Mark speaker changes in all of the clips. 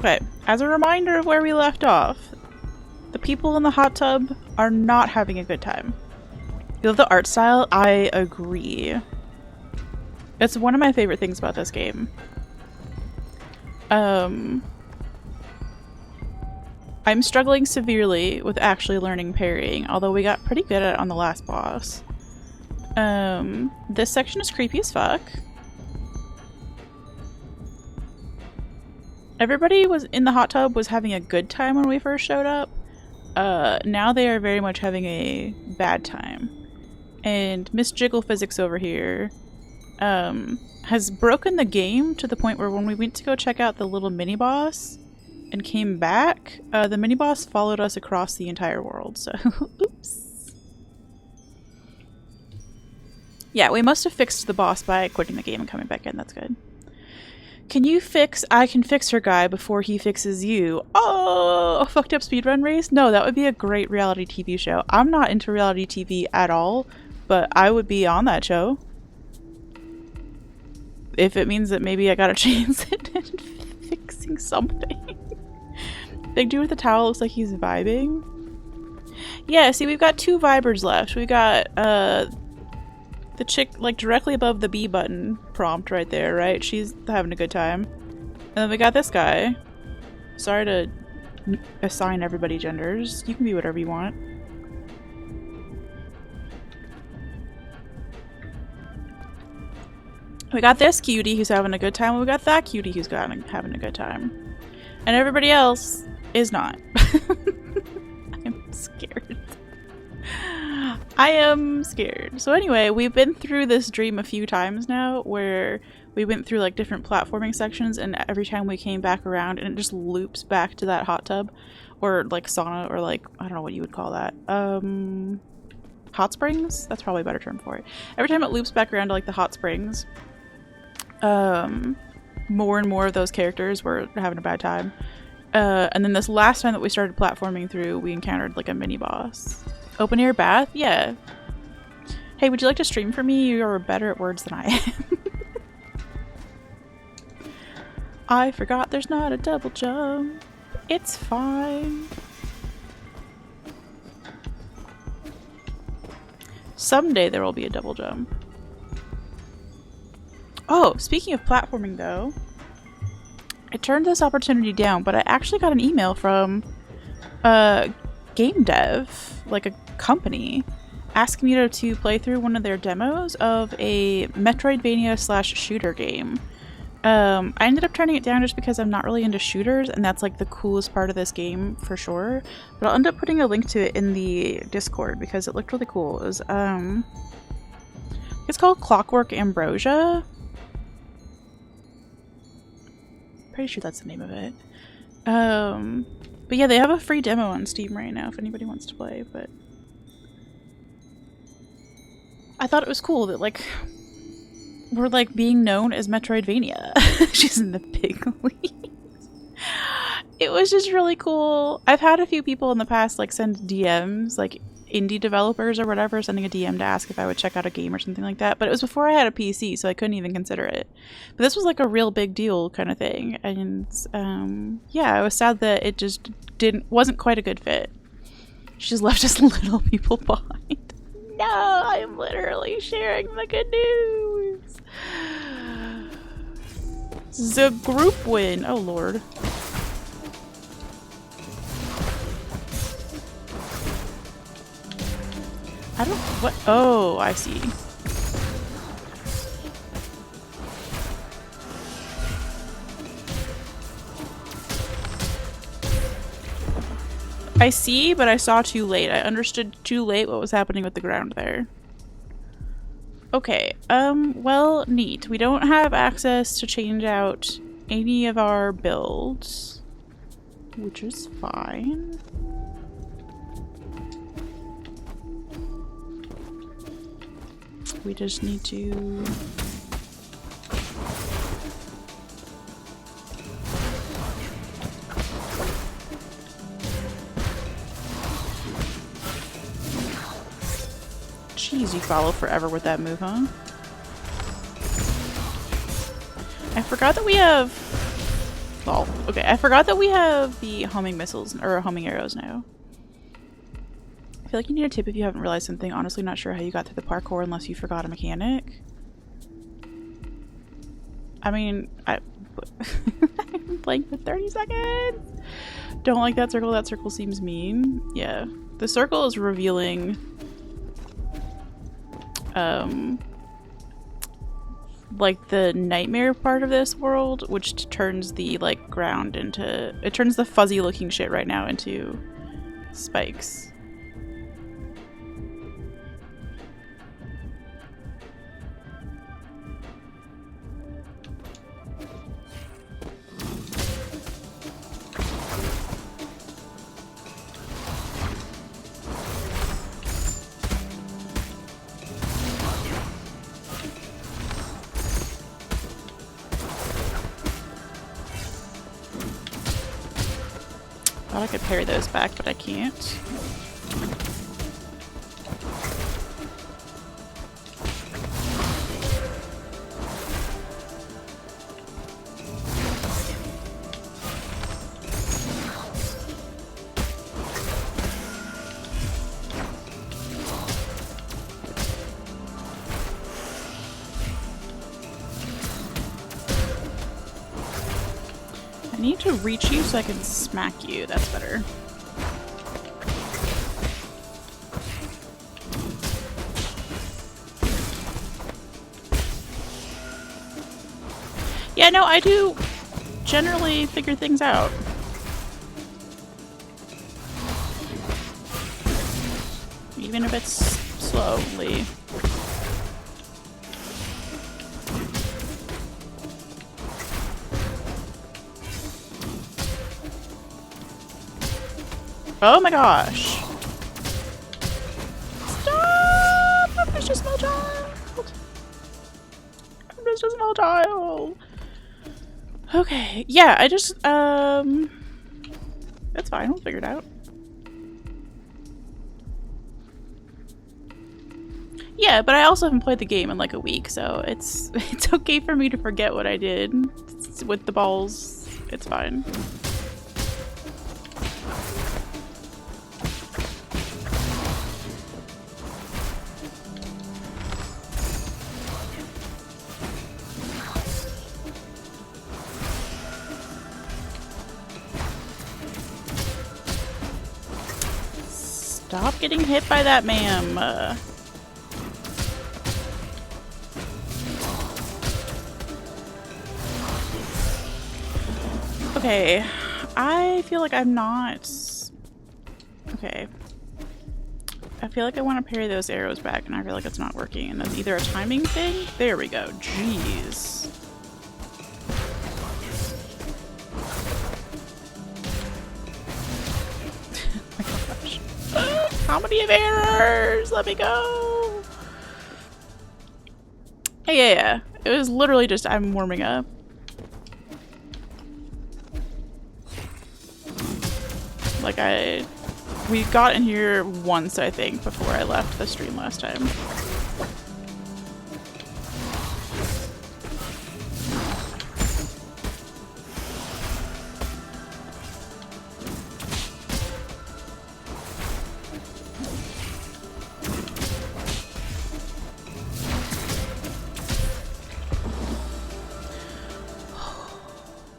Speaker 1: Okay, as a reminder of where we left off, the people in the hot tub are not having a good time. You love the art style? I agree. It's one of my favorite things about this game. I'm struggling severely with actually learning parrying, although we got pretty good at it on the last boss. This section is creepy as fuck. Everybody was in the hot tub was having a good time when we first showed up. Now they are very much having a bad time. And Miss Jiggle Physics over here has broken the game to the point where when we went to go check out the little mini-boss and came back, the mini-boss followed us across the entire world, so oops. Yeah, we must have fixed the boss by quitting the game and coming back in, that's good. Can you fix I Can Fix Her guy before he fixes you? Oh, a fucked up speedrun race? No, that would be a great reality TV show. I'm not into reality TV at all, but I would be on that show. If it means that maybe I got a chance at fixing something. Big dude with the towel looks like he's vibing. Yeah, see, we've got 2 vibers left. We got, the chick, like, directly above the B button prompt right there, right? She's having a good time. And then we got this guy. Sorry to assign everybody genders. You can be whatever you want. We got this cutie who's having a good time. We got that cutie who's having a good time. And everybody else is not. I'm scared. I am scared. So anyway, we've been through this dream a few times now where we went through like different platforming sections, and every time we came back around and it just loops back to that hot tub or like sauna, or like, I don't know what you would call that. Hot springs? That's probably a better term for it. Every time it loops back around to like the hot springs, more and more of those characters were having a bad time. And then this last time that we started platforming through, we encountered like a mini boss. Open air bath? Yeah. Hey, would you like to stream for me? You're better at words than I am. I forgot there's not a double jump. It's fine. Someday there will be a double jump. Oh, speaking of platforming though, I turned this opportunity down, but I actually got an email from game dev, like a company, asking me to play through one of their demos of a Metroidvania / shooter game. I ended up turning it down just because I'm not really into shooters, and that's like the coolest part of this game for sure. But I'll end up putting a link to it in the Discord because it looked really cool. It was it's called Clockwork Ambrosia. Pretty sure that's the name of it. But yeah, they have a free demo on Steam right now if anybody wants to play, but I thought it was cool that, like, we're, like, being known as Metroidvania. She's in the big leagues. It was just really cool. I've had a few people in the past, like, send DMs, like, indie developers or whatever, sending a DM to ask if I would check out a game or something like that, but it was before I had a PC, so I couldn't even consider it. But this was, like, a real big deal kind of thing, and, yeah, I was sad that it just wasn't quite a good fit. She just left us little people behind. No, I'm literally sharing the good news. The group win. Oh lord. I don't. What? Oh, I see. I see, but I saw too late. I understood too late what was happening with the ground there. Okay, well, neat. We don't have access to change out any of our builds, which is fine. We just need to... Jeez, you follow forever with that move, huh? I forgot that we have Lol. Okay, I forgot that we have the homing missiles, or homing arrows now. I feel like you need a tip if you haven't realized something. Honestly, not sure how you got through the parkour unless you forgot a mechanic. I mean, I've been playing for 30 seconds! Don't like that circle. That circle seems mean. Yeah. The circle is revealing like the nightmare part of this world, which turns the like ground into, it turns the fuzzy looking shit right now into spikes. Thought I could parry those back, but I can't. I need to reach you so I can smack you. That's better. Yeah, no, I do generally figure things out. Even if it's slowly. Oh my gosh. Stop! I'm just a small child. I'm just a small child. Okay. Yeah, I just, that's fine. We'll figure it out. Yeah, but I also haven't played the game in like a week, so it's okay for me to forget what I did with the balls. It's fine. Stop getting hit by that, ma'am. Okay, I feel like I'm not... Okay. I feel like I want to parry those arrows back, and I feel like it's not working, and that's either a timing thing? There we go. Jeez. How many errors? Let me go. Hey, yeah. It was literally just I'm warming up. Like we got in here once, I think, before I left the stream last time.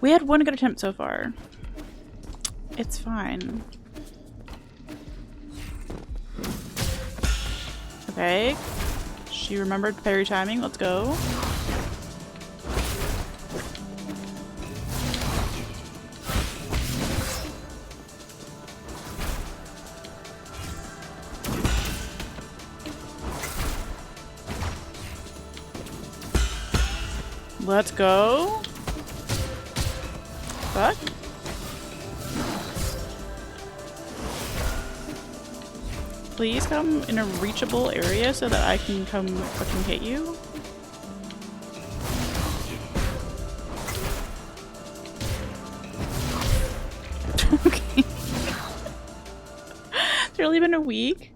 Speaker 1: We had one good attempt so far. It's fine. Okay. She remembered parry timing. Let's go. Let's go. Fuck. Please come in a reachable area so that I can come fucking hit you. Okay. It's really been a week.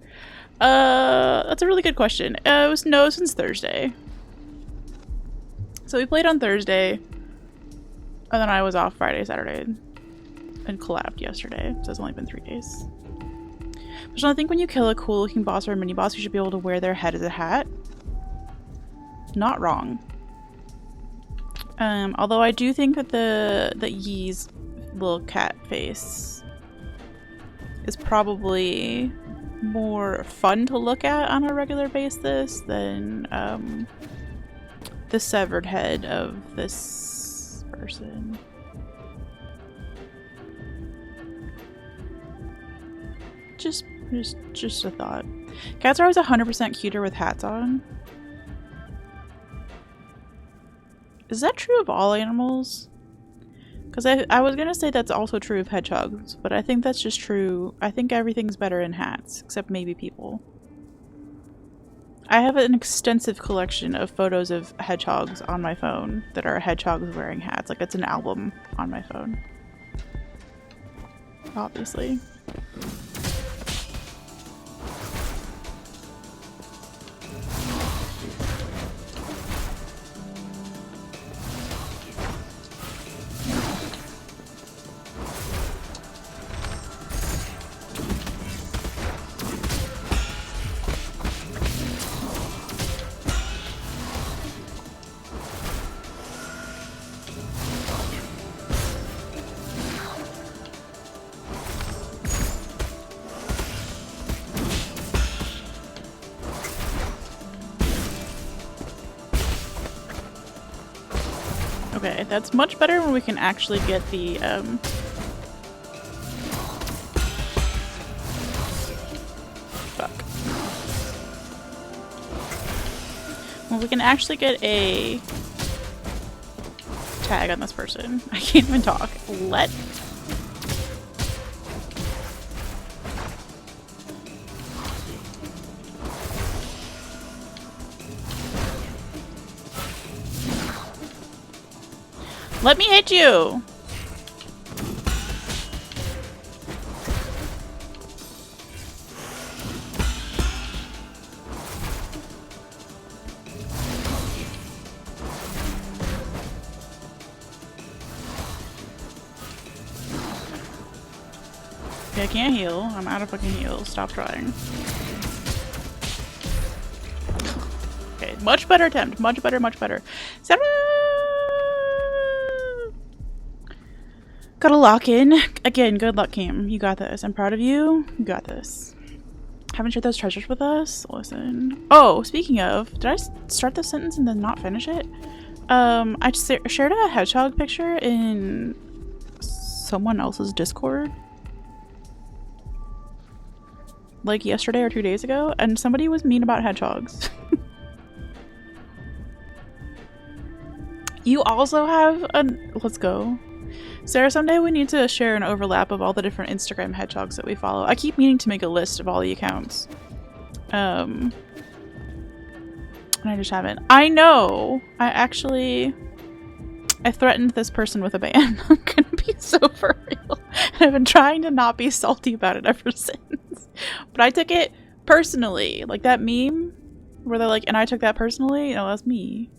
Speaker 1: That's a really good question. It was no since Thursday. So we played on Thursday. And then I was off Friday, Saturday, and collabed yesterday, so it's only been 3 days. But I think when you kill a cool looking boss or a mini boss, you should be able to wear their head as a hat. Not wrong. Although I do think that the Yee's little cat face is probably more fun to look at on a regular basis than the severed head of this person. Just a thought. Cats are always 100% cuter with hats on. Is that true of all animals? Because I was gonna say that's also true of hedgehogs, but I think that's just true. I think everything's better in hats, except maybe people. I have an extensive collection of photos of hedgehogs on my phone that are hedgehogs wearing hats. Like, it's an album on my phone. Obviously. Okay, that's much better when we can actually get the, fuck. When we can actually get a tag on this person. I can't even talk. Let me hit you! Okay, I can't heal. I'm out of fucking heals. Stop trying. Okay, much better attempt. Much better, much better. 7! Gotta lock in. Again, good luck, Cam. You got this. I'm proud of you. You got this. Haven't shared those treasures with us? Listen. Oh, speaking of, did I start this sentence and then not finish it? I shared a hedgehog picture in someone else's Discord. Like yesterday or 2 days ago, and somebody was mean about hedgehogs. You also have a... Let's go. Sarah, someday we need to share an overlap of all the different Instagram hedgehogs that we follow. I keep meaning to make a list of all the accounts. And I just haven't. I know! I threatened this person with a ban. I'm gonna be so for real. And I've been trying to not be salty about it ever since. But I took it personally. Like that meme where they're like, and I took that personally? No, that's me.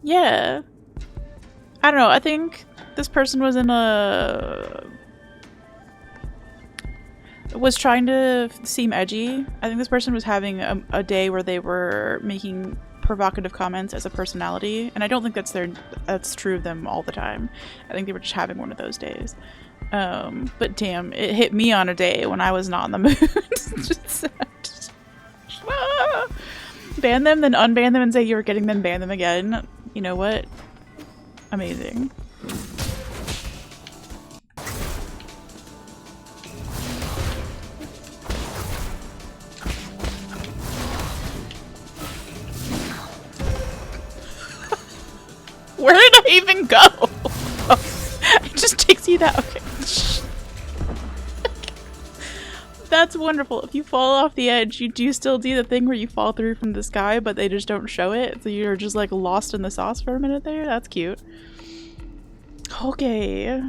Speaker 1: Yeah. I don't know. I think this person was was trying to seem edgy. I think this person was having a day where they were making provocative comments as a personality, and I don't think that's true of them all the time. I think they were just having one of those days. But damn, it hit me on a day when I was not in the mood. just ban them, then unban them and say you were getting them, ban them again. You know what? Amazing. Where did I even go? Oh, it just takes you that. Okay. That's wonderful. If you fall off the edge, you do still do the thing where you fall through from the sky, but they just don't show it. So you're just like lost in the sauce for a minute there. That's cute. Okay.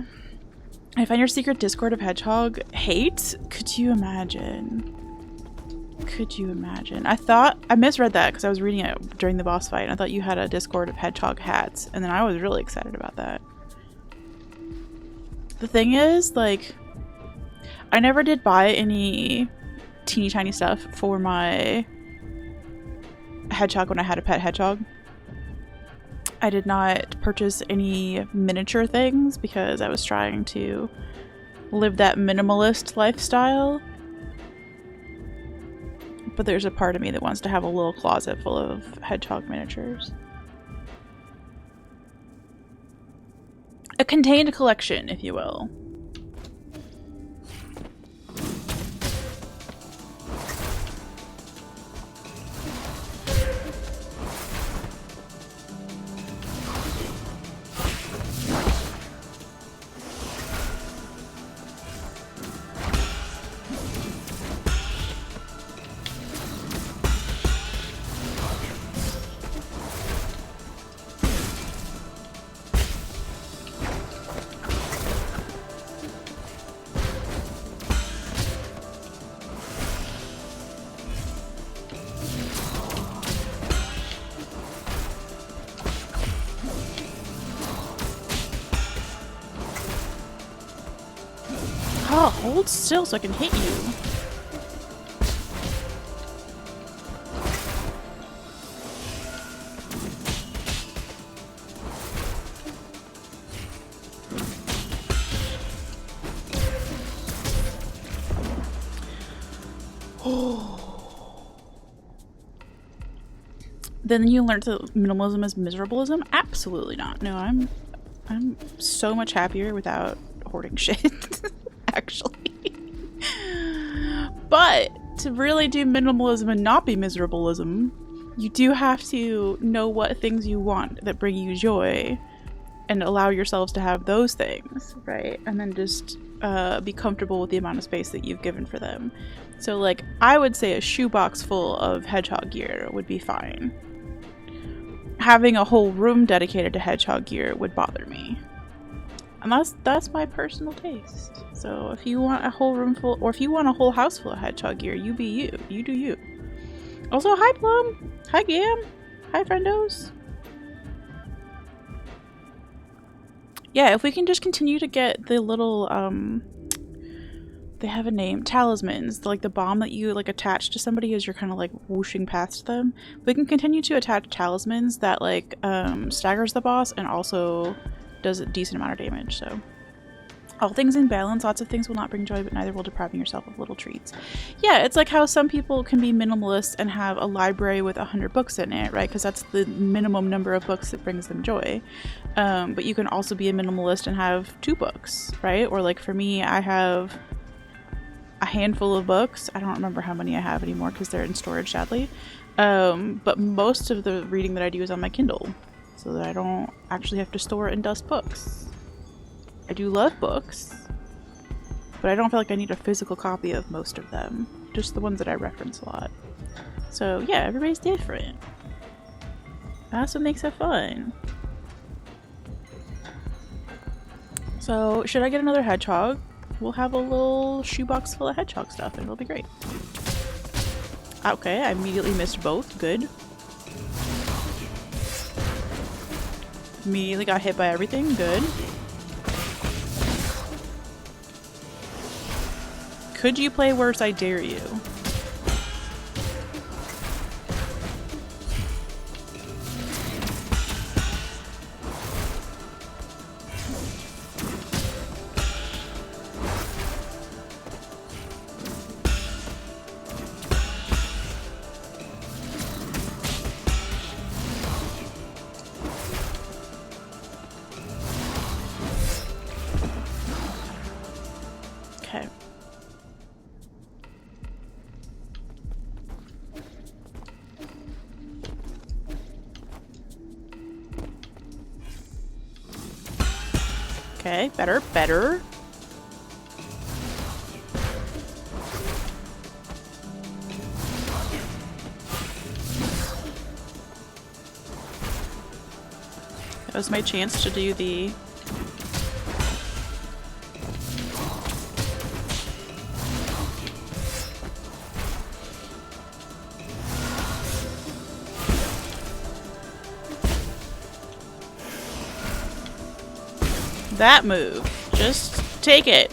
Speaker 1: I find your secret Discord of hedgehog hate. Could you imagine? Could you imagine? I misread that because I was reading it during the boss fight and I thought you had a Discord of hedgehog hats, and then I was really excited about that. The thing is, like, I never did buy any teeny tiny stuff for my hedgehog when I had a pet hedgehog. I did not purchase any miniature things because I was trying to live that minimalist lifestyle. But there's a part of me that wants to have a little closet full of hedgehog miniatures. A contained collection, if you will. Oh, hold still so I can hit you. Then you learned that minimalism is miserableism? Absolutely not. No, I'm so much happier without hoarding shit. Actually. But to really do minimalism and not be miserableism, you do have to know what things you want that bring you joy and allow yourselves to have those things, right? And then just be comfortable with the amount of space that you've given for them. So, like, I would say a shoebox full of hedgehog gear would be fine. Having a whole room dedicated to hedgehog gear would bother me. And that's my personal taste. So if you want a whole room full, or if you want a whole house full of hedgehog gear, you be you. You do you. Also, hi Plum! Hi Gam! Hi friendos! Yeah, if we can just continue to get the little, they have a name, talismans, like the bomb that you like attach to somebody as you're kind of like whooshing past them. We can continue to attach talismans that like staggers the boss and also does a decent amount of damage. So all things in balance, lots of things will not bring joy, but neither will depriving yourself of little treats. Yeah, it's like how some people can be minimalists and have a library with 100 books in it, right? Because that's the minimum number of books that brings them joy. But you can also be a minimalist and have 2 books, right? Or like for me, I have a handful of books. I don't remember how many I have anymore because they're in storage, sadly. But most of the reading that I do is on my Kindle, so that I don't actually have to store and dust books. I do love books, but I don't feel like I need a physical copy of most of them. Just the ones that I reference a lot. So yeah, everybody's different. That's what makes it fun. So should I get another hedgehog? We'll have a little shoebox full of hedgehog stuff and it'll be great. Okay, I immediately missed both. Good. Immediately got hit by everything. Good. Could you play worse? I dare you. Okay. Okay, better, better. That was my chance to do the... that move. Just take it.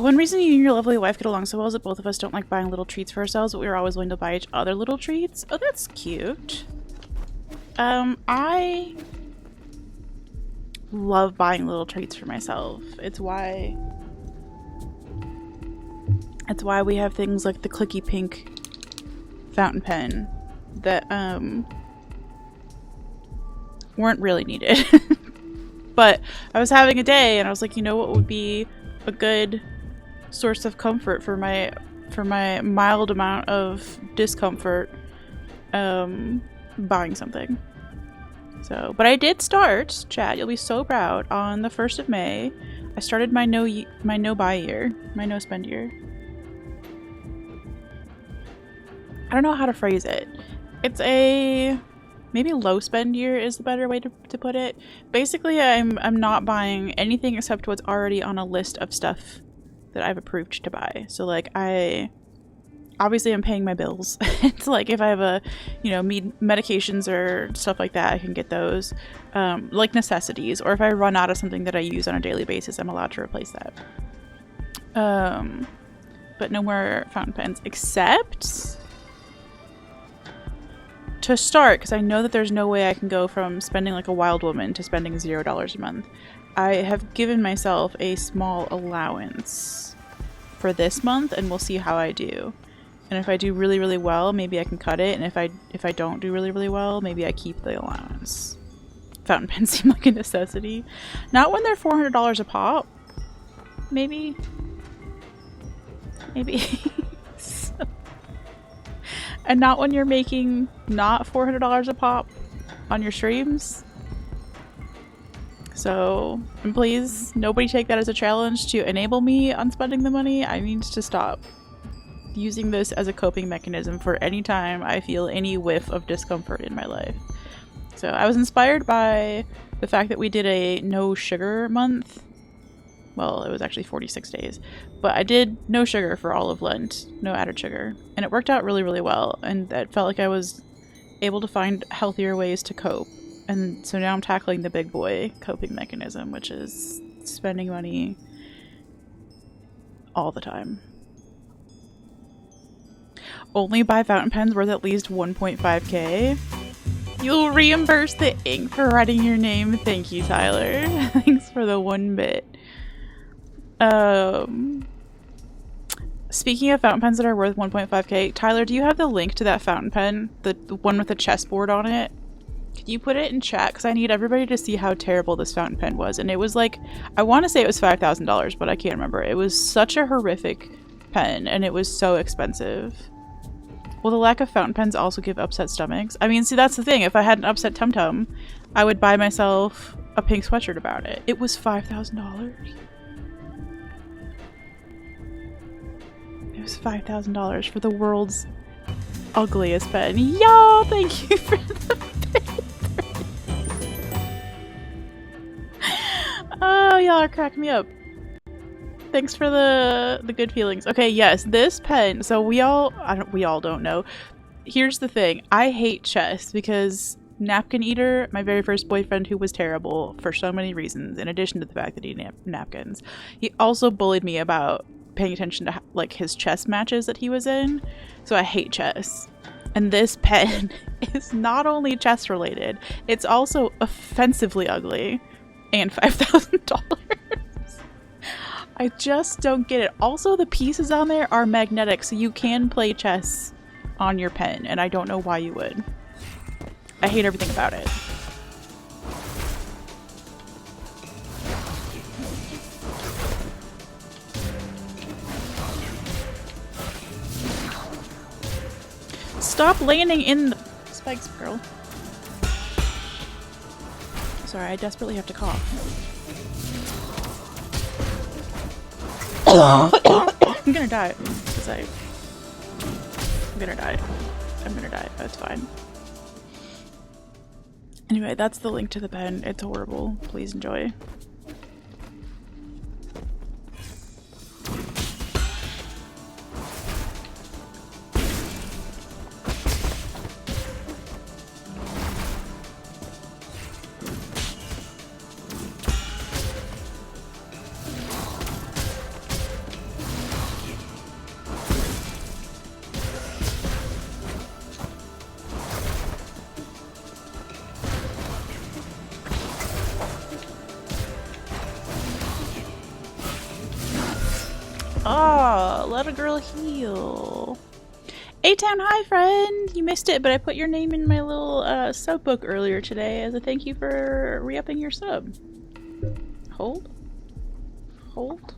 Speaker 1: One reason you and your lovely wife get along so well is that both of us don't like buying little treats for ourselves, but we are always willing to buy each other little treats. Oh, that's cute. I love buying little treats for myself. It's why we have things like the clicky pink fountain pen that weren't really needed. But I was having a day and I was like, you know what would be a good source of comfort for my mild amount of discomfort, buying something. So, but I did start, Chad, you'll be so proud, on the 1st of May. I started my no spend year. I don't know how to phrase it. It's a maybe low spend year is the better way to put it. Basically, I'm not buying anything except what's already on a list of stuff that I've approved to buy. So like obviously I'm paying my bills. It's like if I have medications or stuff like that, I can get those, like necessities, or if I run out of something that I use on a daily basis, I'm allowed to replace that. But no more fountain pens, except to start, because I know that there's no way I can go from spending like a wild woman to spending $0 a month. I have given myself a small allowance for this month, and we'll see how I do. And if I do really, really well, maybe I can cut it. And if I don't do really, really well, maybe I keep the allowance. Fountain pens seem like a necessity. Not when they're $400 a pop. Maybe. So. And not when you're making not $400 a pop on your streams. So, and please, nobody take that as a challenge to enable me on spending the money. I need to stop using this as a coping mechanism for any time I feel any whiff of discomfort in my life. So I was inspired by the fact that we did a no sugar month. Well, it was actually 46 days, but I did no sugar for all of Lent, no added sugar, and it worked out really, really well, and it felt like I was able to find healthier ways to cope. And so now I'm tackling the big boy coping mechanism, which is spending money all the time. Only buy fountain pens worth at least 1.5k. You'll reimburse the ink for writing your name. Thank you, Tyler. Thanks for the 1 bit. Speaking of fountain pens that are worth 1.5k, Tyler, do you have the link to that fountain pen? The one with the chessboard on it? Can you put it in chat? Because I need everybody to see how terrible this fountain pen was. And it was like, I want to say it was $5,000, but I can't remember. It was such a horrific pen, and it was so expensive. Will the lack of fountain pens also give upset stomachs? I mean, see, that's the thing. If I had an upset tum-tum, I would buy myself a pink sweatshirt about it. It was $5,000. It was $5,000 for the world's ugliest pen. Y'all, thank you for the bit. Oh, y'all are cracking me up. Thanks for the good feelings. Okay, yes, this pen. So we all don't know. Here's the thing. I hate chess because Napkin Eater, my very first boyfriend, who was terrible for so many reasons, in addition to the fact that he napkins, he also bullied me about paying attention to like his chess matches that he was in. So I hate chess. And this pen is not only chess related, it's also offensively ugly and $5,000. I just don't get it. Also, the pieces on there are magnetic, so you can play chess on your pen, and I don't know why you would. I hate everything about it. Stop landing in the spikes, girl. Sorry, I desperately have to cough. I'm gonna die. Because I'm gonna die. I'm gonna die. That's fine. Anyway, that's the link to the pen. It's horrible. Please enjoy. Oh, let a girl heal. A-Town, hi friend! You missed it, but I put your name in my little sub book earlier today as a thank you for re-upping your sub. Hold? Hold?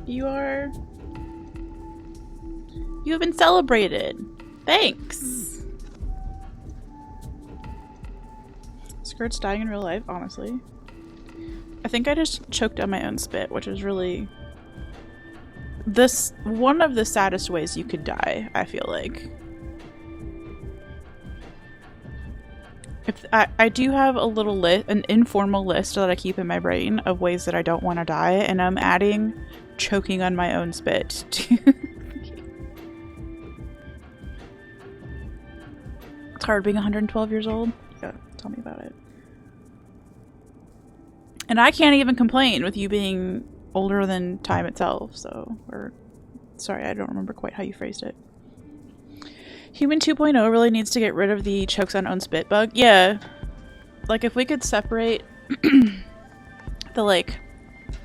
Speaker 1: You have been celebrated. Thanks! Skirt's dying in real life, honestly. I think I just choked on my own spit, which is really one of the saddest ways you could die, I feel like. I do have a little list, an informal list that I keep in my brain of ways that I don't want to die, and I'm adding choking on my own spit to It's hard being 112 years old. Yeah, tell me about it. And I can't even complain with you being older than time itself, so... Sorry, I don't remember quite how you phrased it. Human 2.0 really needs to get rid of the chokes on own spit bug. Yeah. Like, if we could separate the, like,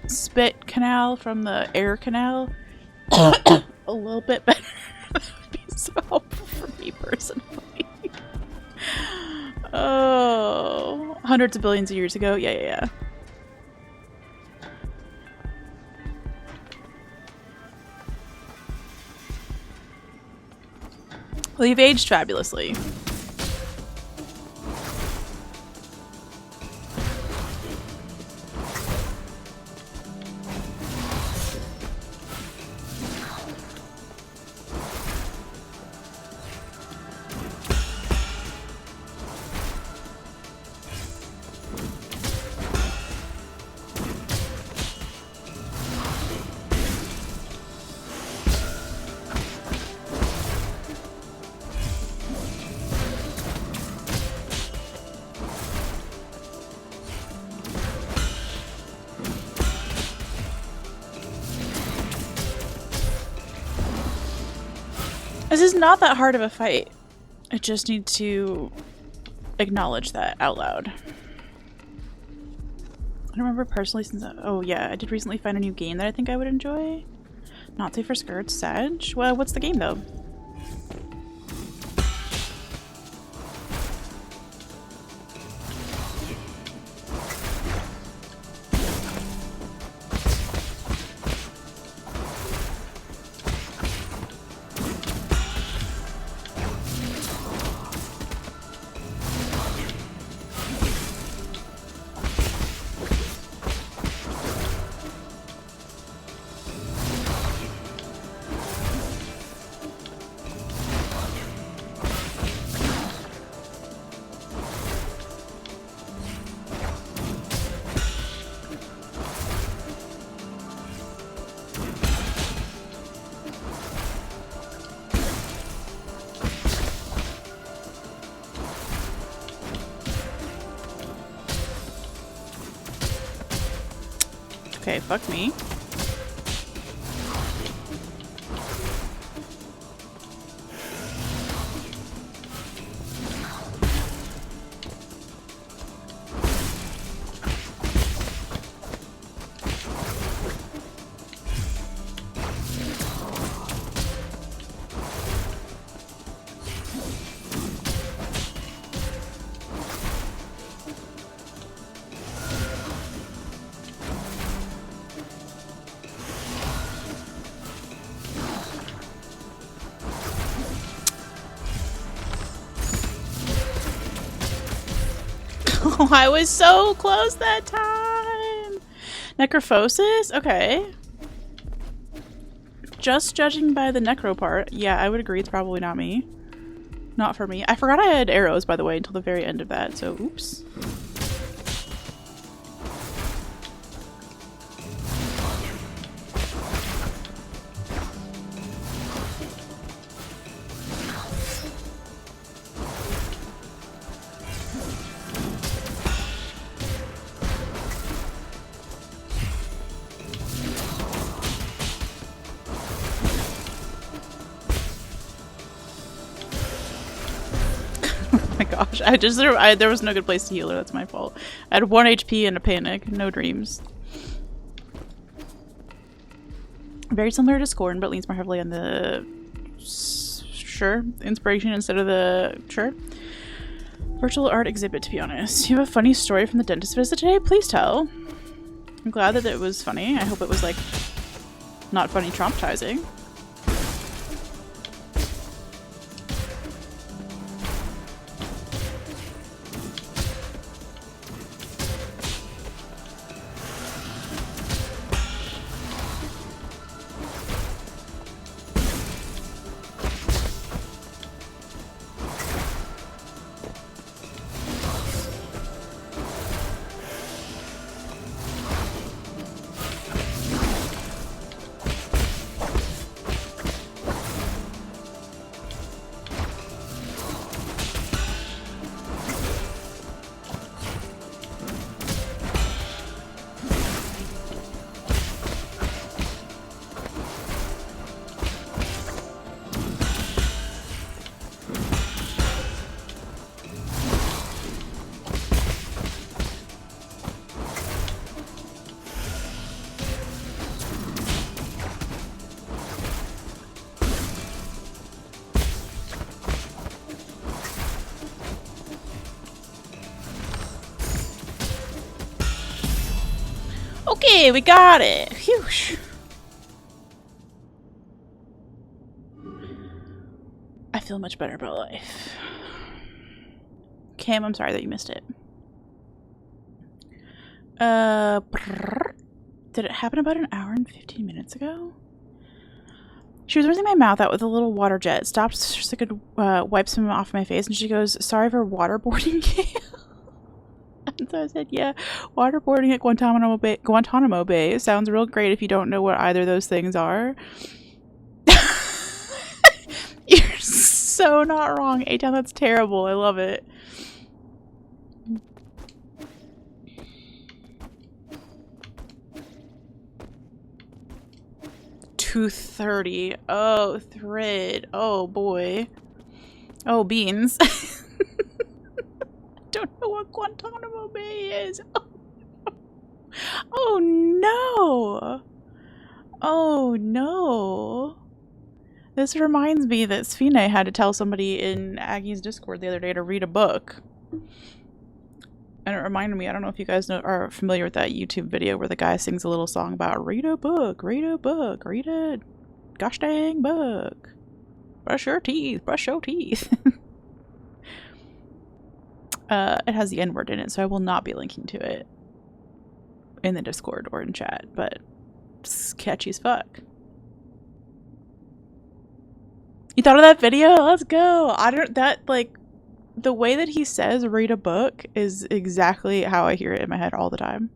Speaker 1: spit canal from the air canal a little bit better, that would be so helpful for me personally. Oh. Hundreds of billions of years ago? Yeah. Well, you've aged fabulously. This is not that hard of a fight. I just need to acknowledge that out loud. I don't remember personally since... Oh yeah, I did recently find a new game that I think I would enjoy. Not safe for skirts. Sag? Well, what's the game though? Okay, fuck me. Oh, I was so close that time! Necrophosis? Okay. Just judging by the necro part, yeah, I would agree it's probably not me. Not for me. I forgot I had arrows, by the way, until the very end of that, so oops. My gosh, there was no good place to heal her, that's my fault. I had 1 HP and a panic, no dreams. Very similar to Scorn, but leans more heavily on the inspiration instead of the virtual art exhibit, to be honest. You have a funny story from the dentist visit today? Please tell. I'm glad that it was funny. I hope it was like not funny, traumatizing. Okay, we got it. Phew. I feel much better about life. Cam, I'm sorry that you missed it. Did it happen about an hour and 15 minutes ago? She was rinsing my mouth out with a little water jet. Stopped so I could wipe some off my face, and she goes, "Sorry for waterboarding you." And so I said, "Yeah, waterboarding at Guantanamo Bay sounds real great if you don't know what either of those things are." You're so not wrong, A-Town. That's terrible. I love it. $230. Oh, thread. Oh boy. Oh, beans. Don't know what Guantanamo Bay is. Oh no. Oh no. This reminds me that Sfine had to tell somebody in Aggie's Discord the other day to read a book. And it reminded me, I don't know if you guys are familiar with that YouTube video where the guy sings a little song about read a book, read a book, read a gosh dang book. Brush your teeth, brush your teeth. It has the N-word in it, so I will not be linking to it in the Discord or in chat, but it's catchy as fuck. You thought of that video? Let's go! The way that he says read a book is exactly how I hear it in my head all the time.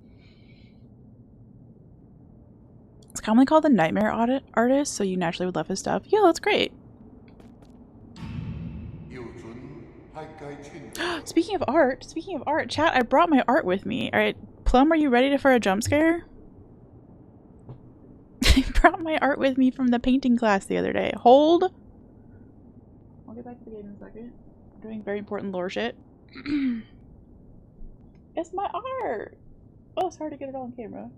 Speaker 1: It's commonly called the Nightmare Artist, so you naturally would love his stuff. Yeah, that's great. Speaking of art, chat, I brought my art with me. Alright, Plum, are you ready for a jump scare? I brought my art with me from the painting class the other day. Hold! I'll get back to the game in a second. I'm doing very important lore shit. It's my art! Oh, it's hard to get it all on camera.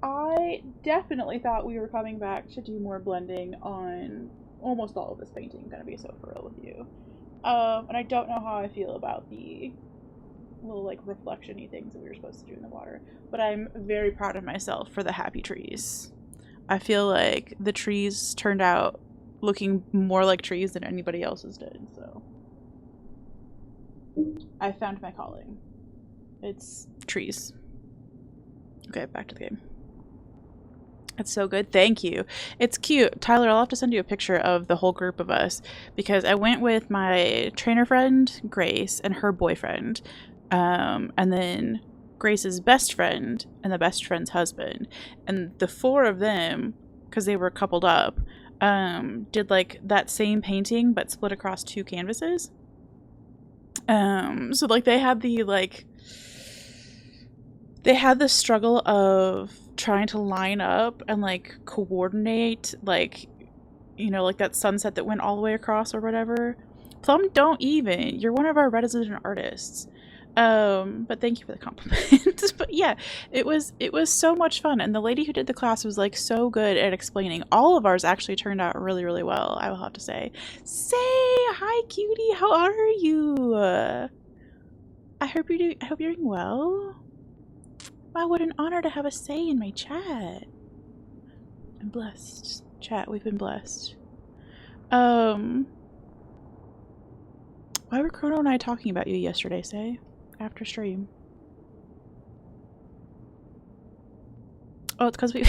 Speaker 1: I definitely thought we were coming back to do more blending on almost all of this painting. I'm gonna be so for real with you. And I don't know how I feel about the little like reflection-y things that we were supposed to do in the water. But I'm very proud of myself for the happy trees. I feel like the trees turned out looking more like trees than anybody else's did, so I found my calling. It's trees. Okay, back to the game. It's so good. Thank you. It's cute. Tyler, I'll have to send you a picture of the whole group of us because I went with my trainer friend, Grace, and her boyfriend. And then Grace's best friend and the best friend's husband. And the four of them, because they were coupled up, did like that same painting but split across two canvases. So like they had the struggle of trying to line up and like coordinate, like, you know, like that sunset that went all the way across or whatever. Plum, don't even. You're one of our resident artists. But thank you for the compliment. But yeah, it was so much fun, and the lady who did the class was like so good at explaining. All of ours actually turned out really, really well, I will have to say. Say hi, cutie. How are you? I hope you're doing well. Wow, what an honor to have a say in my chat. I'm blessed. Chat, we've been blessed. Why were Chrono and I talking about you yesterday, Say? After stream. Oh, it's because we've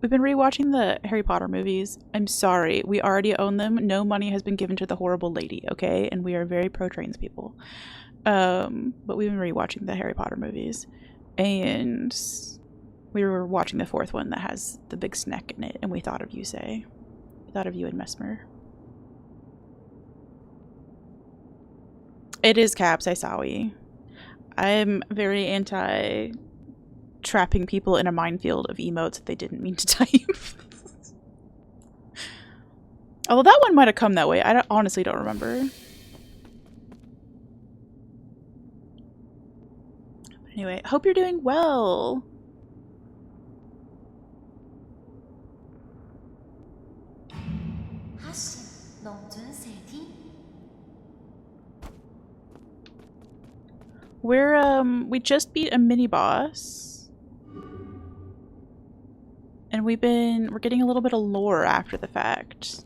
Speaker 1: been rewatching the Harry Potter movies. I'm sorry, we already own them. No money has been given to the horrible lady, okay? And we are very pro-trans people. But we've been rewatching the Harry Potter movies. And we were watching the fourth one that has the big snack in it, and we thought of you, Say. We thought of you and Mesmer. It is Caps, Aisawi. I'm very anti trapping people in a minefield of emotes that they didn't mean to type. Although that one might have come that way. I honestly don't remember. Anyway, hope you're doing well. We just beat a mini boss. And we're getting a little bit of lore after the fact.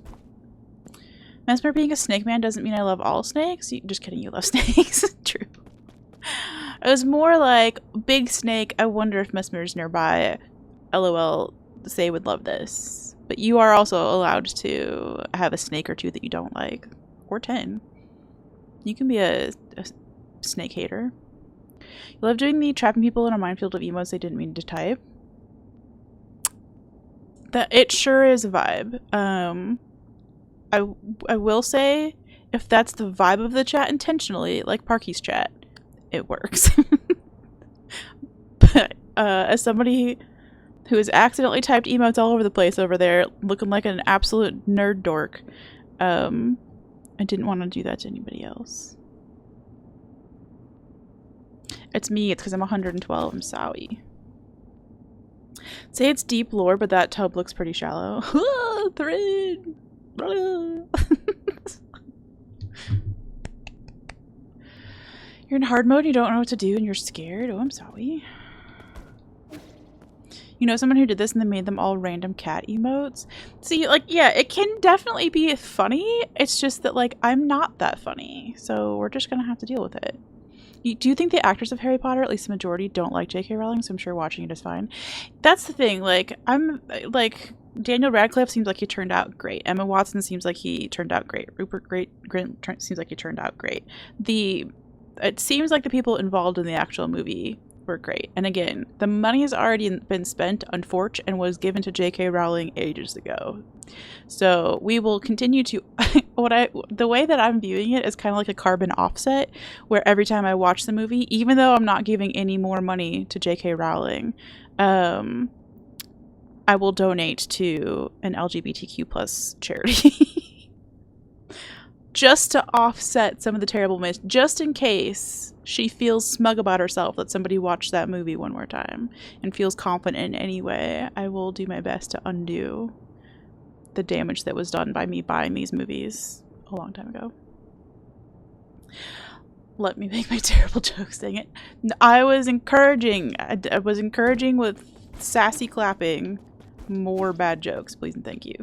Speaker 1: Mesmer being a snake man doesn't mean I love all snakes. Just kidding, you love snakes. True. It was more like, big snake, I wonder if Mesmer's nearby. LOL, Say would love this. But you are also allowed to have a snake or two that you don't like. Or 10. You can be a snake hater. You love doing the trapping people in a minefield of emotes they didn't mean to type. It sure is a vibe. I will say, if that's the vibe of the chat intentionally, like Parky's chat, it works. But as somebody who has accidentally typed emotes all over the place over there, looking like an absolute nerd dork, I didn't want to do that to anybody else. It's me. It's because I'm 112. I'm sorry. Say it's deep lore, but that tub looks pretty shallow. Thread! You're in hard mode, you don't know what to do, and you're scared? Oh, I'm sorry. You know someone who did this and then made them all random cat emotes? See, like, yeah, it can definitely be funny. It's just that, like, I'm not that funny. So we're just gonna have to deal with it. Do you think the actors of Harry Potter, at least the majority, don't like J.K. Rowling? So I'm sure watching it is fine. That's the thing. Like, Daniel Radcliffe seems like he turned out great. Emma Watson seems like he turned out great. Rupert Grint seems like he turned out great. It seems like the people involved in the actual movie were great. And again, the money has already been spent on Forge and was given to J.K. Rowling ages ago. So we will continue to the way that I'm viewing it is kind of like a carbon offset, where every time I watch the movie, even though I'm not giving any more money to J.K. Rowling, I will donate to an LGBTQ plus charity. Just to offset some of the terrible myths, just in case she feels smug about herself that somebody watched that movie one more time and feels confident in any way. I will do my best to undo the damage that was done by me buying these movies a long time ago. Let me make my terrible jokes, dang it. I was encouraging with sassy clapping more bad jokes, please and thank you.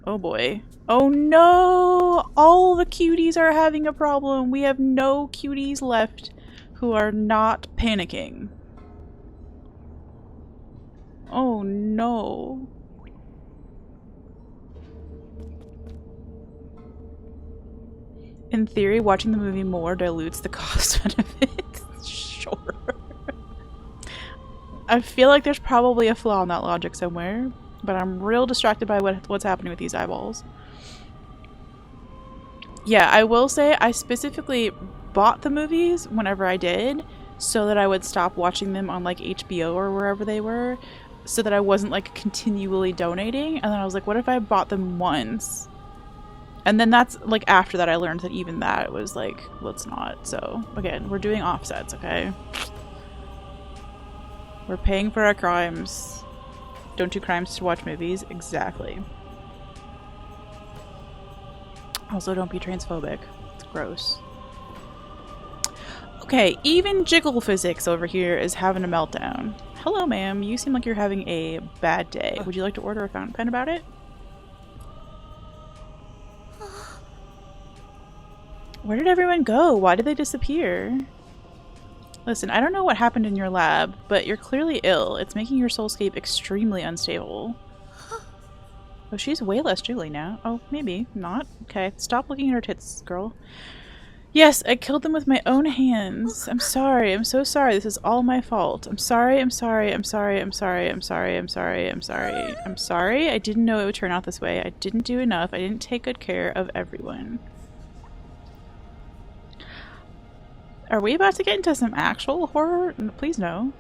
Speaker 1: Oh boy. Oh no! All the cuties are having a problem. We have no cuties left who are not panicking. Oh no. In theory, watching the movie more dilutes the cost benefits. Sure. I feel like there's probably a flaw in that logic somewhere, but I'm real distracted by what's happening with these eyeballs. Yeah, I will say I specifically bought the movies whenever I did so that I would stop watching them on like HBO or wherever they were, so that I wasn't like continually donating. And then I was like, what if I bought them once? And then that's like after that I learned that even that was like, let's not. So again, we're doing offsets, okay? We're paying for our crimes. Don't do crimes to watch movies. Exactly. Also, don't be transphobic. It's gross. Okay, even Jiggle Physics over here is having a meltdown. Hello, ma'am. You seem like you're having a bad day. Would you like to order a fountain pen about it? Where did everyone go? Why did they disappear? Listen, I don't know what happened in your lab, but you're clearly ill. It's making your soulscape extremely unstable. Oh, she's way less Julie now. Oh, maybe not. Okay, stop looking at her tits, girl. Yes, I killed them with my own hands. I'm sorry. I'm so sorry. This is all my fault. I'm sorry. I'm sorry. I'm sorry. I'm sorry. I'm sorry. I'm sorry. I'm sorry. I'm sorry. I didn't know it would turn out this way. I didn't do enough. I didn't take good care of everyone. Are we about to get into some actual horror? Please no.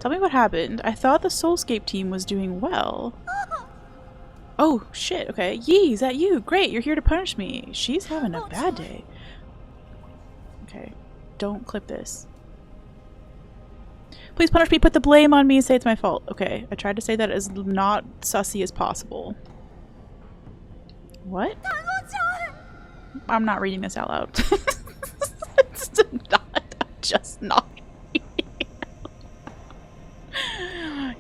Speaker 1: Tell me what happened. I thought the Soulscape team was doing well. Oh, shit. Okay. Yee, is that you? Great. You're here to punish me. She's having a bad day. Okay. Don't clip this. Please punish me. Put the blame on me and say it's my fault. Okay. I tried to say that as not sussy as possible. What? I'm not reading this out loud. It's not. I'm just not reading it.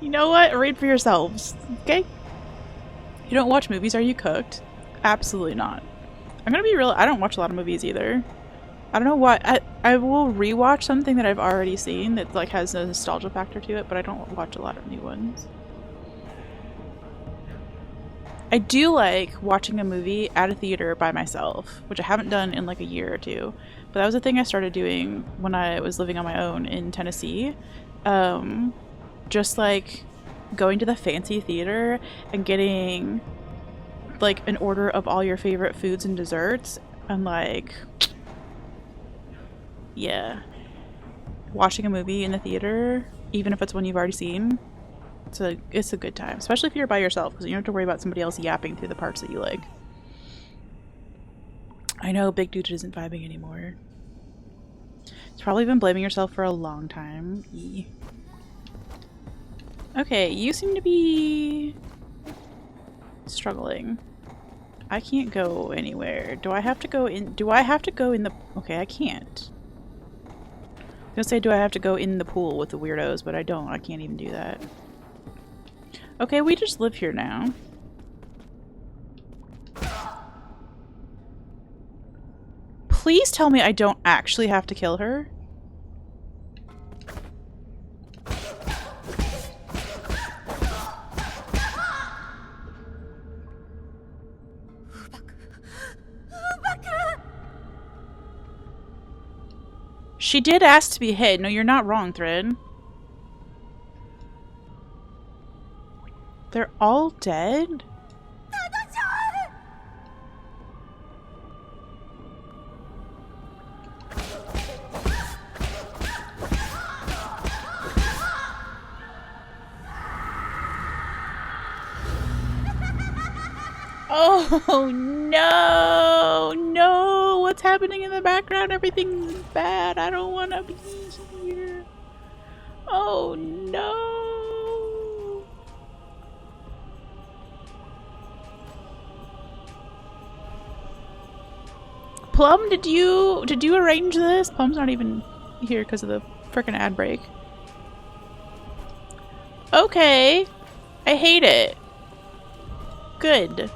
Speaker 1: You know what? Read for yourselves. Okay? You don't watch movies, are you cooked? Absolutely not. I'm gonna be real, I don't watch a lot of movies either. I don't know why. I will rewatch something that I've already seen that like has a nostalgia factor to it, but I don't watch a lot of new ones. I do like watching a movie at a theater by myself, which I haven't done in like a year or two. But that was a thing I started doing when I was living on my own in Tennessee. Just like going to the fancy theater and getting like an order of all your favorite foods and desserts and like, yeah, watching a movie in the theater, even if it's one you've already seen, it's a good time, especially if you're by yourself, because you don't have to worry about somebody else yapping through the parts that you like. I know Big Dude isn't vibing anymore. It's probably been blaming yourself for a long time. Okay, you seem to be struggling. I can't go anywhere. Do I have to go in? Do I have to go in the... Okay, I can't. I was gonna say, do I have to go in the pool with the weirdos, but I don't. I can't even do that. Okay, we just live here now. Please tell me I don't actually have to kill her. She did ask to be hit. No, you're not wrong, Thread. They're all dead? Oh no! No! What's happening in the background? Everything's bad. I don't want to be here. Oh no! Plum, did you arrange this? Plum's not even here because of the frickin' ad break. Okay. I hate it. Good.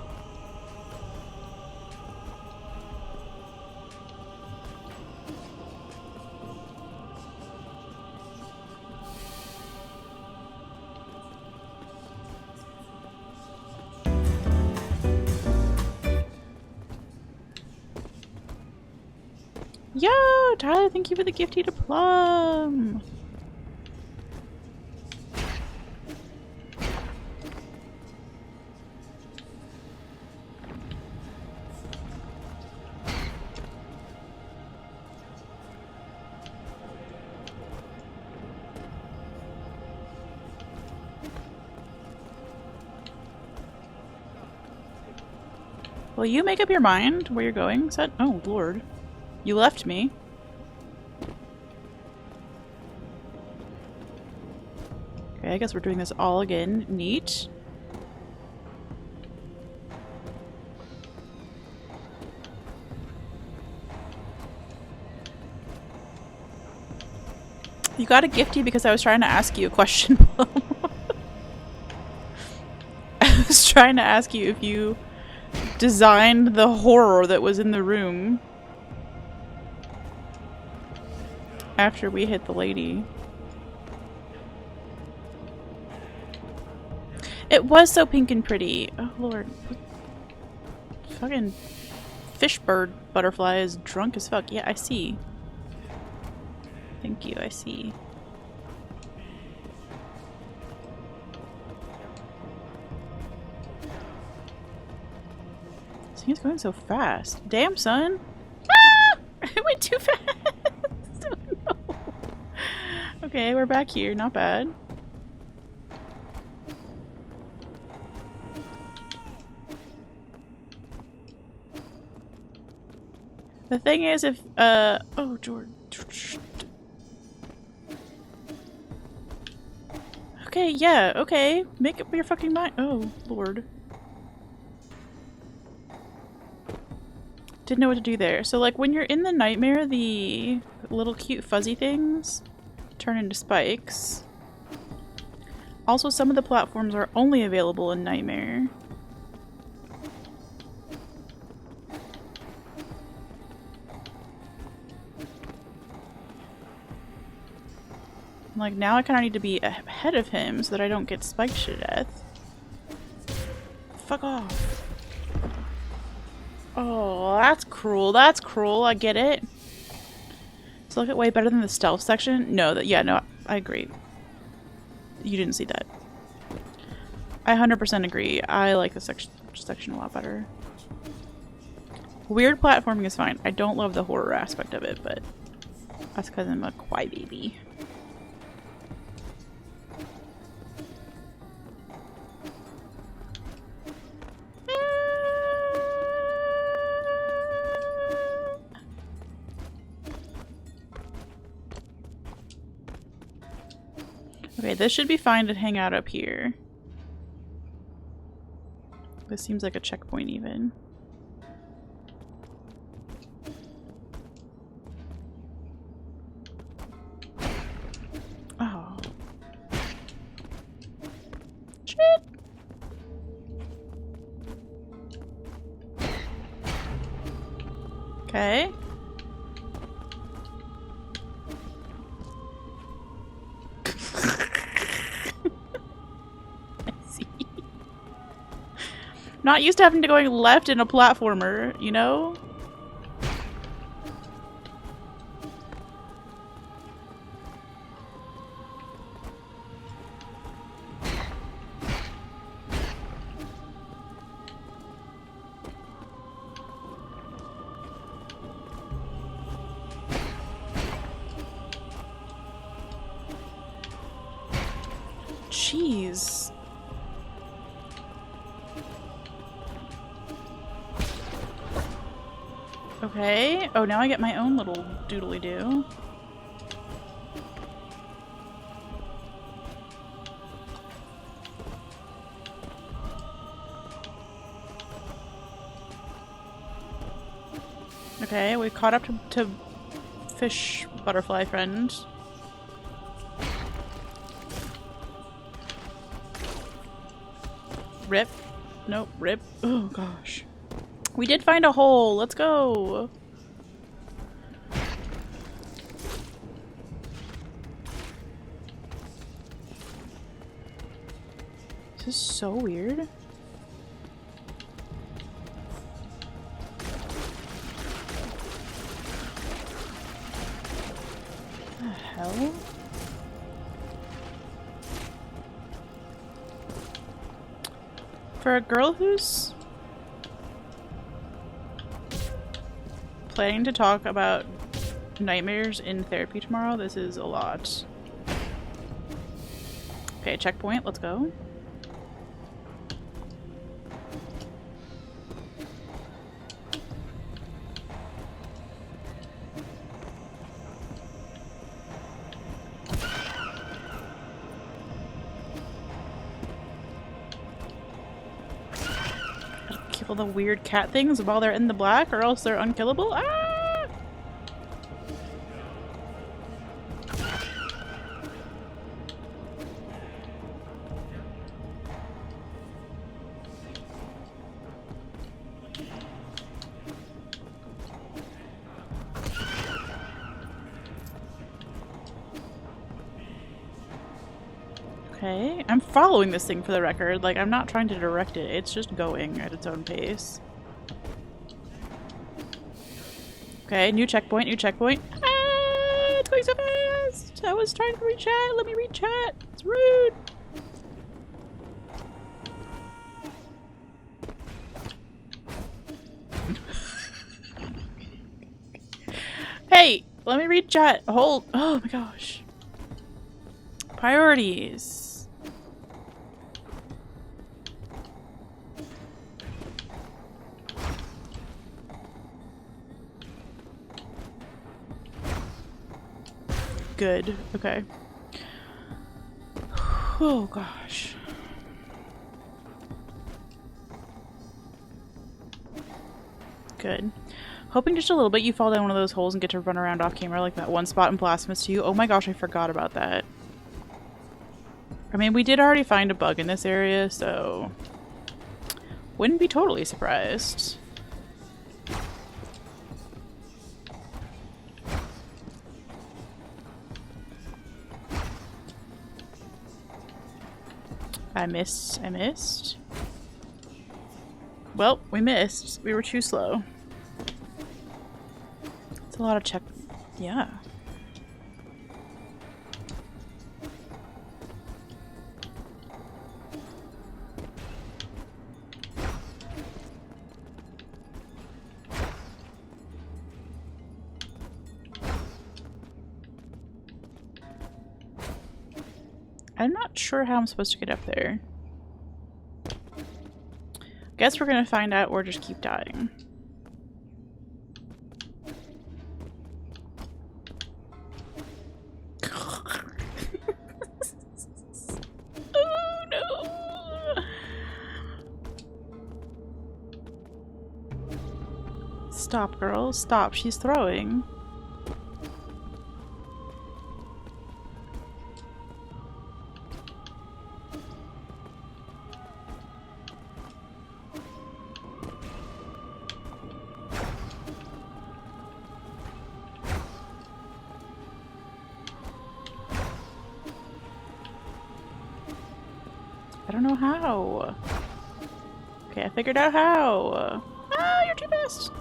Speaker 1: Yo, Tyler, thank you for the gifty to Plum. Will you make up your mind where you're going? Said, oh lord, you left me. Okay, I guess we're doing this all again. Neat. You got a gifty because I was trying to ask you a question. I was trying to ask you if you designed the horror that was in the room after we hit the lady. It was so pink and pretty. Oh lord. Fucking fishbird butterfly is drunk as fuck. Yeah, I see. Thank you, I see. He's going so fast. Damn, son. Ah! It went too fast. Oh, no. Okay, we're back here. Not bad. The thing is, if, oh, George. Okay, yeah, okay. Make up your fucking mind. Oh, lord. Didn't know what to do there. So, like, when you're in the nightmare, the little cute fuzzy things turn into spikes. Also, some of the platforms are only available in nightmare. Like, now I kind of need to be ahead of him so that I don't get spiked to death. Fuck off. Oh, that's cruel. That's cruel. I get it. Does it look way better than the stealth section? No, yeah, no, I agree. You didn't see that. I 100% agree. I like the section a lot better. Weird platforming is fine. I don't love the horror aspect of it, but that's because I'm a crybaby. Okay, this should be fine to hang out up here. This seems like a checkpoint even. Oh. Shit! Okay. Not used to having to going left in a platformer, you know? Jeez. Okay. Oh, now I get my own little doodly-doo. Okay, we caught up to fish butterfly friend. Rip. Nope, rip. Oh gosh. We did find a hole. Let's go. This is so weird. hell? For a girl who's planning to talk about nightmares in therapy tomorrow, this is a lot. Okay, checkpoint, let's go. Kill the weird cat things while they're in the black, or else they're unkillable. Ah! Okay, I'm following this thing for the record. Like, I'm not trying to direct it. It's just going at its own pace. Okay, new checkpoint, new checkpoint. Ah, it's going so fast! I was trying to read chat. Let me read chat. It's rude. Hey, let me read chat. Hold. Oh my gosh. Priorities. Good. Okay. Oh gosh. Good. Hoping just a little bit you fall down one of those holes and get to run around off camera like that one spot in Blasphemous 2. Oh my gosh, I forgot about that. I mean, we did already find a bug in this area, so wouldn't be totally surprised. I missed. Well, we missed. We were too slow. It's a lot of check. Yeah. I'm not sure how I'm supposed to get up there. Guess we're gonna find out or just keep dying. Oh no! Stop, girl. Stop. She's throwing. I don't know how. Okay, I figured out how. Ah, you're too fast.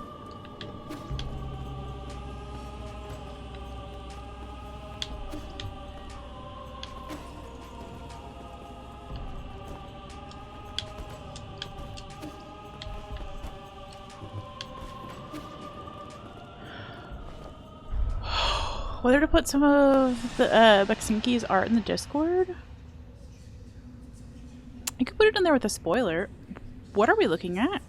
Speaker 1: Whether to put some of the Beksinki's art in the Discord? I could put it in there with a spoiler. What are we looking at?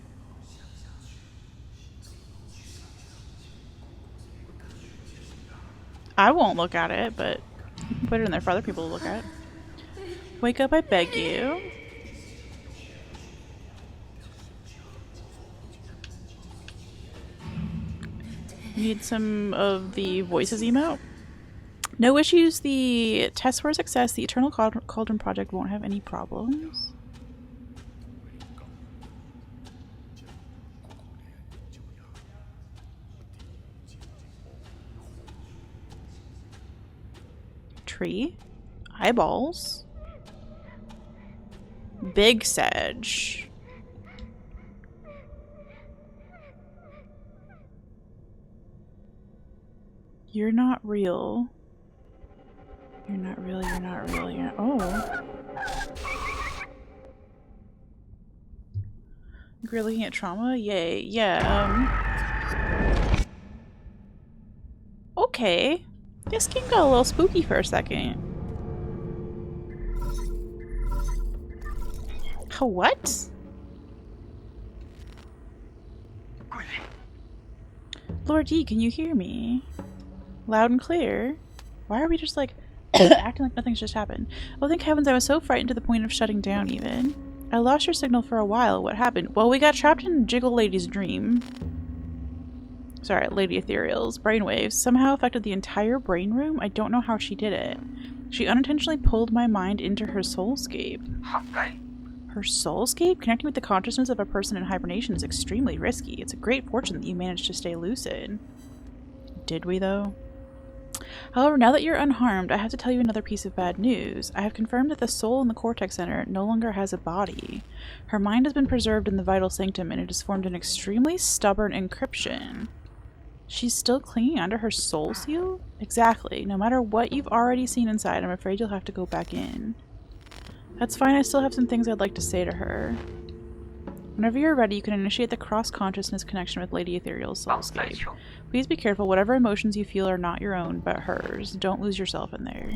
Speaker 1: I won't look at it, but you can put it in there for other people to look at. Wake up, I beg you. Need some of the voices emote. No issues. The test were a success. The Eternal Cauldron project won't have any problems. Tree. Eyeballs. Big sedge. You're not real. You're not really, you're not really, you're not. Oh. You're looking at trauma? Yay. Yeah, okay. This game got a little spooky for a second. What? Lord D, can you hear me? Loud and clear. Why are we just like acting like nothing's just happened? Oh, thank heavens, I was so frightened to the point of shutting down even. I lost your signal for a while. What happened? Well, we got trapped in Jiggle Lady's dream. Sorry, Lady Ethereal's brainwaves somehow affected the entire brain room. I don't know how she did it. She unintentionally pulled my mind into her soulscape. Her soulscape? Connecting with the consciousness of a person in hibernation is extremely risky. It's a great fortune that you managed to stay lucid. Did we, though? However, now that you're unharmed, I have to tell you another piece of bad news. I have confirmed that the soul in the Cortex Center no longer has a body. Her mind has been preserved in the Vital Sanctum, and it has formed an extremely stubborn encryption. She's still clinging onto her soul seal? Exactly. No matter what you've already seen inside, I'm afraid you'll have to go back in. That's fine, I still have some things I'd like to say to her. Whenever you're ready, you can initiate the cross-consciousness connection with Lady Ethereal's soulscape. Please be careful, whatever emotions you feel are not your own, but hers. Don't lose yourself in there.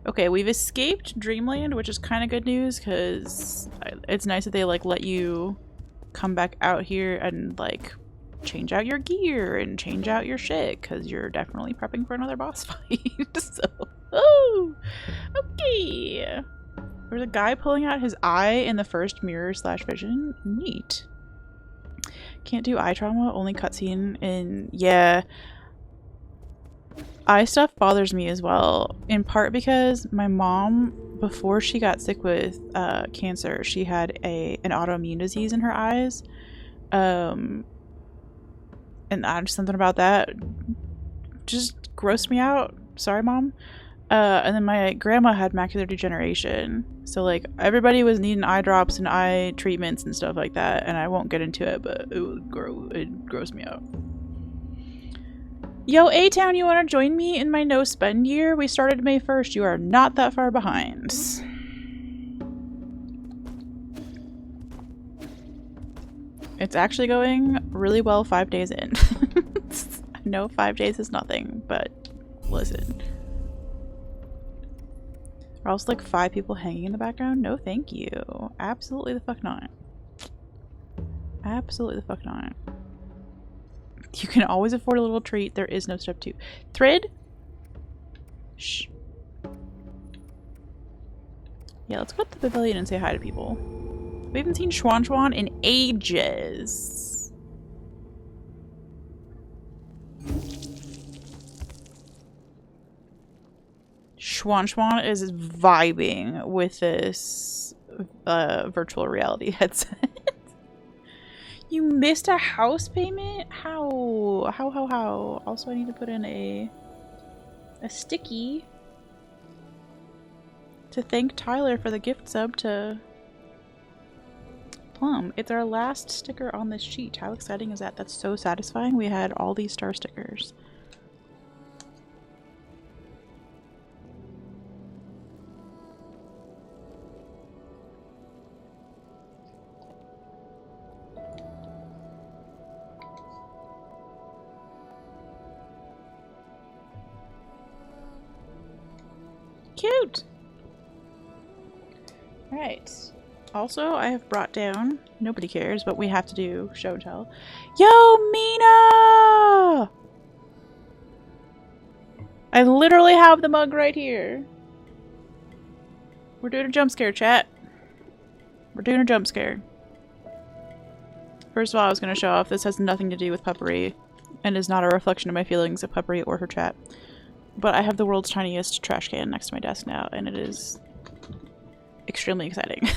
Speaker 1: Okay, we've escaped Dreamland, which is kind of good news, because it's nice that they, like, let you come back out here and, like, change out your gear and change out your shit, because you're definitely prepping for another boss fight. So, oh, okay. There's a guy pulling out his eye in the first mirror/vision. Neat. Can't do eye trauma, only cutscene. And yeah, eye stuff bothers me as well. In part because my mom, before she got sick with cancer, she had an autoimmune disease in her eyes. And something about that just grossed me out. Sorry, Mom. And then my grandma had macular degeneration. So, like, everybody was needing eye drops and eye treatments and stuff like that. And I won't get into it, but it grossed me out. Yo, A-Town, you want to join me in my no-spend year? We started May 1st. You are not that far behind. It's actually going really well 5 days in. I know 5 days is nothing, but listen. Are also like 5 people hanging in the background? No, thank you. Absolutely the fuck not. Absolutely the fuck not. You can always afford a little treat. There is no step 2. Thread? Shh. Yeah, let's go to the pavilion and say hi to people. We haven't seen Shuanshuan in ages. Shuanshuan is vibing with this virtual reality headset. You missed a house payment? How? How? Also, I need to put in a sticky to thank Tyler for the gift sub to Plum. It's our last sticker on this sheet. How exciting is that? That's so satisfying. We had all these star stickers. Cute! Alright. Also, I have brought down, nobody cares, but we have to do show and tell. Yo, Mina! I literally have the mug right here. We're doing a jump scare, chat. We're doing a jump scare. First of all, I was going to show off this has nothing to do with Puppery and is not a reflection of my feelings of Puppery or her chat. But I have the world's tiniest trash can next to my desk now, and it is extremely exciting.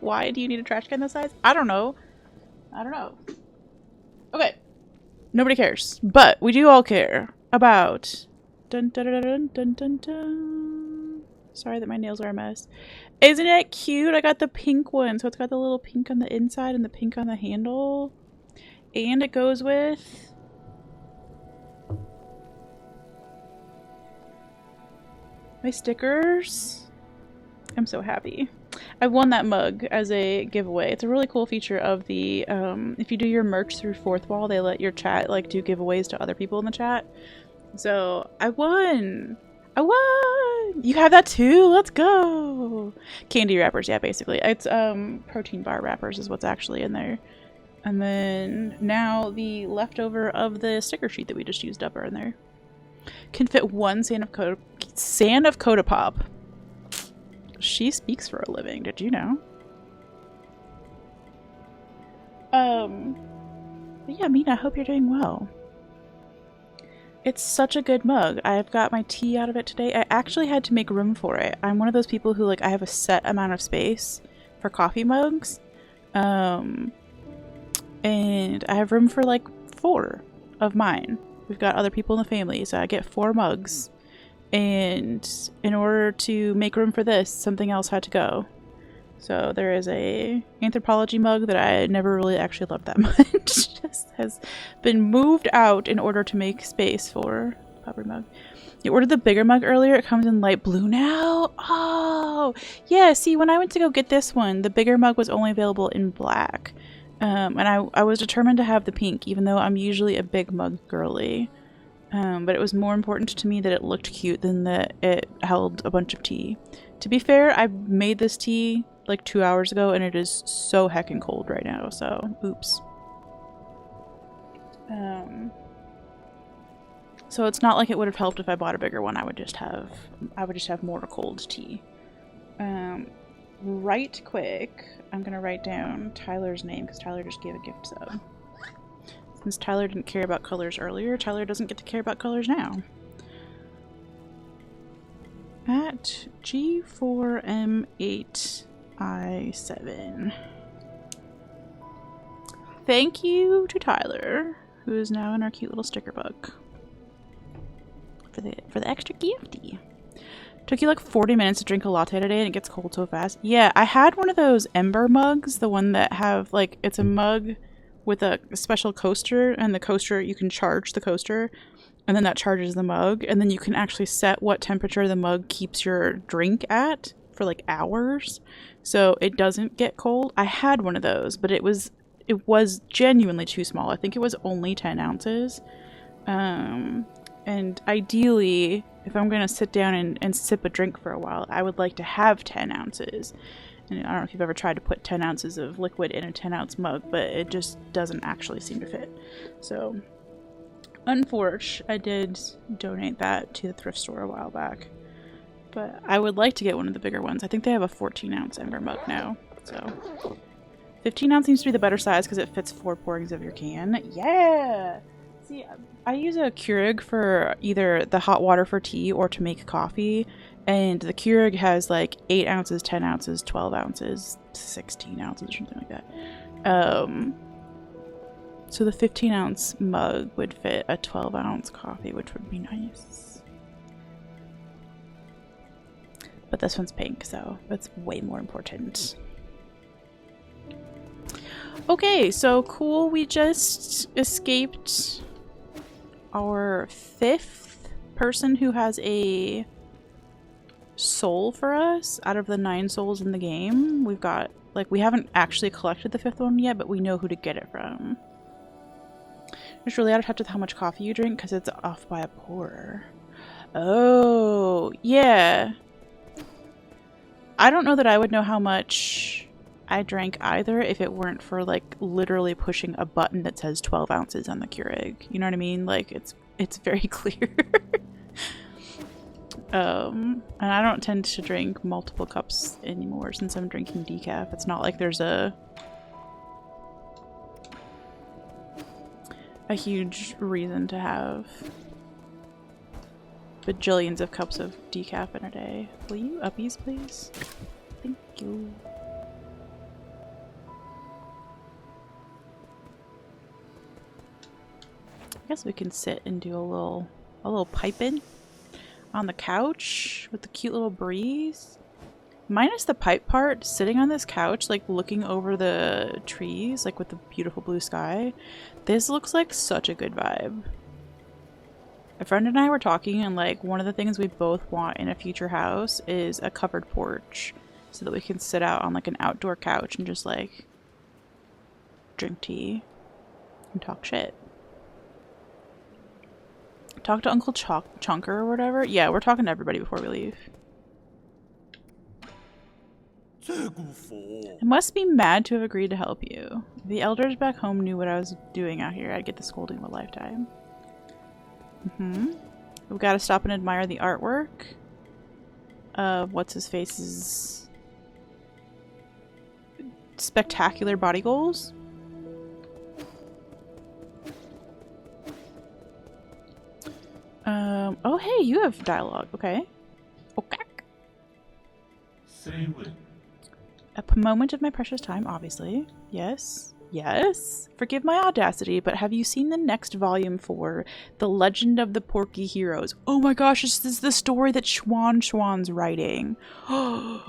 Speaker 1: Why do you need a trash can this size? I don't know. I don't know. Okay. Nobody cares. But we do all care about... Dun, dun, dun, dun, dun, dun, dun. Sorry that my nails are a mess. Isn't it cute? I got the pink one. So it's got the little pink on the inside and the pink on the handle. And it goes with... My stickers. I'm so happy. I won that mug as a giveaway. It's a really cool feature of the, if you do your merch through Fourth Wall, they let your chat, like, do giveaways to other people in the chat. So, I won! I won! You have that too? Let's go! Candy wrappers, yeah, basically. It's, protein bar wrappers is what's actually in there. And then, now the leftover of the sticker sheet that we just used up are in there. Can fit one sand of Coda Pop. She speaks for a living, did you know? But yeah, Mina, I hope you're doing well. It's such a good mug. I've got my tea out of it today. I actually had to make room for it. I'm one of those people who, like, I have a set amount of space for coffee mugs. And I have room for, like, 4 of mine. We've got other people in the family, so I get 4 mugs. And in order to make room for this, something else had to go. So there is a anthropology mug that I never really actually loved that much. Just has been moved out in order to make space for the Pupper mug. You ordered the bigger mug earlier. It comes in light blue now. Oh, yeah. See, when I went to go get this one, the bigger mug was only available in black. And I was determined to have the pink, even though I'm usually a big mug girly. But it was more important to me that it looked cute than that it held a bunch of tea. To be fair, I made this tea like 2 hours ago and it is so heckin' cold right now, so oops. So it's not like it would have helped if I bought a bigger one. I would just have more cold tea. Right quick, I'm gonna write down Tyler's name because Tyler just gave a gift sub. Since Tyler didn't care about colors earlier, Tyler doesn't get to care about colors now. At G4M8I7. Thank you to Tyler, who is now in our cute little sticker book. For the extra gifty. Took you like 40 minutes to drink a latte today and it gets cold so fast. Yeah, I had one of those Ember mugs, the one that have like, it's a mug with a special coaster, and the coaster, you can charge the coaster, and then that charges the mug, and then you can actually set what temperature the mug keeps your drink at for like hours, so it doesn't get cold. I had one of those, but it was genuinely too small. I think it was only 10 ounces. And ideally, if I'm gonna sit down and sip a drink for a while, I would like to have 10 ounces. And I don't know if you've ever tried to put 10 ounces of liquid in a 10-ounce mug, but it just doesn't actually seem to fit. So, unfortunately, I did donate that to the thrift store a while back. But I would like to get one of the bigger ones. I think they have a 14-ounce Ember mug now. So, 15-ounce seems to be the better size because it fits 4 pourings of your can. Yeah! See, I use a Keurig for either the hot water for tea or to make coffee. And the Keurig has like 8 ounces, 10 ounces, 12 ounces, 16 ounces, or something like that. So the 15-ounce mug would fit a 12-ounce coffee, which would be nice. But this one's pink, so that's way more important. Okay, so cool. We just escaped our 5th person who has a soul for us out of the 9 souls in the game. We've got, like, we haven't actually collected the 5th one yet, but we know who to get it from. It's really out of touch with how much coffee you drink because it's off by a pour. Oh, yeah. I don't know that I would know how much I drank either if it weren't for, like, literally pushing a button that says 12 ounces on the Keurig. You know what I mean? Like, it's very clear. And I don't tend to drink multiple cups anymore since I'm drinking decaf. It's not like there's a huge reason to have bajillions of cups of decaf in a day. Will you uppies, please? Thank you. I guess we can sit and do a little piping on the couch with the cute little breeze. Minus the pipe part, sitting on this couch, like looking over the trees, like with the beautiful blue sky, this looks like such a good vibe. I A friend and I were talking, and like one of the things we both want in a future house is a covered porch so that we can sit out on like an outdoor couch and just like drink tea and talk shit. Talk to Uncle Chunker or whatever. Yeah, we're talking to everybody before we leave. I must be mad to have agreed to help you. If the elders back home knew what I was doing out here, I'd get the scolding of a lifetime. We've got to stop and admire the artwork of what's-his-face's spectacular body goals. Oh hey, you have dialogue. Okay. Okay. A moment of my precious time, obviously. Yes. Yes. Forgive my audacity, but have you seen the next volume for The Legend of the Porky Heroes? Oh my gosh, this is the story that Shuanshuan's writing. The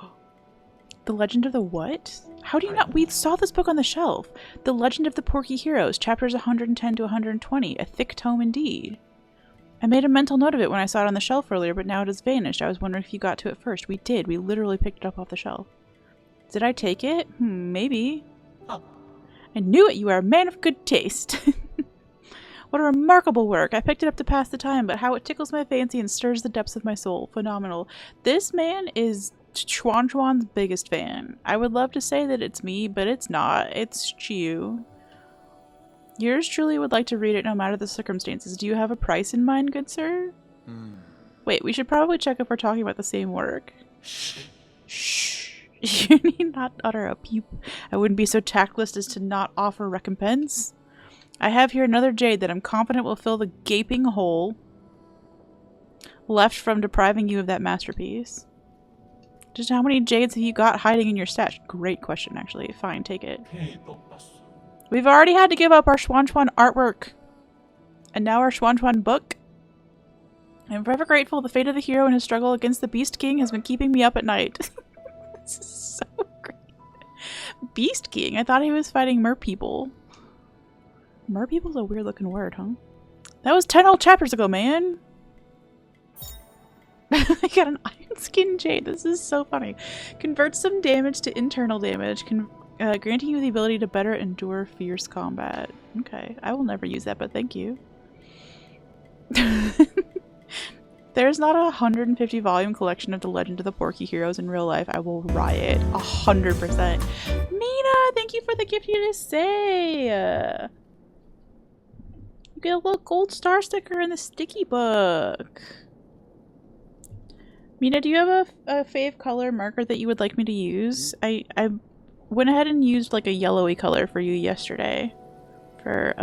Speaker 1: Legend of the what? How do you not? We saw this book on the shelf. The Legend of the Porky Heroes, chapters 110 to 120. A thick tome indeed. I made a mental note of it when I saw it on the shelf earlier, but now it has vanished. I was wondering if you got to it first. We did. We literally picked it up off the shelf. Did I take it? Maybe. I knew it! You are a man of good taste. What a remarkable work. I picked it up to pass the time, but how it tickles my fancy and stirs the depths of my soul. Phenomenal. This man is Shuanshuan's biggest fan. I would love to say that it's me, but it's not. It's Chiu. Yours truly would like to read it no matter the circumstances. Do you have a price in mind, good sir? Wait, we should probably check if we're talking about the same work. Shh. You need not utter a peep. I wouldn't be so tactless as to not offer recompense. I have here another jade that I'm confident will fill the gaping hole left from depriving you of that masterpiece. Just how many jades have you got hiding in your stash? Great question, actually. Fine, take it. We've already had to give up our Shuanshuan artwork. And now our Shuanshuan book. I'm forever grateful. The fate of the hero and his struggle against the Beast King has been keeping me up at night. This is so great. Beast King? I thought he was fighting merpeople. Merpeople's a weird looking word, huh? That was 10 old chapters ago, man! I got an iron skin jade. This is so funny. Converts some damage to internal damage, granting you the ability to better endure fierce combat. Okay, I will never use that, but thank you. There's not a 150 volume collection of The Legend of the Porky Heroes in real life. I will riot 100%. Mina, thank you for the gift you just say. You get a little gold star sticker in the sticky book. Mina, do you have a fave color marker that you would like me to use? I went ahead and used like a yellowy color for you yesterday for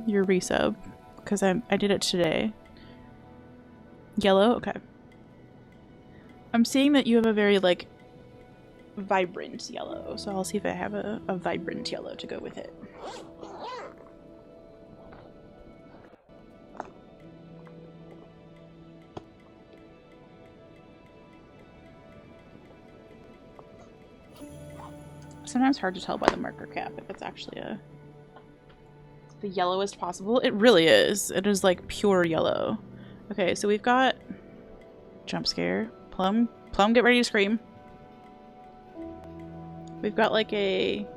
Speaker 1: your resub because I did it today. Yellow? Okay. I'm seeing that you have a very, like, vibrant yellow, so I'll see if I have a vibrant yellow to go with it. Sometimes hard to tell by the marker cap if it's actually the yellowest possible. It really is. It is, like, pure yellow. Okay, so we've got jump scare, plum, get ready to scream. We've got like a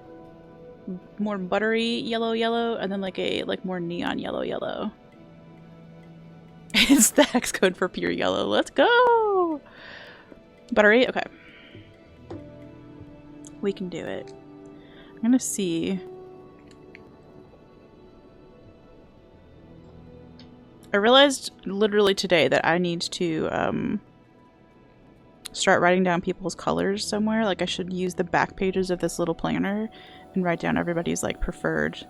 Speaker 1: more buttery yellow, and then like a more neon yellow. It's the hex code for pure yellow. Let's go! Buttery, okay. We can do it. I'm gonna see. I realized literally today that I need to start writing down people's colors somewhere. Like I should use the back pages of this little planner and write down everybody's like preferred,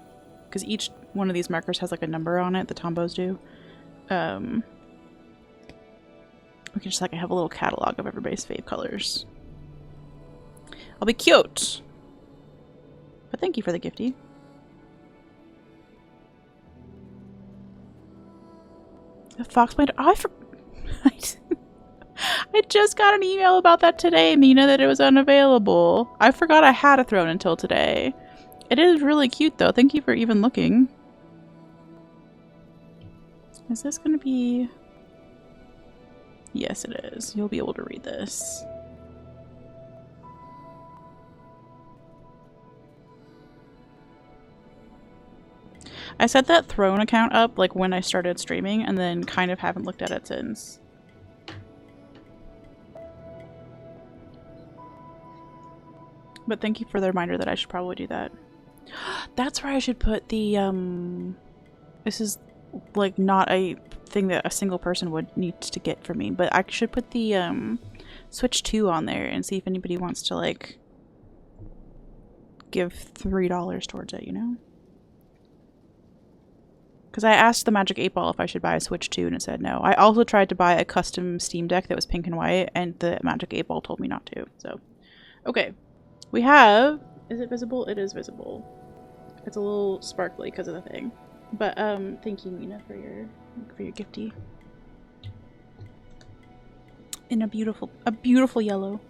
Speaker 1: because each one of these markers has like a number on it. The Tombos do. We can just like have a little catalog of everybody's fave colors. I'll be cute. But thank you for the gifty. Foxblade. Oh, I just got an email about that today, Mina, that it was unavailable. I forgot I had a throne until today. It is really cute, though. Thank you for even looking. Is this going to be... Yes, it is. You'll be able to read this. I set that Throne account up like when I started streaming and then kind of haven't looked at it since. But thank you for the reminder that I should probably do that. That's where I should put the, this is like not a thing that a single person would need to get for me, but I should put the, Switch 2 on there and see if anybody wants to, like, give $3 towards it, you know? Because I asked the Magic 8 Ball if I should buy a Switch 2 and it said no. I also tried to buy a custom Steam Deck that was pink and white and the Magic 8 Ball told me not to, so. Okay. We have... Is it visible? It is visible. It's a little sparkly because of the thing. But, thank you, Mina, for your gifty. In a beautiful yellow.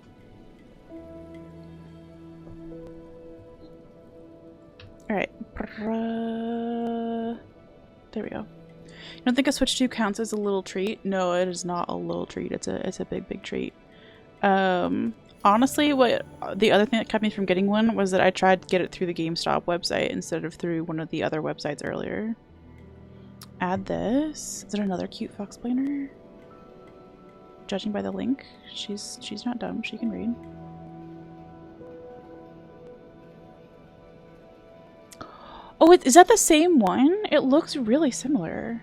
Speaker 1: Alright. There we go. You don't think a Switch 2 counts as a little treat? No, it is not a little treat. It's a big treat. Honestly, what the other thing that kept me from getting one was that I tried to get it through the GameStop website instead of through one of the other websites earlier. Add this. Is it another cute fox planer? Judging by the link, she's not dumb. She can read. Oh, is that the same one? It looks really similar.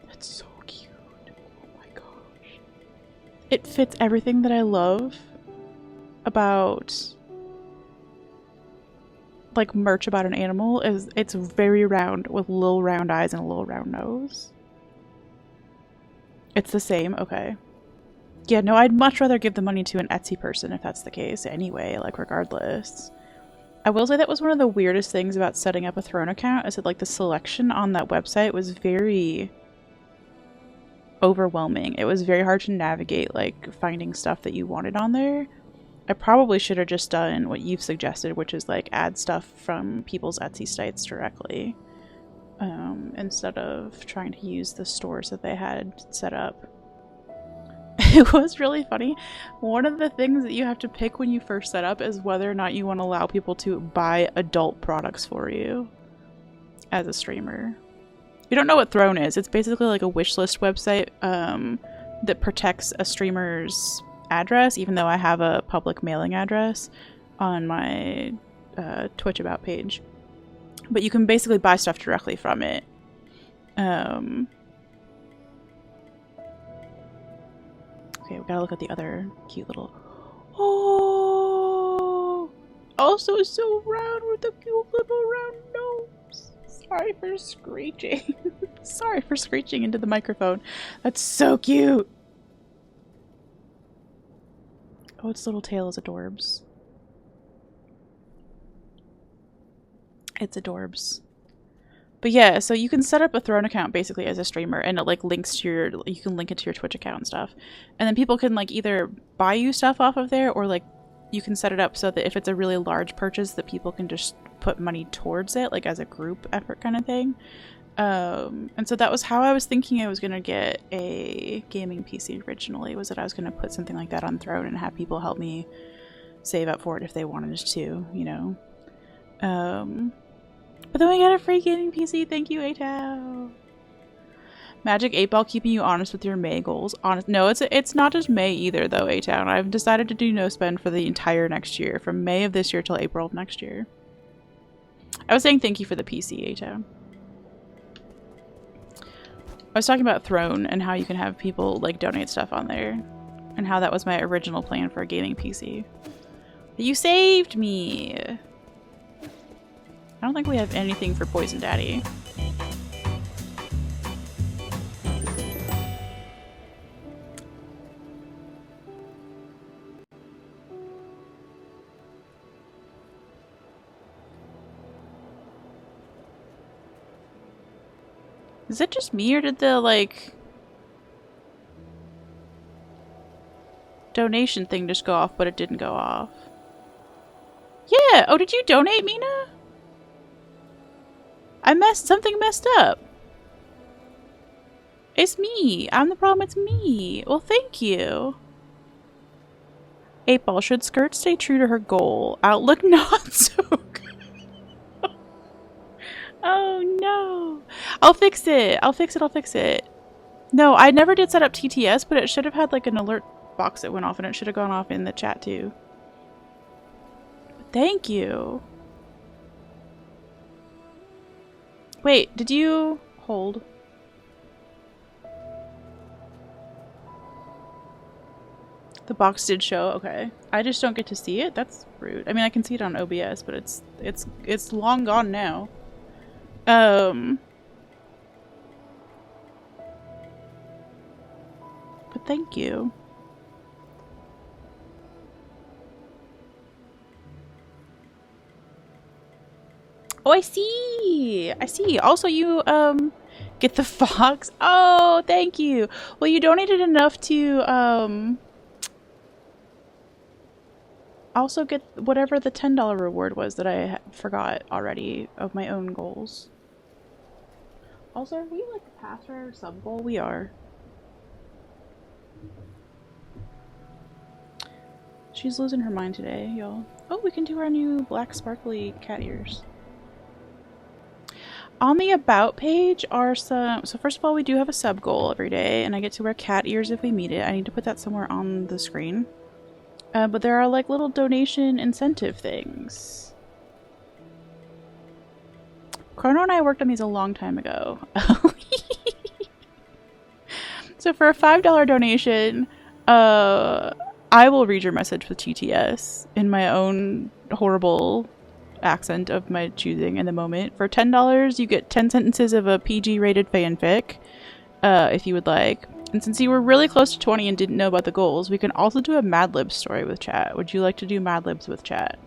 Speaker 1: That's so cute. Oh my gosh. It fits everything that I love about like merch about an animal. It's very round with little round eyes and a little round nose. It's the same? Okay. Yeah, no, I'd much rather give the money to an Etsy person if that's the case anyway, like regardless. I will say that was one of the weirdest things about setting up a Throne account is that like the selection on that website was very overwhelming. It was very hard to navigate like finding stuff that you wanted on there. I probably should have just done what you've suggested, which is like add stuff from people's Etsy sites directly instead of trying to use the stores that they had set up. It was really funny. One of the things that you have to pick when you first set up is whether or not you want to allow people to buy adult products for you as a streamer. If you don't know what Throne is, it's basically like a wish list website that protects a streamer's address, even though I have a public mailing address on my Twitch About page. But you can basically buy stuff directly from it. Okay, we gotta look at the other cute little... Oh! Also so round with a cute little round nose. Sorry for screeching. Sorry for screeching into the microphone. That's so cute! Oh, its little tail is adorbs. It's adorbs. But yeah, so you can set up a Throne account basically as a streamer and it like links to your, you can link it to your Twitch account and stuff. And then people can like either buy you stuff off of there or like you can set it up so that if it's a really large purchase that people can just put money towards it, like as a group effort kind of thing. And so that was how I was thinking I was going to get a gaming PC originally, was that I was going to put something like that on Throne and have people help me save up for it if they wanted to, you know. But then we got a free gaming PC. Thank you, ATOW. Magic 8 Ball keeping you honest with your May goals. No, it's not just May either, though, ATOW. I've decided to do no spend for the entire next year, from May of this year till April of next year. I was saying thank you for the PC, ATOW. I was talking about Throne and how you can have people like donate stuff on there, and how that was my original plan for a gaming PC. But you saved me. I don't think we have anything for Poison Daddy. Is it just me or did the like donation thing just go off but it didn't go off? Yeah! Oh, did you donate, Mina? Something messed up. It's me. I'm the problem. It's me. Well, thank you. 8-Ball, should Skirt stay true to her goal? Outlook not so good. Oh no. I'll fix it. I'll fix it. I'll fix it. No, I never did set up TTS, but it should have had like an alert box that went off, and it should have gone off in the chat too. Thank you. Wait, did you hold? The box did show. Okay, I just don't get to see it. That's rude. I mean, I can see it on OBS, but it's long gone now. But thank you. Oh, I see. I see. Also, you get the fox. Oh, thank you. Well, you donated enough to also get whatever the $10 reward was that I forgot already of my own goals. Also, are we like past our sub goal? We are. She's losing her mind today, y'all. Oh, we can do our new black sparkly cat ears. On the about page are some... So first of all, we do have a sub goal every day, and I get to wear cat ears if we meet it. I need to put that somewhere on the screen. But there are like little donation incentive things. Chrono and I worked on these a long time ago. So for a $5 donation, I will read your message with TTS in my own horrible accent of my choosing in the moment. For $10, you get 10 sentences of a PG-rated fanfic, if you would like. And since you were really close to 20 and didn't know about the goals, we can also do a Mad Libs story with chat. Would you like to do Mad Libs with chat?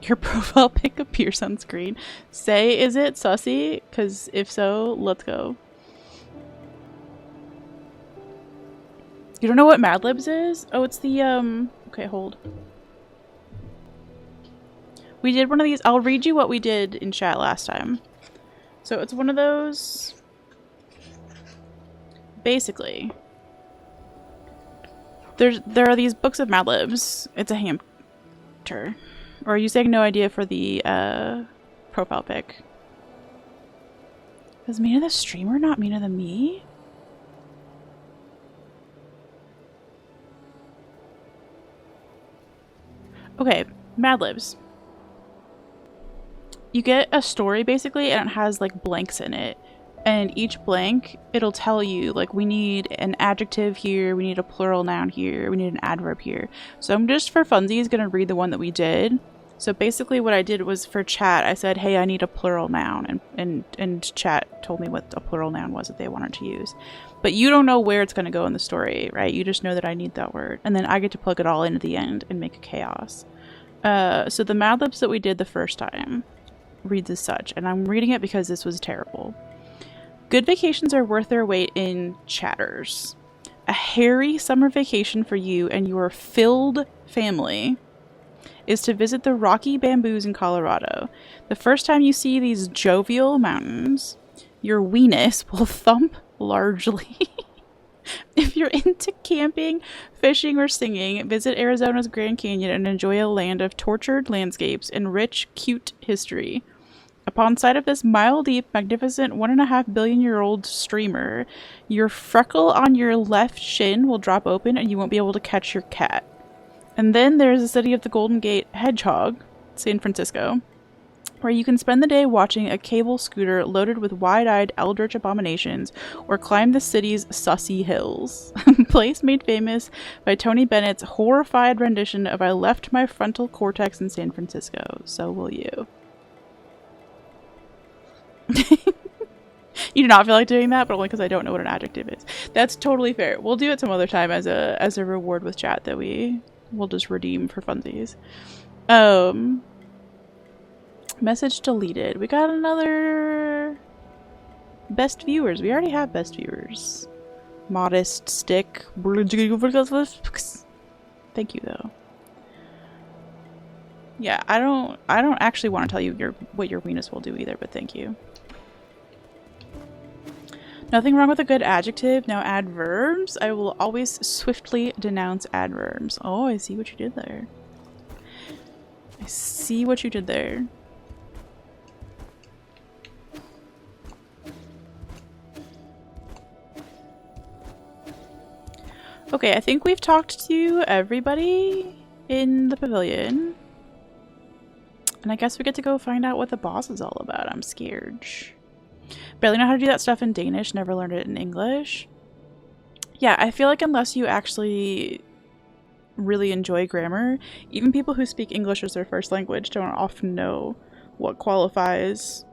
Speaker 1: Your profile pic appears on screen. Say, is it sussy? Because if so, let's go. You don't know what Mad Libs is? Oh, it's the, okay, hold. We did one of these. I'll read you what we did in chat last time. So it's one of those... Basically, there are these books of Mad Libs. It's a hamster. Or are you saying no idea for the profile pic? Is Mina the streamer not Mina the me? Okay, Mad Libs. You get a story basically, and it has like blanks in it. And each blank, it'll tell you, like, we need an adjective here, we need a plural noun here, we need an adverb here. So I'm just, for funsies, going to read the one that we did. So basically what I did was, for chat, I said, hey, I need a plural noun. And chat told me what a plural noun was that they wanted to use. But you don't know where it's going to go in the story, right? You just know that I need that word. And then I get to plug it all in at the end and make a chaos. So the Mad Libs that we did the first time reads as such. And I'm reading it because this was terrible. Good vacations are worth their weight in chatters. A hairy summer vacation for you and your filled family is to visit the Rocky Bamboos in Colorado. The first time you see these jovial mountains, your weenus will thump largely. If you're into camping, fishing, or singing, visit Arizona's Grand Canyon and enjoy a land of tortured landscapes and rich, cute history. Upon sight of this mile-deep, magnificent 1.5 billion-year-old streamer, your freckle on your left shin will drop open and you won't be able to catch your cat. And then there's the city of the Golden Gate Hedgehog, San Francisco, where you can spend the day watching a cable scooter loaded with wide-eyed eldritch abominations or climb the city's sussy hills. Place made famous by Tony Bennett's horrified rendition of I Left My Frontal Cortex in San Francisco. So will you. You do not feel like doing that, but only because I don't know what an adjective is. That's totally fair. We'll do it some other time as a reward with chat that we will just redeem for funsies. Message deleted. We got another best viewers. We already have best viewers. Modest stick. Thank you though. Yeah, I don't actually want to tell you what your weenus will do either, but thank you. Nothing wrong with a good adjective. Now adverbs. I will always swiftly denounce adverbs. Oh, I see what you did there. I see what you did there. Okay, I think we've talked to everybody in the pavilion. And I guess we get to go find out what the boss is all about. I'm scared. Barely know how to do that stuff in Danish, never learned it in English. Yeah, I feel like unless you actually really enjoy grammar, even people who speak English as their first language don't often know what qualifies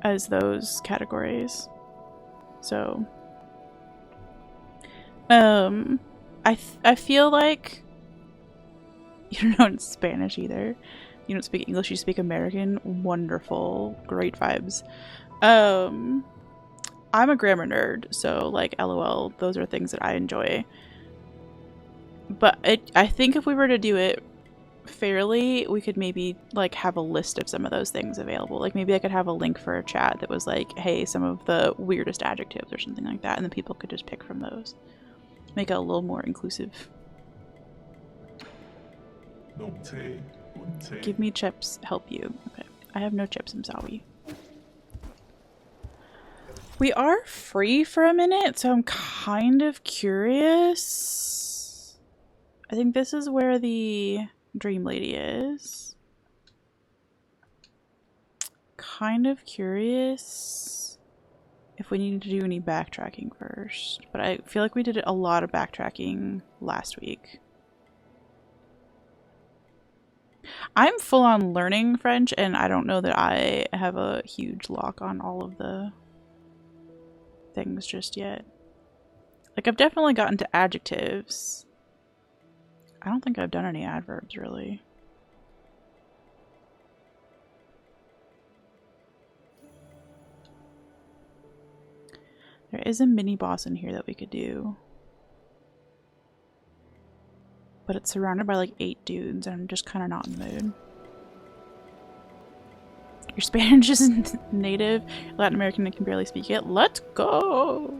Speaker 1: as those categories. So, I feel like you don't know Spanish either. You don't speak English, you speak American. Wonderful. Great vibes. I'm a grammar nerd, so like LOL, those are things that I enjoy. But I think if we were to do it fairly, we could maybe like have a list of some of those things available. Like maybe I could have a link for a chat that was like, hey, some of the weirdest adjectives or something like that, and then people could just pick from those. Make it a little more inclusive. Give me chips, help you. Okay. I have no chips, I'm sorry. We are free for a minute, so I'm kind of curious. I think this is where the dream lady is. Kind of curious if we need to do any backtracking first. But I feel like we did a lot of backtracking last week. I'm full on learning French, and I don't know that I have a huge lock on all of the things just yet. Like, I've definitely gotten to adjectives. I don't think I've done any adverbs, really. There is a mini boss in here that we could do. But it's surrounded by like 8 dudes, and I'm just kind of not in the mood. Your Spanish isn't native. Latin American and can barely speak it. Let's go!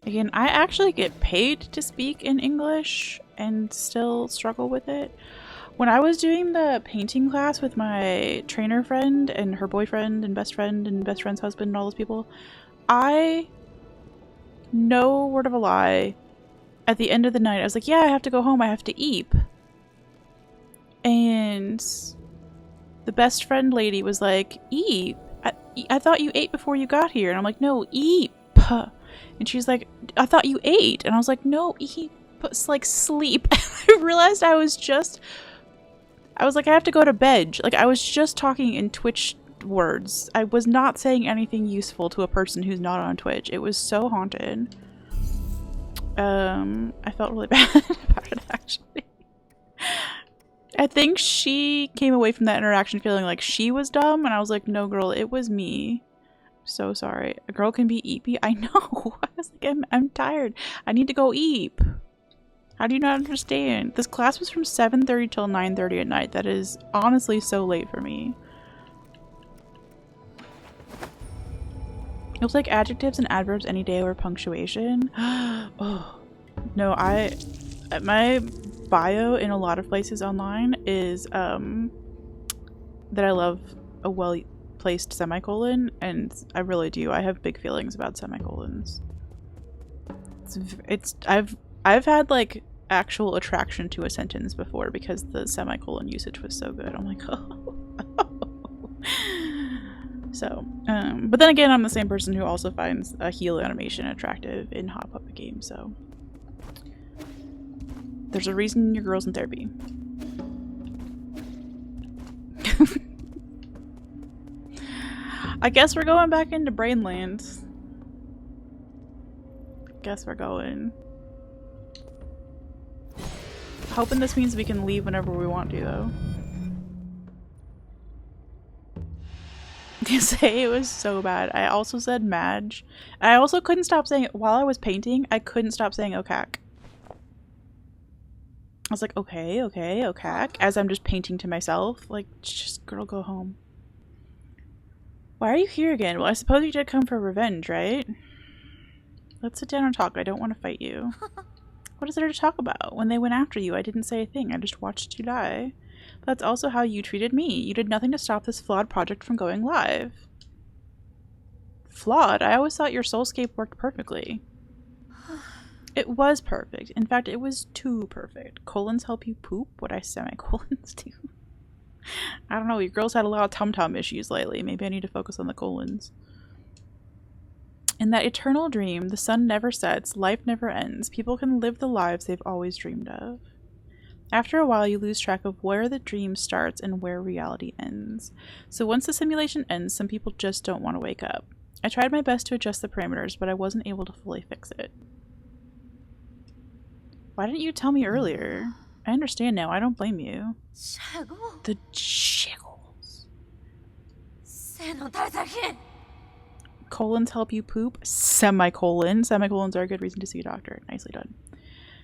Speaker 1: Again, I actually get paid to speak in English and still struggle with it. When I was doing the painting class with my trainer friend and her boyfriend and best friend's husband and all those people, I, no word of a lie, at the end of the night, I was like, yeah, I have to go home. I have to eat. And the best friend lady was like, eat? I thought you ate before you got here. And I'm like, no, eat. And she's like, I thought you ate. And I was like, no, eat. Like, sleep. I realized I was like, I have to go to bed. Like, I was just talking in Twitch words. I was not saying anything useful to a person who's not on Twitch. It was so haunted. I felt really bad about it, actually. I think she came away from that interaction feeling like she was dumb, and I was like, no, girl, it was me. So sorry. A girl can be eepy. I know. I was like, I'm tired. I need to go eep. How do you not understand? This class was from 7:30 till 9:30 at night. That is honestly so late for me. You'll take adjectives and adverbs any day over punctuation. Oh no, my bio in a lot of places online is that I love a well-placed semicolon, and I really do. I have big feelings about semicolons. I've had like actual attraction to a sentence before because the semicolon usage was so good. I'm like, oh. So, but then again, I'm the same person who also finds a heal animation attractive in Hot Puppet games, so there's a reason your girl's in therapy. I guess we're going back into Brainland. Guess we're going. Hoping this means we can leave whenever we want to, though. I say it was so bad. I also said Madge. I also couldn't stop saying it while I was painting. I couldn't stop saying Okak. I was like, okay, Okak, as I'm just painting to myself. Like, just girl, go home. Why are you here again? Well, I suppose you did come for revenge, right? Let's sit down and talk. I don't want to fight you. What is there to talk about? When they went after you, I didn't say a thing. I just watched you die. But that's also how you treated me. You did nothing to stop this flawed project from going live. Flawed? I always thought your soulscape worked perfectly. It was perfect. In fact, it was too perfect. Colons help you poop? What I semicolons do? I don't know. Your girl's had a lot of tum-tum issues lately. Maybe I need to focus on the colons. In that eternal dream, the sun never sets, life never ends. People can live the lives they've always dreamed of. After a while, you lose track of where the dream starts and where reality ends. So once the simulation ends, some people just don't want to wake up. I tried my best to adjust the parameters, but I wasn't able to fully fix it. Why didn't you tell me earlier? I understand now. I don't blame you. The jiggles. Colons help you poop? Semicolon. Semicolons are a good reason to see a doctor. Nicely done.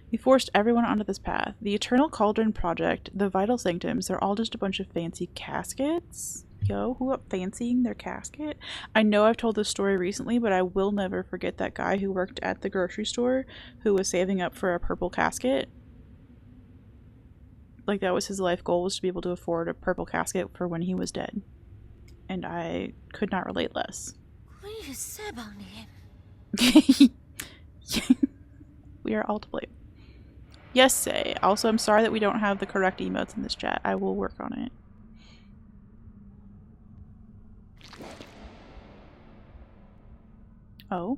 Speaker 1: You forced everyone onto this path. The Eternal Cauldron Project, the Vital Sanctums, they're all just a bunch of fancy caskets. Yo, who up fancying their casket? I know I've told this story recently, but I will never forget that guy who worked at the grocery store who was saving up for a purple casket. Like, that was his life goal, was to be able to afford a purple casket for when he was dead. And I could not relate less. We are all to blame. Yes, Say. Also, I'm sorry that we don't have the correct emotes in this chat. I will work on it. Oh.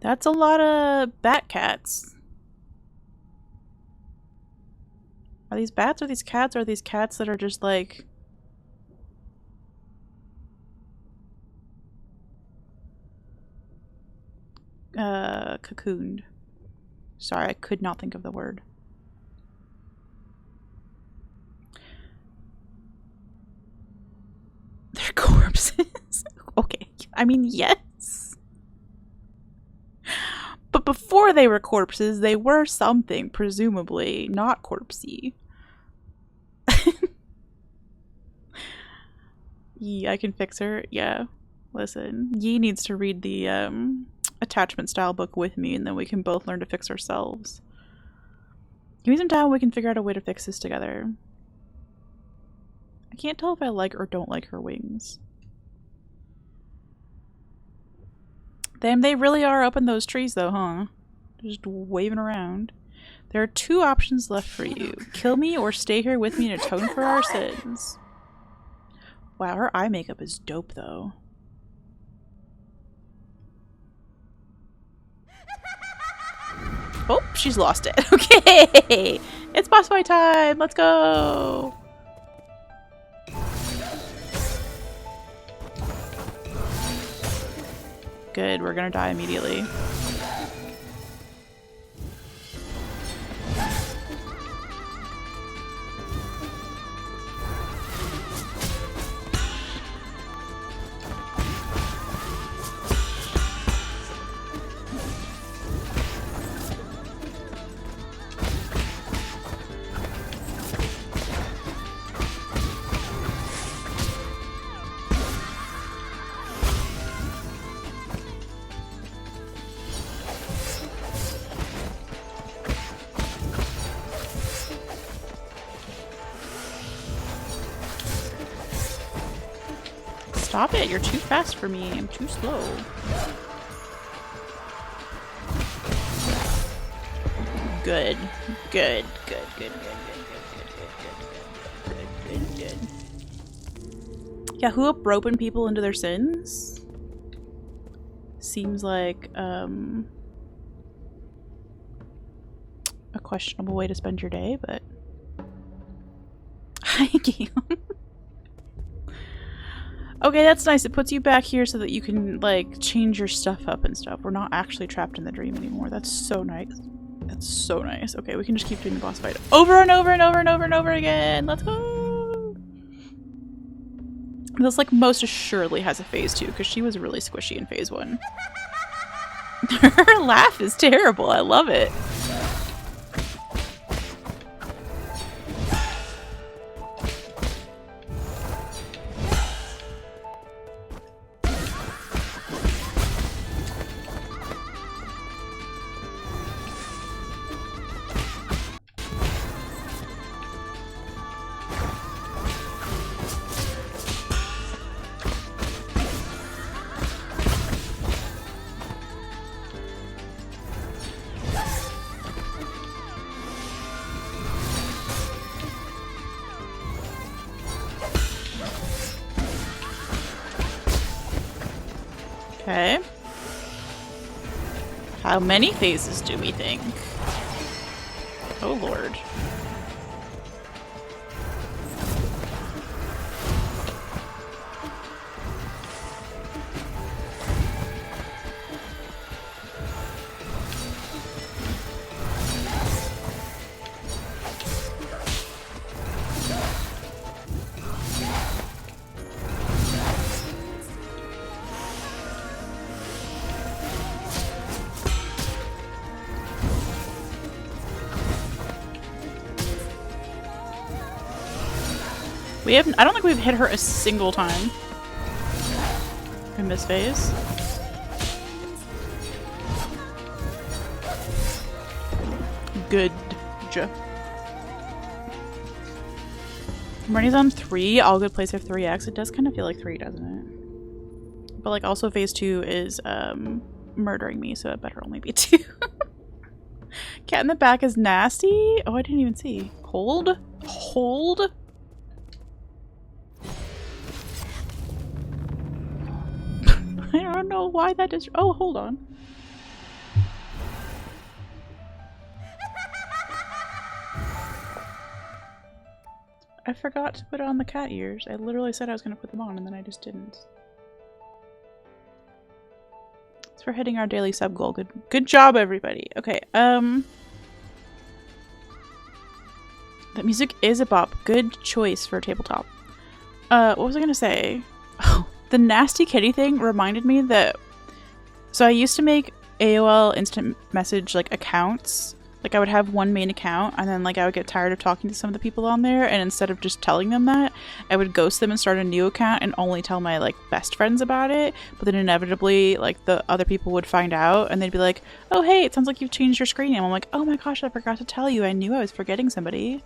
Speaker 1: That's a lot of bat cats. Are these bats or these cats, or are these cats that are just like cocooned? Sorry, I could not think of the word. They're corpses. Okay, I mean, yes. But before they were corpses, they were something, presumably not corpsey. Yeah, I can fix her. Yeah. Listen, Yi needs to read the attachment style book with me, and then we can both learn to fix ourselves. Give me some time, we can figure out a way to fix this together. I can't tell if I like or don't like her wings. Damn, they really are up in those trees though, huh? Just waving around. There are two options left for you. Kill me or stay here with me and atone for our sins. Wow, her eye makeup is dope though. Oh, she's lost it. Okay! It's boss fight time! Let's go! Good, we're gonna die immediately. Stop it, you're too fast for me. I'm too slow. Good. Good. Good. Good. Good. Good. Yeah, who up roping people into their sins? Seems like a questionable way to spend your day, but hi, Guillaume. Okay, that's nice. It puts you back here so that you can, like, change your stuff up and stuff. We're not actually trapped in the dream anymore. That's so nice. That's so nice. Okay, we can just keep doing the boss fight over and over and over and over and over again. Let's go! This, like, most assuredly has a phase 2, because she was really squishy in phase 1. Her laugh is terrible. I love it. Okay. How many phases do we think? Oh lord. We haven't. I don't think we've hit her a single time in this phase. Good. Marnie's on 3. All good plays have 3x. It does kind of feel like 3, doesn't it? But like also phase 2 is murdering me, so it better only be 2. Cat in the back is nasty. Oh, I didn't even see. Hold? Hold? I don't know why that is. Oh, hold on. I forgot to put on the cat ears. I literally said I was going to put them on and then I just didn't. It's for hitting our daily sub goal. Good job, everybody. Okay, the music is a bop. Good choice for a tabletop. What was I going to say? Oh. The nasty kitty thing reminded me that, so I used to make AOL instant message like accounts. Like I would have one main account and then like I would get tired of talking to some of the people on there, and instead of just telling them that, I would ghost them and start a new account and only tell my like best friends about it. But then inevitably like the other people would find out and they'd be like, oh hey, it sounds like you've changed your screen name. I'm like, oh my gosh, I forgot to tell you. I knew I was forgetting somebody.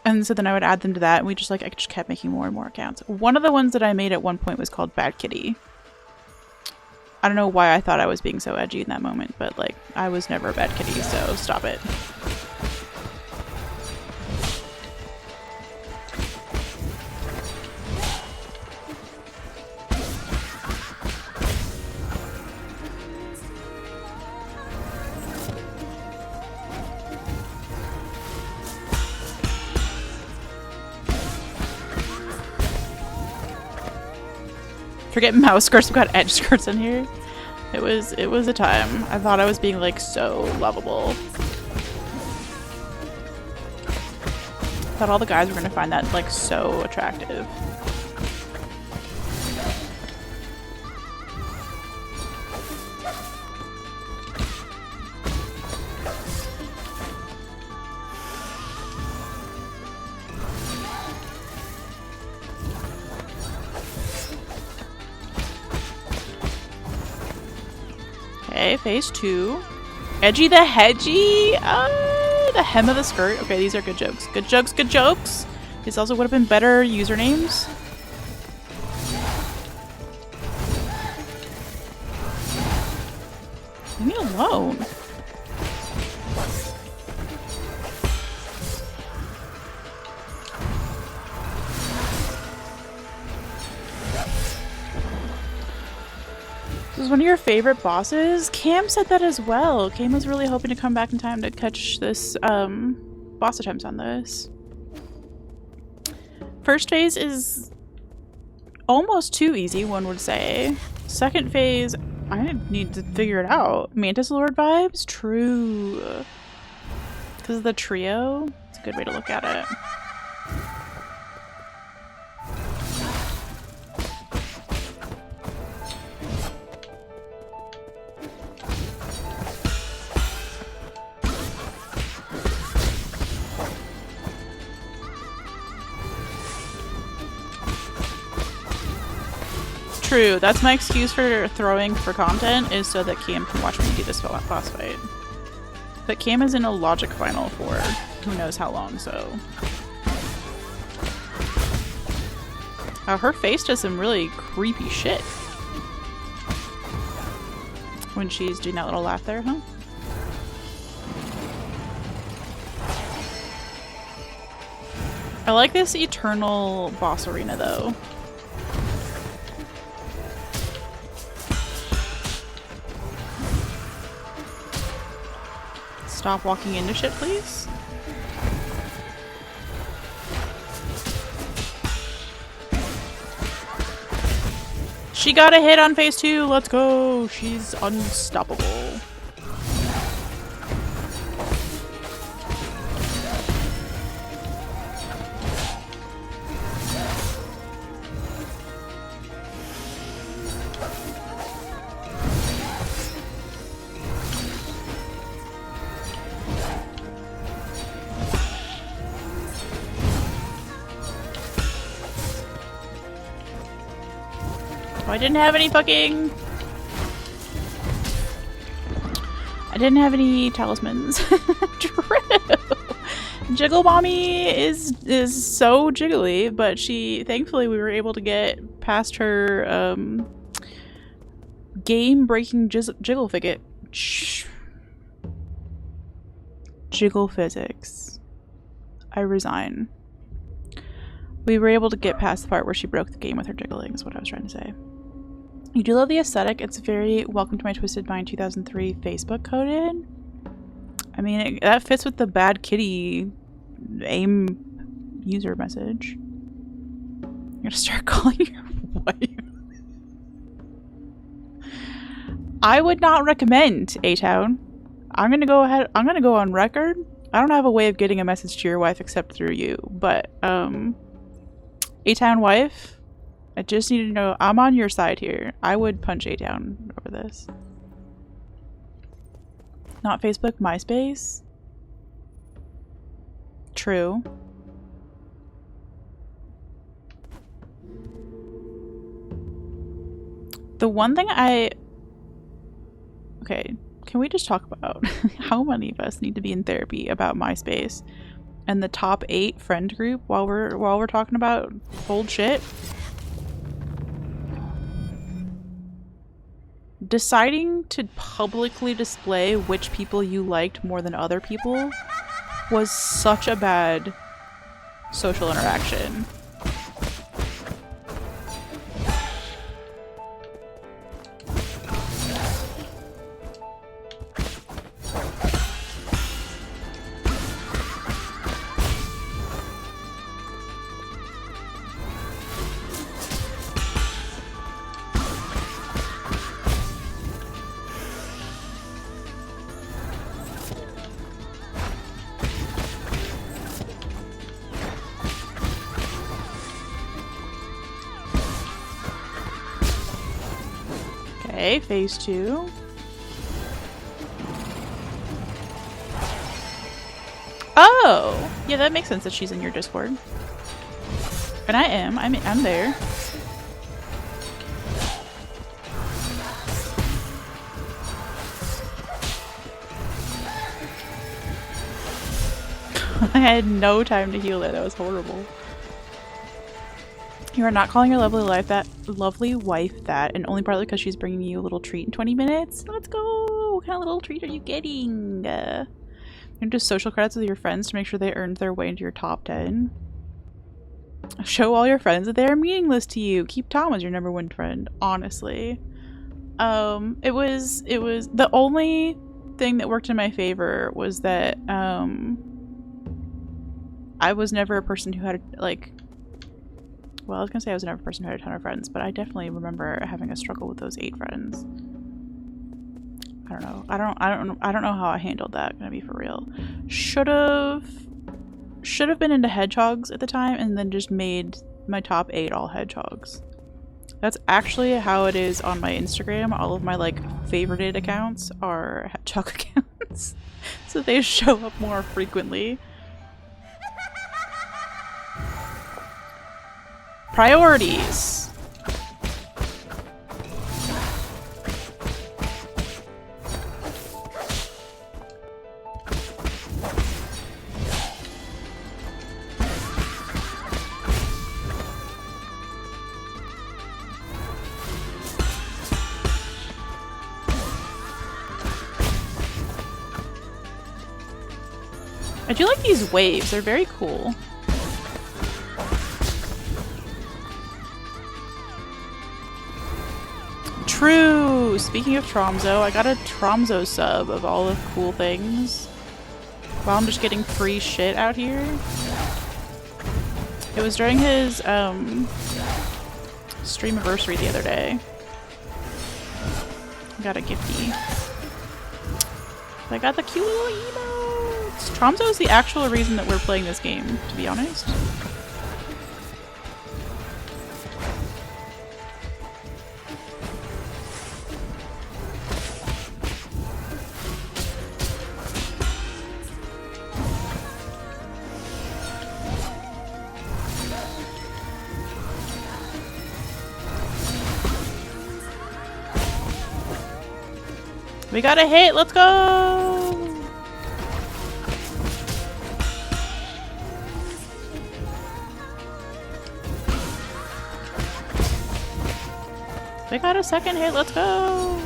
Speaker 1: And so then I would add them to that, and we just like, I just kept making more and more accounts. One of the ones that I made at one point was called Bad Kitty. I don't know why I thought I was being so edgy in that moment, but like, I was never a bad kitty, so stop it. Forget mouse skirts, we've got edge skirts in here. It was a time. I thought I was being like so lovable. Thought all the guys were gonna find that like so attractive. Okay, phase 2. Edgy the hedgy! The hem of the skirt. Okay, these are good jokes. Good jokes, good jokes! These also would have been better usernames. Leave me alone. This is one of your favorite bosses? Cam said that as well. Cam was really hoping to come back in time to catch this boss attempts on this. First phase is almost too easy, one would say. Second phase, I need to figure it out. Mantis Lord vibes? True. Because of the trio? It's a good way to look at it. True. That's my excuse for throwing for content, is so that Cam can watch me do this boss fight. But Cam is in a logic final for who knows how long, so... Oh, her face does some really creepy shit. When she's doing that little laugh there, huh? I like this eternal boss arena, though. Stop walking into shit, please. She got a hit on phase 2. Let's go. She's unstoppable. I didn't have any fucking... I didn't have any talismans. True! Jiggle Mommy is so jiggly, but thankfully we were able to get past her game-breaking jiggle physics. I resign. We were able to get past the part where she broke the game with her jiggling, is what I was trying to say. You do love the aesthetic. It's very Welcome to My Twisted Mind 2003 Facebook coded. I mean, that fits with the bad kitty AIM user message. You're gonna start calling your wife. I would not recommend A-Town. I'm gonna go on record. I don't have a way of getting a message to your wife except through you, but A-Town wife, I just need to know, I'm on your side here. I would punch A-Town over this. Not Facebook, MySpace. True. The one thing okay, can we just talk about how many of us need to be in therapy about MySpace and the top 8 friend group while we're talking about old shit? Deciding to publicly display which people you liked more than other people was such a bad social interaction. Okay, phase 2. Oh! Yeah, that makes sense that she's in your Discord. And I am. I'm there. I had no time to heal it. That was horrible. You are not calling your lovely wife that, and only partly because she's bringing you a little treat in 20 minutes. Let's go! What kind of little treat are you getting? You're just social credits with your friends to make sure they earned their way into your top 10. Show all your friends that they are meaningless to you. Keep Tom as your number 1 friend. Honestly, it was the only thing that worked in my favor was that I was never a person who had well, I was gonna say I was never a person who had a ton of friends, but I definitely remember having a struggle with those 8 friends. I don't know. I don't know how I handled that, gonna be for real. Should have been into hedgehogs at the time and then just made my top 8 all hedgehogs. That's actually how it is on my Instagram. All of my favorited accounts are hedgehog accounts. So they show up more frequently. Priorities. I do like these waves. They're very cool. True! Speaking of Tromso, I got a Tromso sub of all the cool things. While I'm just getting free shit out here. It was during his streamiversary the other day. I got a gifty. I got the cute little emotes! Tromso is the actual reason that we're playing this game, to be honest. We got a hit! Let's go! We got a second hit! Let's go!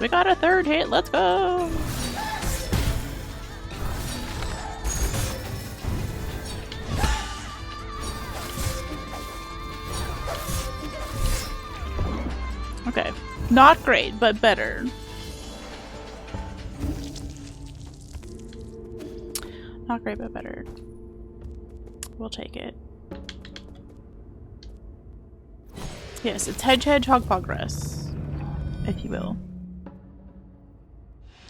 Speaker 1: We got a third hit! Let's go! Okay. Not great, but better. Not great, but better. We'll take it. Yes, it's hedgehog progress, if you will.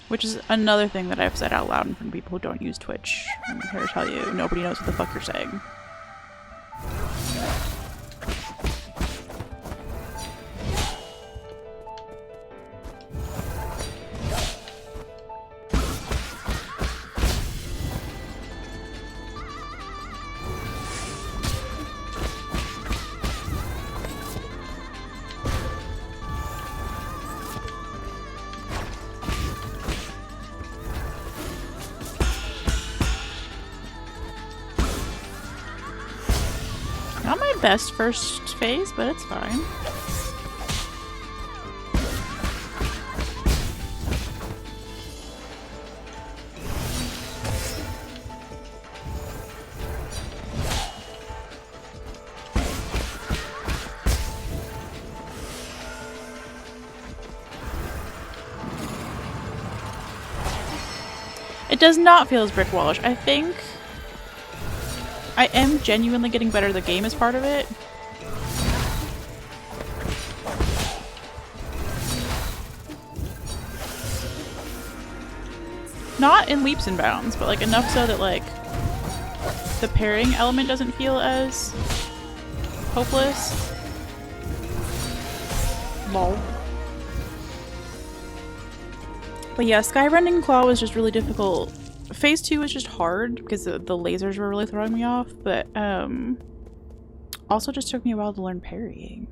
Speaker 1: Which is another thing that I've said out loud in front of people who don't use Twitch. I'm here to tell you, nobody knows what the fuck you're saying. Not my best first phase, but it's fine. It does not feel as brick wallish. I think I am genuinely getting better. The game is part of it. Not in leaps and bounds, but like enough so that like the pairing element doesn't feel as hopeless. Lol. But yeah, Skyrending Claw was just really difficult. Phase 2 was just hard because the lasers were really throwing me off, but also just took me a while to learn parrying.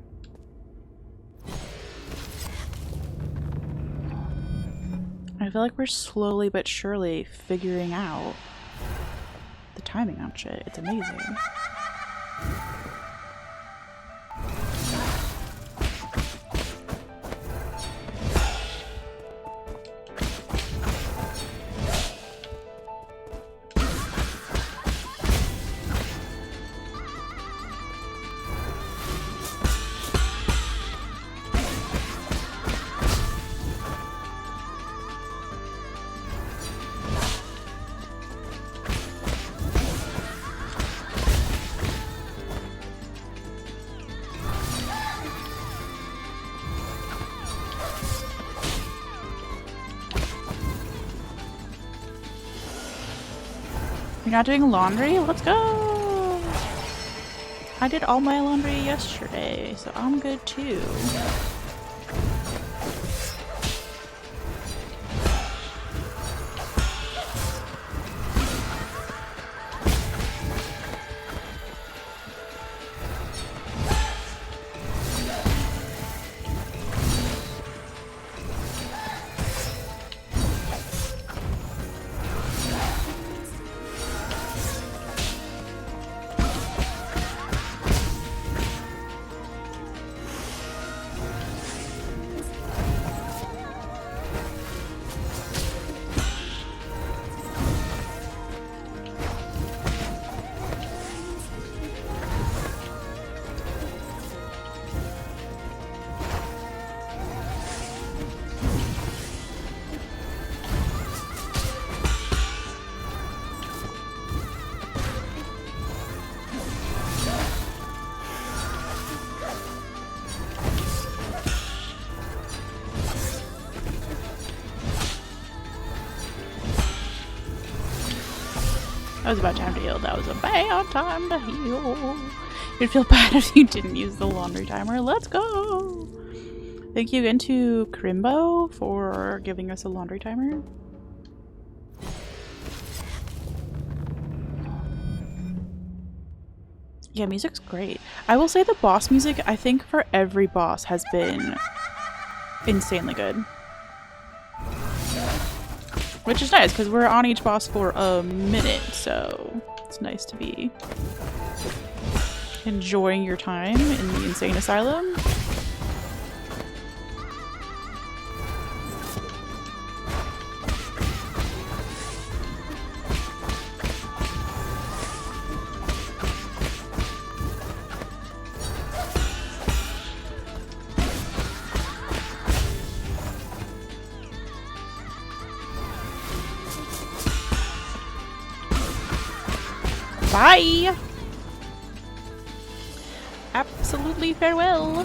Speaker 1: I feel like we're slowly but surely figuring out the timing on shit. It's amazing. You're not doing laundry? Let's go! I did all my laundry yesterday, so I'm good too. That was a bad time to heal. That was a bad time to heal. You'd feel bad if you didn't use the laundry timer. Let's go! Thank you again to Crimbo for giving us a laundry timer. Yeah, music's great. I will say the boss music, I think for every boss, has been insanely good. Which is nice, because we're on each boss for a minute, so it's nice to be enjoying your time in the insane asylum. Bye! Absolutely farewell!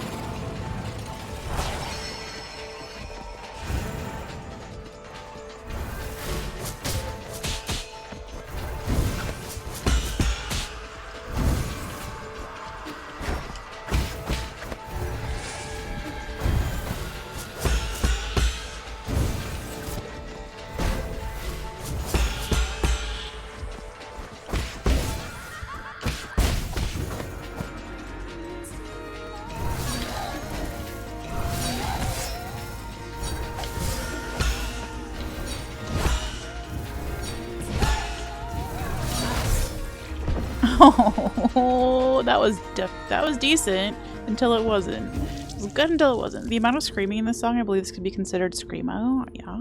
Speaker 1: Oh, that was decent until it wasn't. It was good until it wasn't. The amount of screaming in this song, I believe this could be considered screamo. Yeah.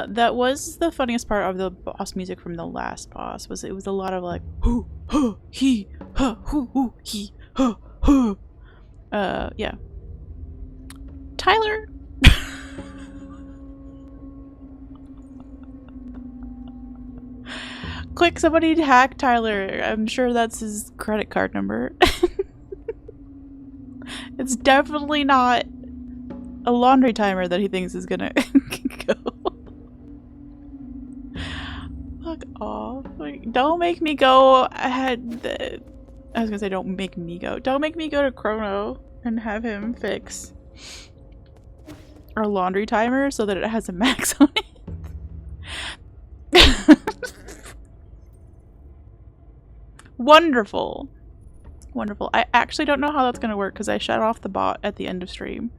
Speaker 1: That was the funniest part of the boss music from the last boss. It was a lot of like hoo hoo he ha hoo hoo he ha hoo. Yeah. Tyler. Quick, somebody hack Tyler. I'm sure that's his credit card number. It's definitely not a laundry timer that he thinks is gonna go. Fuck off. Like, don't make me go ahead. I was gonna say don't make me go. Don't make me go to Chrono and have him fix our laundry timer so that it has a max on it. Wonderful. Wonderful. I actually don't know how that's going to work because I shut off the bot at the end of stream.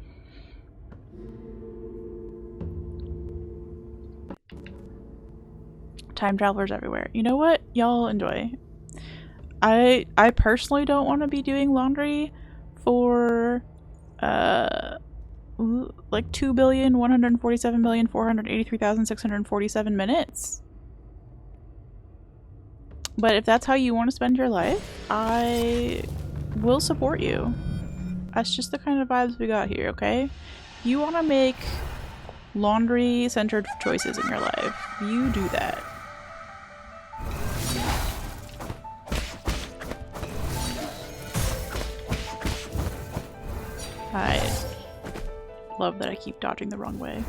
Speaker 1: Time travelers everywhere. You know what? Y'all enjoy. I personally don't want to be doing laundry for like 2,147,483,647 minutes. But if that's how you want to spend your life, I will support you. That's just the kind of vibes we got here, okay? You want to make laundry-centered choices in your life. You do that. I love that I keep dodging the wrong way.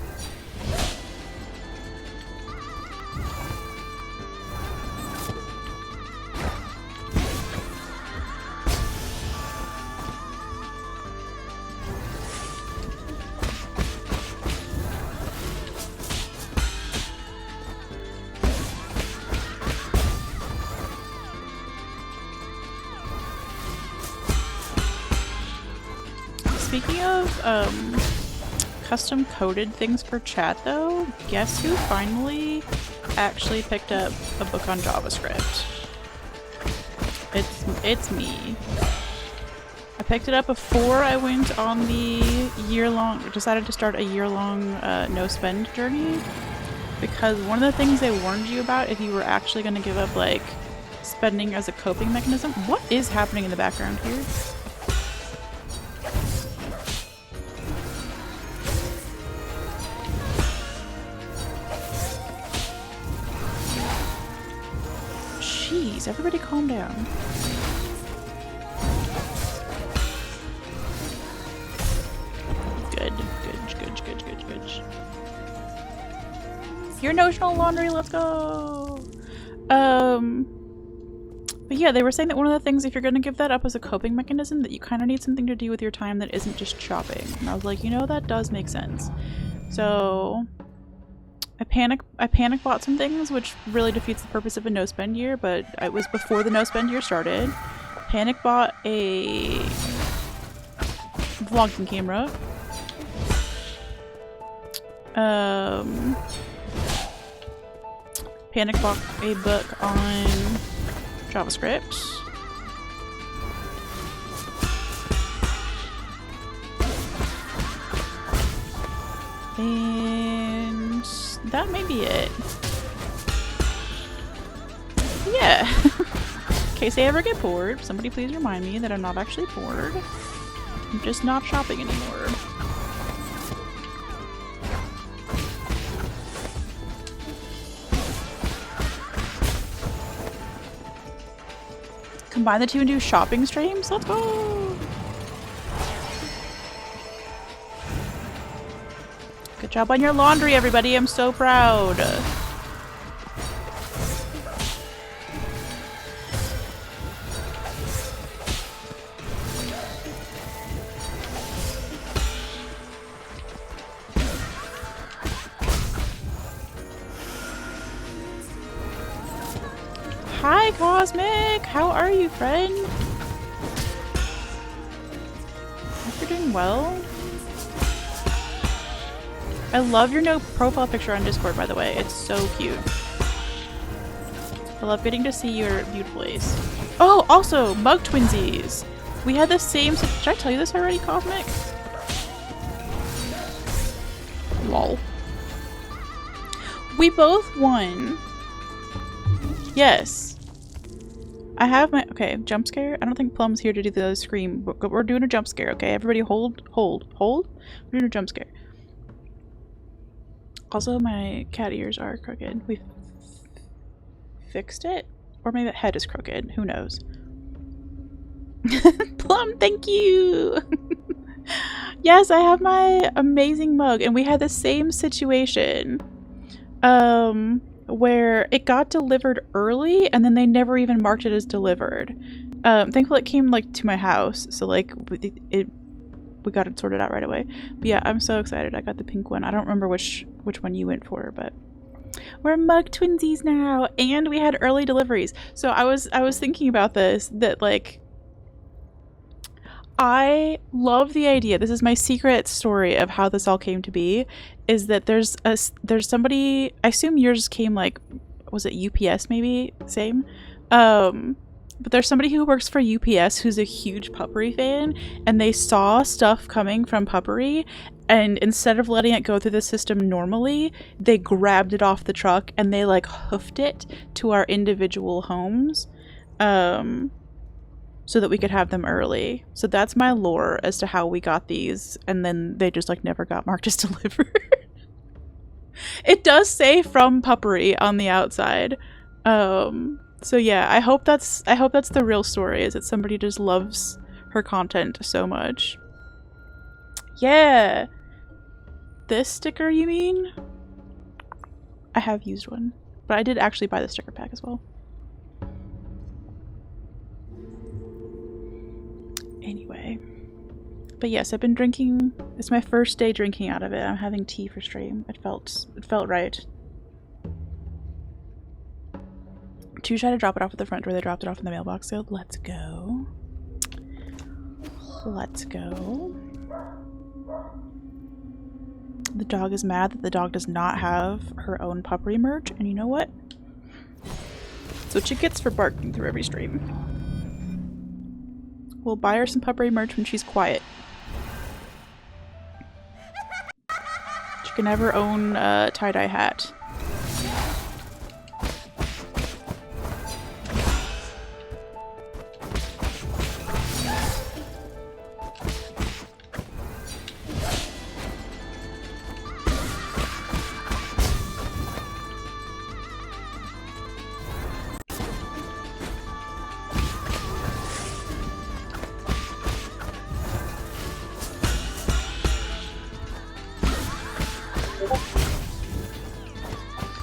Speaker 1: Speaking of custom coded things for chat though, guess who finally actually picked up a book on JavaScript? It's me. I picked it up before I went on the decided to start a year-long no spend journey, because one of the things they warned you about if you were actually going to give up like spending as a coping mechanism. What is happening in the background here? Jeez, everybody calm down. Good. Your notional laundry, let's go! But yeah, they were saying that one of the things, if you're gonna give that up as a coping mechanism, that you kind of need something to do with your time that isn't just shopping. And I was like, you know, that does make sense. So I panic bought some things, which really defeats the purpose of a no spend year, but it was before the no spend year started. Panic bought a vlogging camera. Panic bought a book on JavaScript. And that may be it. Yeah. In case I ever get bored, somebody please remind me that I'm not actually bored. I'm just not shopping anymore. Combine the two and do shopping streams? Let's go! Good job on your laundry, everybody. I'm so proud. Hi, Cosmic! How are you, friend? Hope you're doing well. I love your no profile picture on Discord, by the way. It's so cute. I love getting to see your beautiful face. Oh, also, Mug Twinsies! We had the same... Did I tell you this already, Cosmic? Lol. We both won. Yes. I have my... Okay, jump scare? I don't think Plum's here to do the scream, but we're doing a jump scare, okay? Everybody hold. We're doing a jump scare. Also, my cat ears are crooked. We fixed it? Or maybe the head is crooked. Who knows? Plum, thank you! Yes, I have my amazing mug, and we had the same situation. Where it got delivered early, and then they never even marked it as delivered. Thankfully it came, like, to my house, so, like, we got it sorted out right away. But yeah, I'm so excited. I got the pink one. I don't remember which one you went for, but we're Mug Twinsies now, and we had early deliveries. So I was thinking about this, that like I love the idea. This is my secret story of how this all came to be, is that there's somebody, I assume yours came like, was it UPS maybe? Same? But there's somebody who works for UPS who's a huge Puppery fan, and they saw stuff coming from Puppery, and instead of letting it go through the system normally, they grabbed it off the truck and they like hoofed it to our individual homes, so that we could have them early. So that's my lore as to how we got these, and then they just like never got marked as delivered. It does say from Puppery on the outside. So yeah, I hope that's the real story, is that somebody just loves her content so much. Yeah. This sticker, you mean? I have used one, but I did actually buy the sticker pack as well. Anyway. But yes, I've been drinking. It's my first day drinking out of it. I'm having tea for stream. It felt right. Two tried to drop it off at the front door. They dropped it off in the mailbox. So let's go. Let's go. The dog is mad that the dog does not have her own Puppery merch. And you know what? That's what she gets for barking through every stream. We'll buy her some Puppery merch when she's quiet. She can have her own tie-dye hat.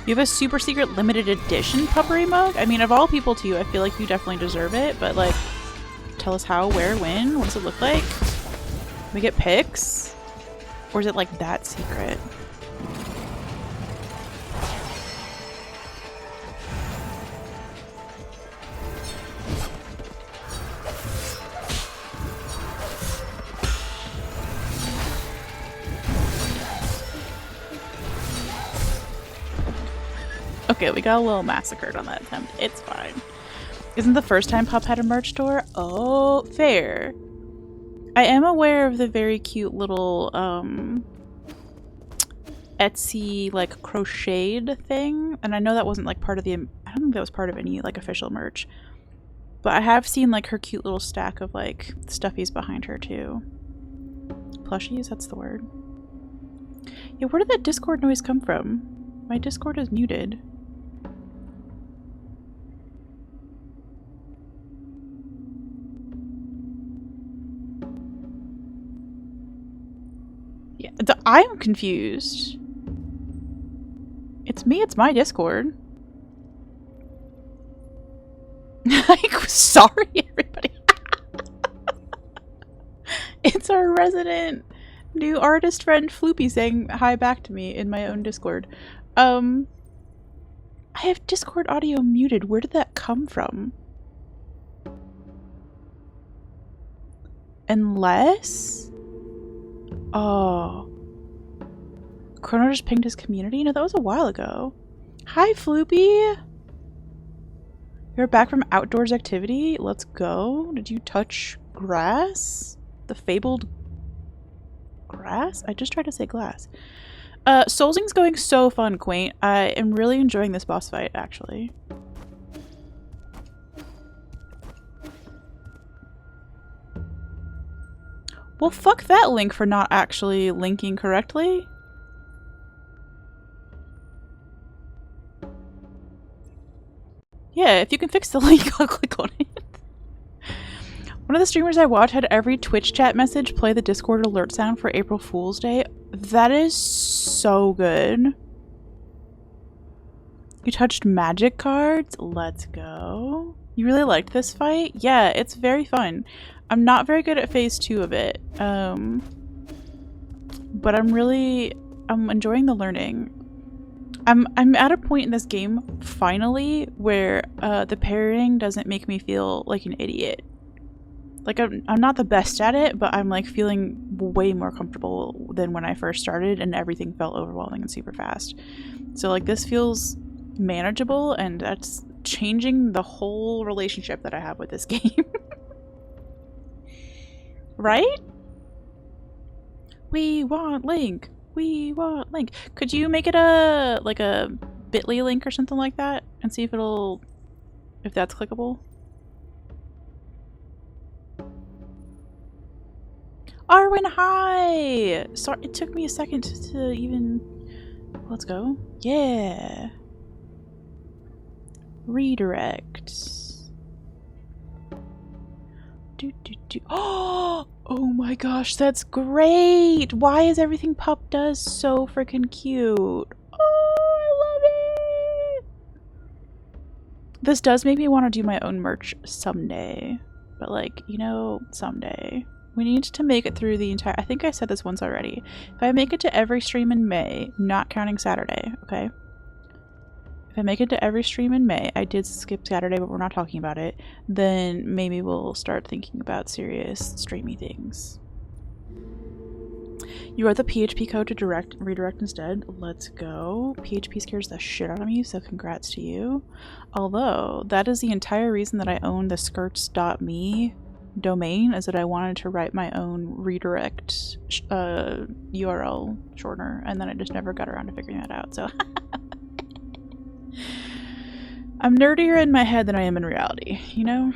Speaker 1: You have a super secret limited edition puppery mug? I mean, of all people to you, I feel like you definitely deserve it, but like, tell us how, where, when, what does it look like? We get pics? Or is it like that secret? Okay, we got a little massacred on that attempt. It's fine. Isn't the first time Pup had a merch store? Oh, fair. I am aware of the very cute little Etsy like crocheted thing, and I know that wasn't like part of the, I don't think that was part of any like official merch, but I have seen like her cute little stack of like stuffies behind her too. Plushies, that's the word. Yeah, where did that Discord noise come from? My Discord is muted. Yeah, I'm confused. It's me, it's my Discord. Like, sorry everybody. It's our resident new artist friend Floopy saying hi back to me in my own Discord. I have Discord audio muted. Where did that come from? Unless... Oh. Chrono just pinged his community? No, that was a while ago. Hi, Floopy! You're back from outdoors activity? Let's go. Did you touch grass? The fabled grass? I just tried to say glass. Soulsing's going so fun, Quaint. I am really enjoying this boss fight, actually. Well, fuck that link for not actually linking correctly. Yeah, if you can fix the link, I'll click on it. One of the streamers I watch had every Twitch chat message play the Discord alert sound for April Fool's Day. That is so good. You touched magic cards? Let's go. You really liked this fight? Yeah, it's very fun. I'm not very good at phase 2 of it. But I'm enjoying the learning. I'm at a point in this game, finally, where the parrying doesn't make me feel like an idiot. Like, I'm not the best at it, but I'm like feeling way more comfortable than when I first started and everything felt overwhelming and super fast. So like this feels manageable, and that's changing the whole relationship that I have with this game. Right? We want Link. We want Link. Could you make it a like a bit.ly link or something like that and see if that's clickable? Arwen, hi! Sorry, it took me a second to even... Let's go. Yeah. Redirect. Oh my gosh, that's great! Why is everything Pup does so freaking cute? Oh, I love it! This does make me want to do my own merch someday. But like, you know, someday. We need to make it through the entire... I think I said this once already. If I make it to every stream in May, not counting Saturday, okay? If I make it to every stream in May, I did skip Saturday, but we're not talking about it, then maybe we'll start thinking about serious streamy things. You wrote the PHP code to redirect instead. Let's go. PHP scares the shit out of me, so congrats to you. Although, that is the entire reason that I own the skirts.me domain, is that I wanted to write my own redirect URL shortener, and then I just never got around to figuring that out, so... I'm nerdier in my head than I am in reality, you know?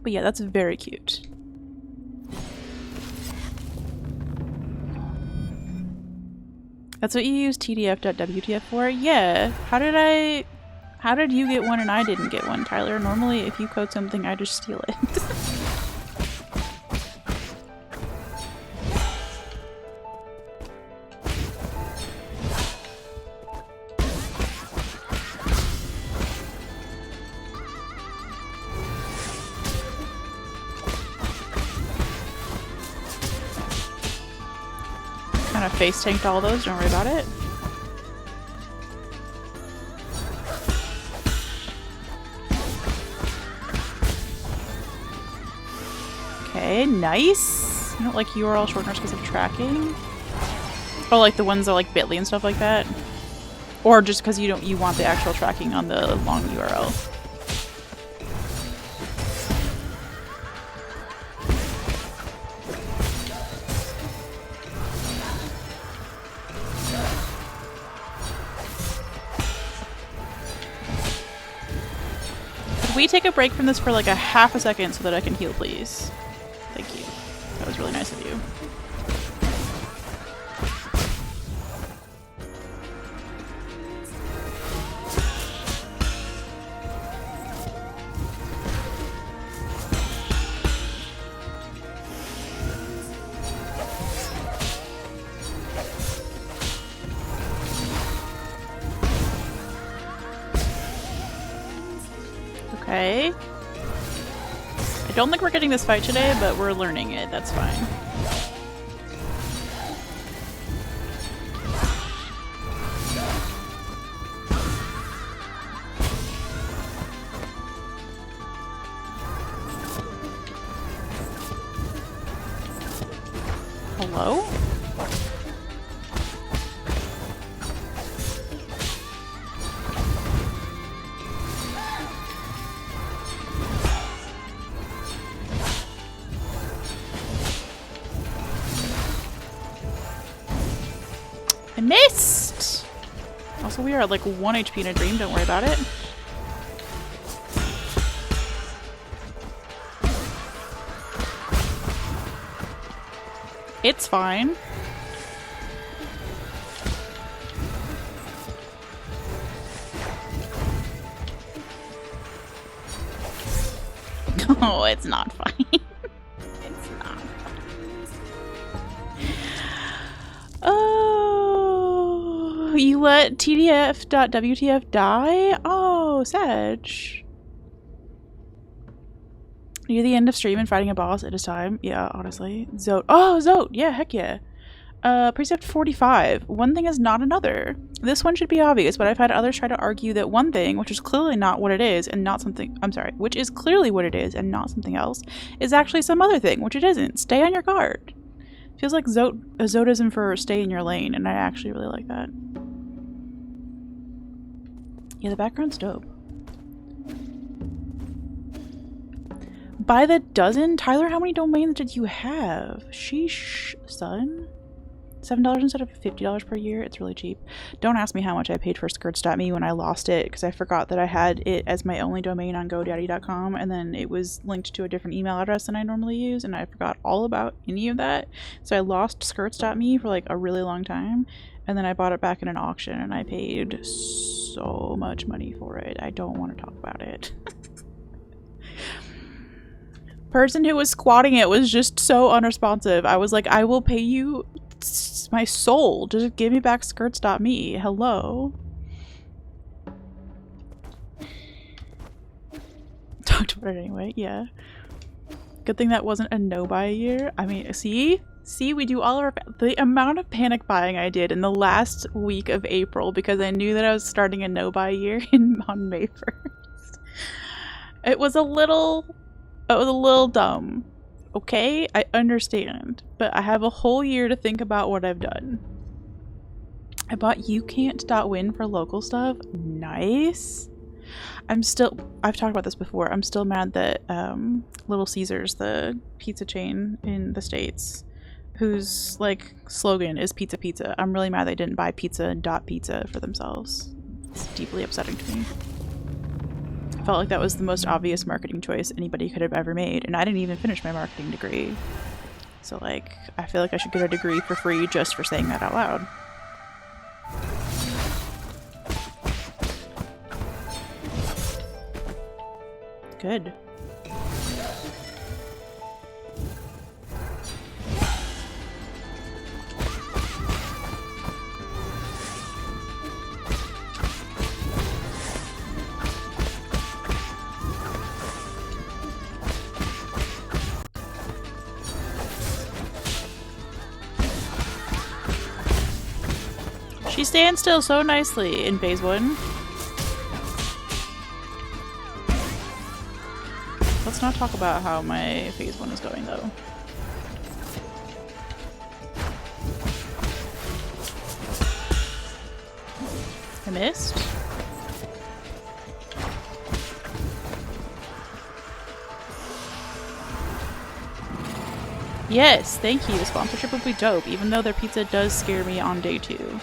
Speaker 1: But yeah, that's very cute. That's what you use tdf.wtf for? Yeah. How did you get one and I didn't get one, Tyler? Normally, if you code something, I just steal it. face tanked all those, don't worry about it. Okay, nice. I don't like URL shorteners because of tracking. Oh, like the ones that are like bit.ly and stuff like that? Or just because you want the actual tracking on the long URL? Could we take a break from this for like a half a second so that I can heal, please? Thank you. That was really nice of you. Okay. I don't think we're getting this fight today, but we're learning it. That's fine. Hello? I missed! Also, we are at like 1 HP in a dream, don't worry about it. It's fine. No, it's not fine. It's not fine. Oh, you let TDF.WTF die? Oh, Sag. Near the end of stream and fighting a boss, it is time. Yeah, honestly. Zote. Oh, Zote! Yeah, heck yeah. Precept 45. One thing is not another. This one should be obvious, but I've had others try to argue that one thing, which is clearly not what it is and not something- I'm sorry, which is clearly what it is and not something else, is actually some other thing, which it isn't. Stay on your guard. Feels like Zotism for stay in your lane, and I actually really like that. Yeah, the background's dope. By the dozen? Tyler, how many domains did you have? Sheesh, son. $7 instead of $50 per year? It's really cheap. Don't ask me how much I paid for skirts.me when I lost it, because I forgot that I had it as my only domain on GoDaddy.com, and then it was linked to a different email address than I normally use, and I forgot all about any of that. So I lost skirts.me for like a really long time, and then I bought it back in an auction, and I paid so much money for it. I don't want to talk about it. Person who was squatting it was just so unresponsive. I was like, I will pay you my soul. Just give me back skirts.me. Hello. Talked about it anyway. Yeah. Good thing that wasn't a no buy year. I mean, see, we do all our the amount of panic buying I did in the last week of April because I knew that I was starting a no buy year on May 1st. It was a little dumb. Okay, I understand, but I have a whole year to think about what I've done. I bought YouCan't.win for local stuff. Nice. I've talked about this before. I'm still mad that Little Caesars, the pizza chain in the States, whose like slogan is pizza pizza. I'm really mad they didn't buy pizza for themselves. It's deeply upsetting to me. Felt like that was the most obvious marketing choice anybody could have ever made, and I didn't even finish my marketing degree. So like, I feel like I should get a degree for free just for saying that out loud. Good. She stands still so nicely in phase 1. Let's not talk about how my phase 1 is going though. I missed. Yes, thank you. Sponsorship would be dope, even though their pizza does scare me on day 2.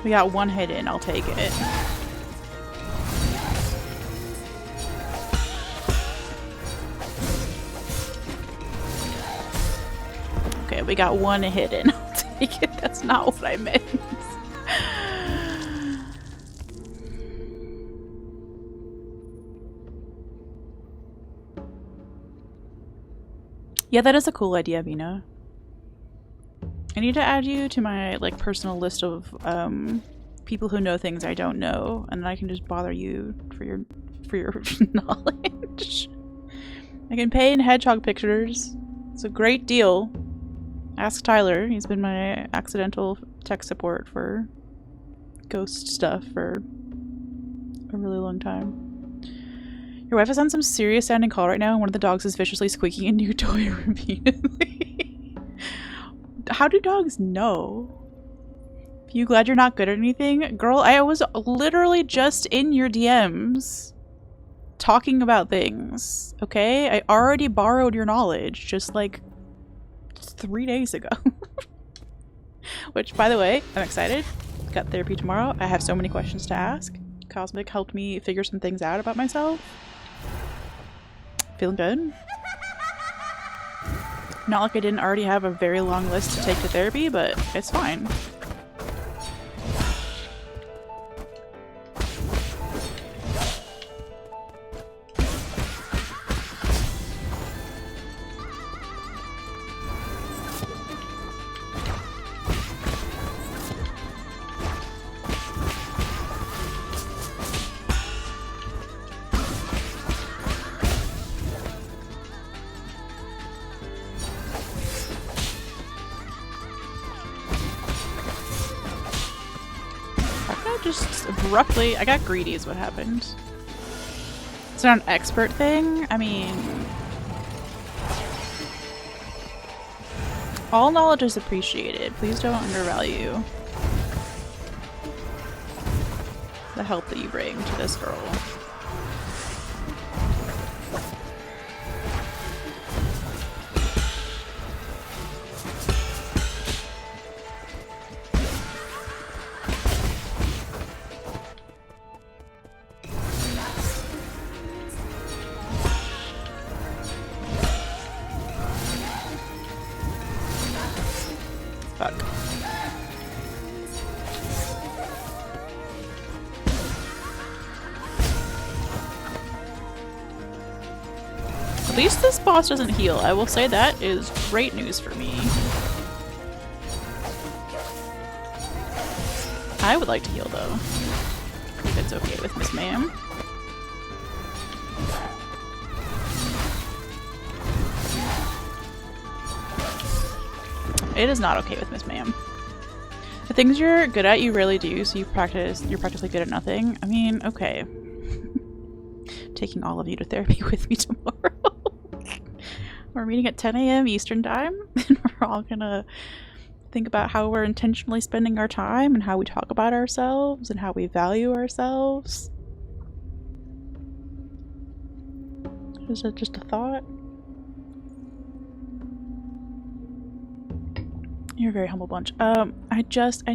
Speaker 1: We got 1 hit in, I'll take it. Okay, we got 1 hit in, I'll take it. That's not what I meant. Yeah, that is a cool idea, Mina. I need to add you to my like personal list of people who know things I don't know, and then I can just bother you for your knowledge. I can pay in hedgehog pictures. It's a great deal. Ask Tyler. He's been my accidental tech support for ghost stuff for a really long time. Your wife is on some serious sounding call right now, and one of the dogs is viciously squeaking a new toy repeatedly. How do dogs know? Are you glad you're not good at anything? Girl, I was literally just in your DMs talking about things, okay? I already borrowed your knowledge just like 3 days ago. Which, by the way, I'm excited. Got therapy tomorrow. I have so many questions to ask. Cosmic helped me figure some things out about myself. Feeling good. Not like I didn't already have a very long list to take to therapy, but it's fine. Just abruptly, I got greedy is what happened. It's not an expert thing. I mean, all knowledge is appreciated. Please don't undervalue the help that you bring to this girl. At least this boss doesn't heal. I will say that is great news for me. I would like to heal though, if it's okay with Miss Ma'am. It is not okay with Miss Ma'am. The things you're good at, you rarely do, so you're practically good at nothing. I mean, okay. Taking all of you to therapy with me tomorrow. We're meeting at 10 a.m. Eastern time, and we're all gonna think about how we're intentionally spending our time and how we talk about ourselves and how we value ourselves. Is that just a thought? You're a very humble bunch. I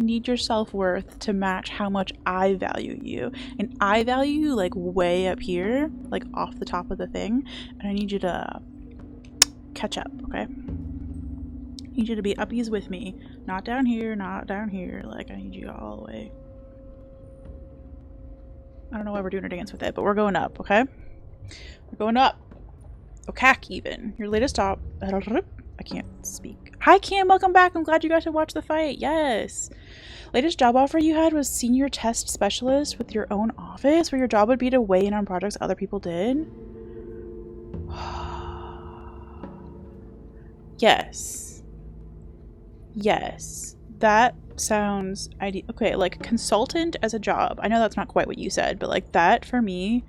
Speaker 1: need your self-worth to match how much I value you. And I value you like way up here, like off the top of the thing. And I need you to catch up, okay? I need you to be uppies with me. Not down here, not down here. Like, I need you all the way. I don't know why we're doing a dance with it, but we're going up, okay? We're going up. Okak even. Your latest stop. I can't speak. Hi Cam, welcome back. I'm glad you got to watch the fight. Yes. Latest job offer you had was senior test specialist with your own office, where your job would be to weigh in on projects other people did. Yes. Yes. That sounds ideal. Okay, like consultant as a job. I know that's not quite what you said, but like that for me,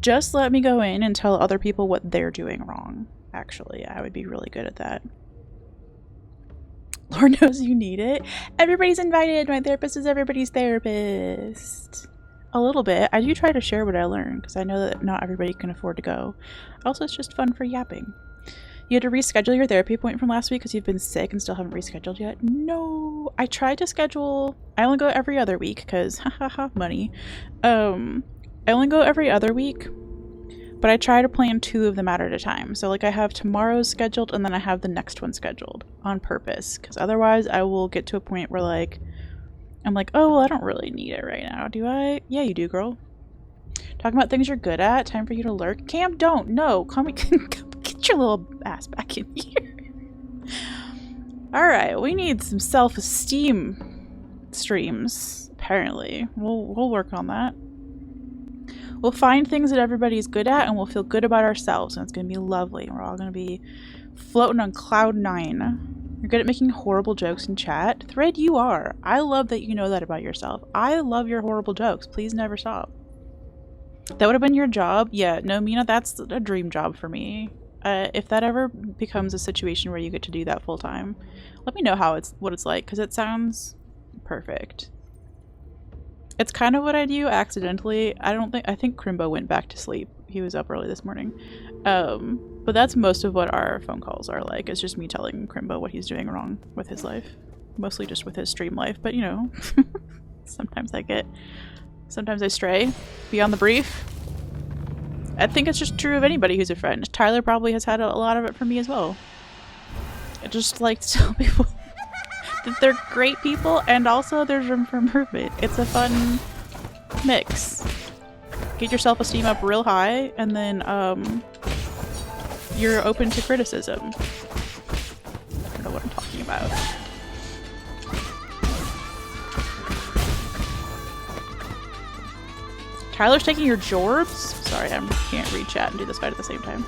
Speaker 1: just let me go in and tell other people what they're doing wrong. Actually, I would be really good at that. Lord knows you need it. Everybody's invited. My therapist is everybody's therapist. A little bit. I do try to share what I learned because I know that not everybody can afford to go. Also, it's just fun for yapping. You had to reschedule your therapy appointment from last week because you've been sick and still haven't rescheduled yet. No. I tried to schedule. I only go every other week because money. I only go every other week. But I try to plan 2 of them out at a time. So like I have tomorrow's scheduled and then I have the next one scheduled on purpose. Because otherwise I will get to a point where like, I'm like, oh, well, I don't really need it right now, do I? Yeah, you do, girl. Talking about things you're good at. Time for you to lurk. Cam, don't. No. Come get your little ass back in here. Alright, we need some self-esteem streams, apparently. We'll work on that. We'll find things that everybody's good at and we'll feel good about ourselves and it's going to be lovely. We're all going to be floating on cloud 9. You're good at making horrible jokes in chat. Thread, you are. I love that you know that about yourself. I love your horrible jokes. Please never stop. That would have been your job? Yeah, no, Mina, that's a dream job for me. If that ever becomes a situation where you get to do that full time, let me know what it's like because it sounds perfect. It's kind of what I do accidentally. I think Crimbo went back to sleep. He was up early this morning. But that's most of what our phone calls are like. It's just me telling Crimbo what he's doing wrong with his life. Mostly just with his stream life, but you know, sometimes I stray beyond the brief. I think it's just true of anybody who's a friend. Tyler probably has had a lot of it from me as well. I just like to tell people that they're great people and also there's room for improvement. It's a fun mix. Get your self-esteem up real high and then you're open to criticism. I don't know what I'm talking about. Tyler's taking your Jorbs? Sorry, I can't read chat and do this fight at the same time.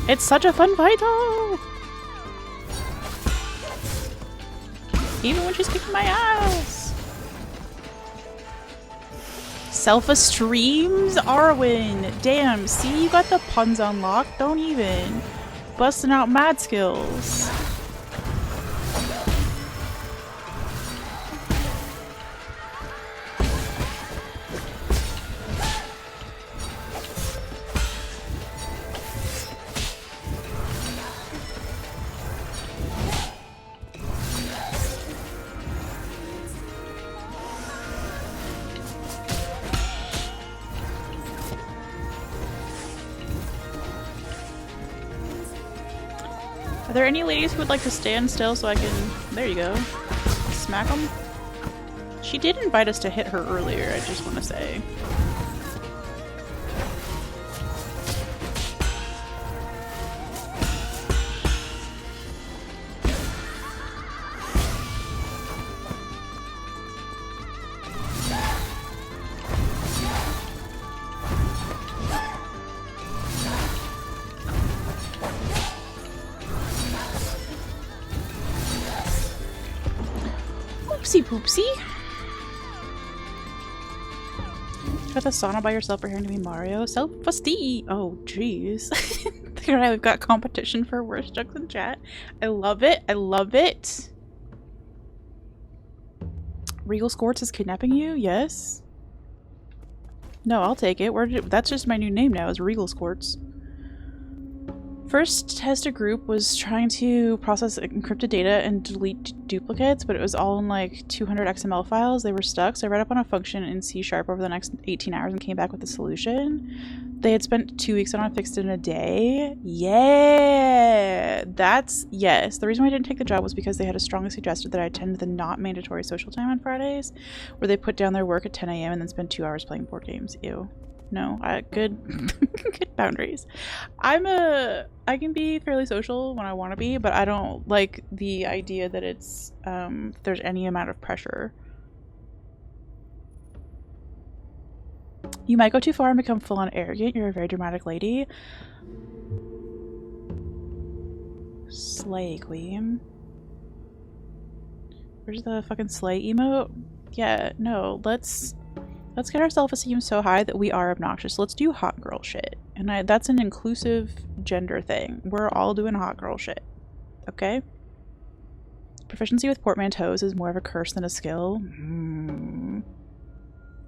Speaker 1: It's such a fun fight though! Even when she's kicking my ass! Self-esteems Arwen! Damn, see, you got the puns unlocked, don't even. Busting out mad skills. Are there any ladies who would like to stand still so I can... There you go. Smack them? She did invite us to hit her earlier, I just want to say. Oopsie poopsie. Got the sauna by yourself preparing to be Mario. Self-esteem. Oh, jeez. Alright, we've got competition for worst jokes in chat. I love it. I love it. Regal Squirts is kidnapping you? Yes. No, I'll take it. That's just my new name now, is Regal Squirts. First test a group was trying to process encrypted data and delete duplicates, but it was all in like 200 XML files. They were stuck, so I read up on a function in C# over the next 18 hours and came back with a solution. They had spent 2 weeks on fixed in a day. Yeah, that's yes. The reason why I didn't take the job was because they had strongly suggested that I attend the not mandatory social time on Fridays, where they put down their work at 10 a.m. and then spend 2 hours playing board games. Ew. No, good good boundaries. I can be fairly social when I want to be, but I don't like the idea that it's there's any amount of pressure. You might go too far and become full-on arrogant. You're a very dramatic lady. Slay queen. Where's the fucking slay emote? Yeah, no, let's get our self-esteem so high that we are obnoxious. Let's do hot girl shit. And that's an inclusive gender thing. We're all doing hot girl shit. Okay? Proficiency with portmanteaus is more of a curse than a skill.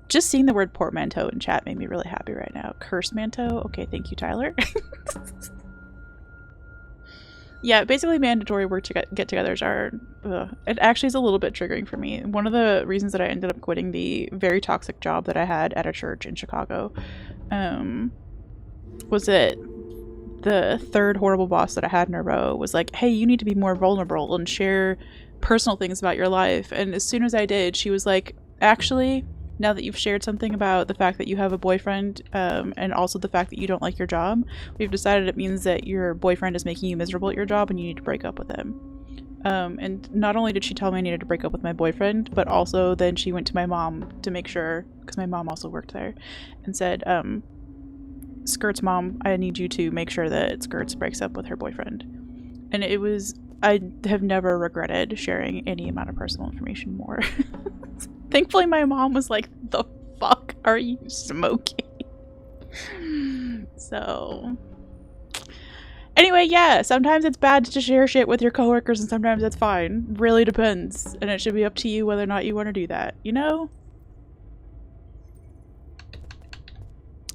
Speaker 1: Just seeing the word portmanteau in chat made me really happy right now. Curse manteau? Okay, thank you, Tyler. Yeah, basically mandatory work to get-togethers are... it actually is a little bit triggering for me. One of the reasons that I ended up quitting the very toxic job that I had at a church in Chicago was that the third horrible boss that I had in a row was like, hey, you need to be more vulnerable and share personal things about your life. And as soon as I did, she was like, actually... now that you've shared something about the fact that you have a boyfriend and also the fact that you don't like your job, we've decided it means that your boyfriend is making you miserable at your job and you need to break up with him. And not only did she tell me I needed to break up with my boyfriend, but also then she went to my mom to make sure, because my mom also worked there, and said, Skirt's mom, I need you to make sure that Skirts breaks up with her boyfriend. And it was, I have never regretted sharing any amount of personal information more. Thankfully, my mom was like, the fuck are you smoking? So... anyway, yeah, sometimes it's bad to share shit with your coworkers and sometimes it's fine. Really depends. And it should be up to you whether or not you want to do that, you know?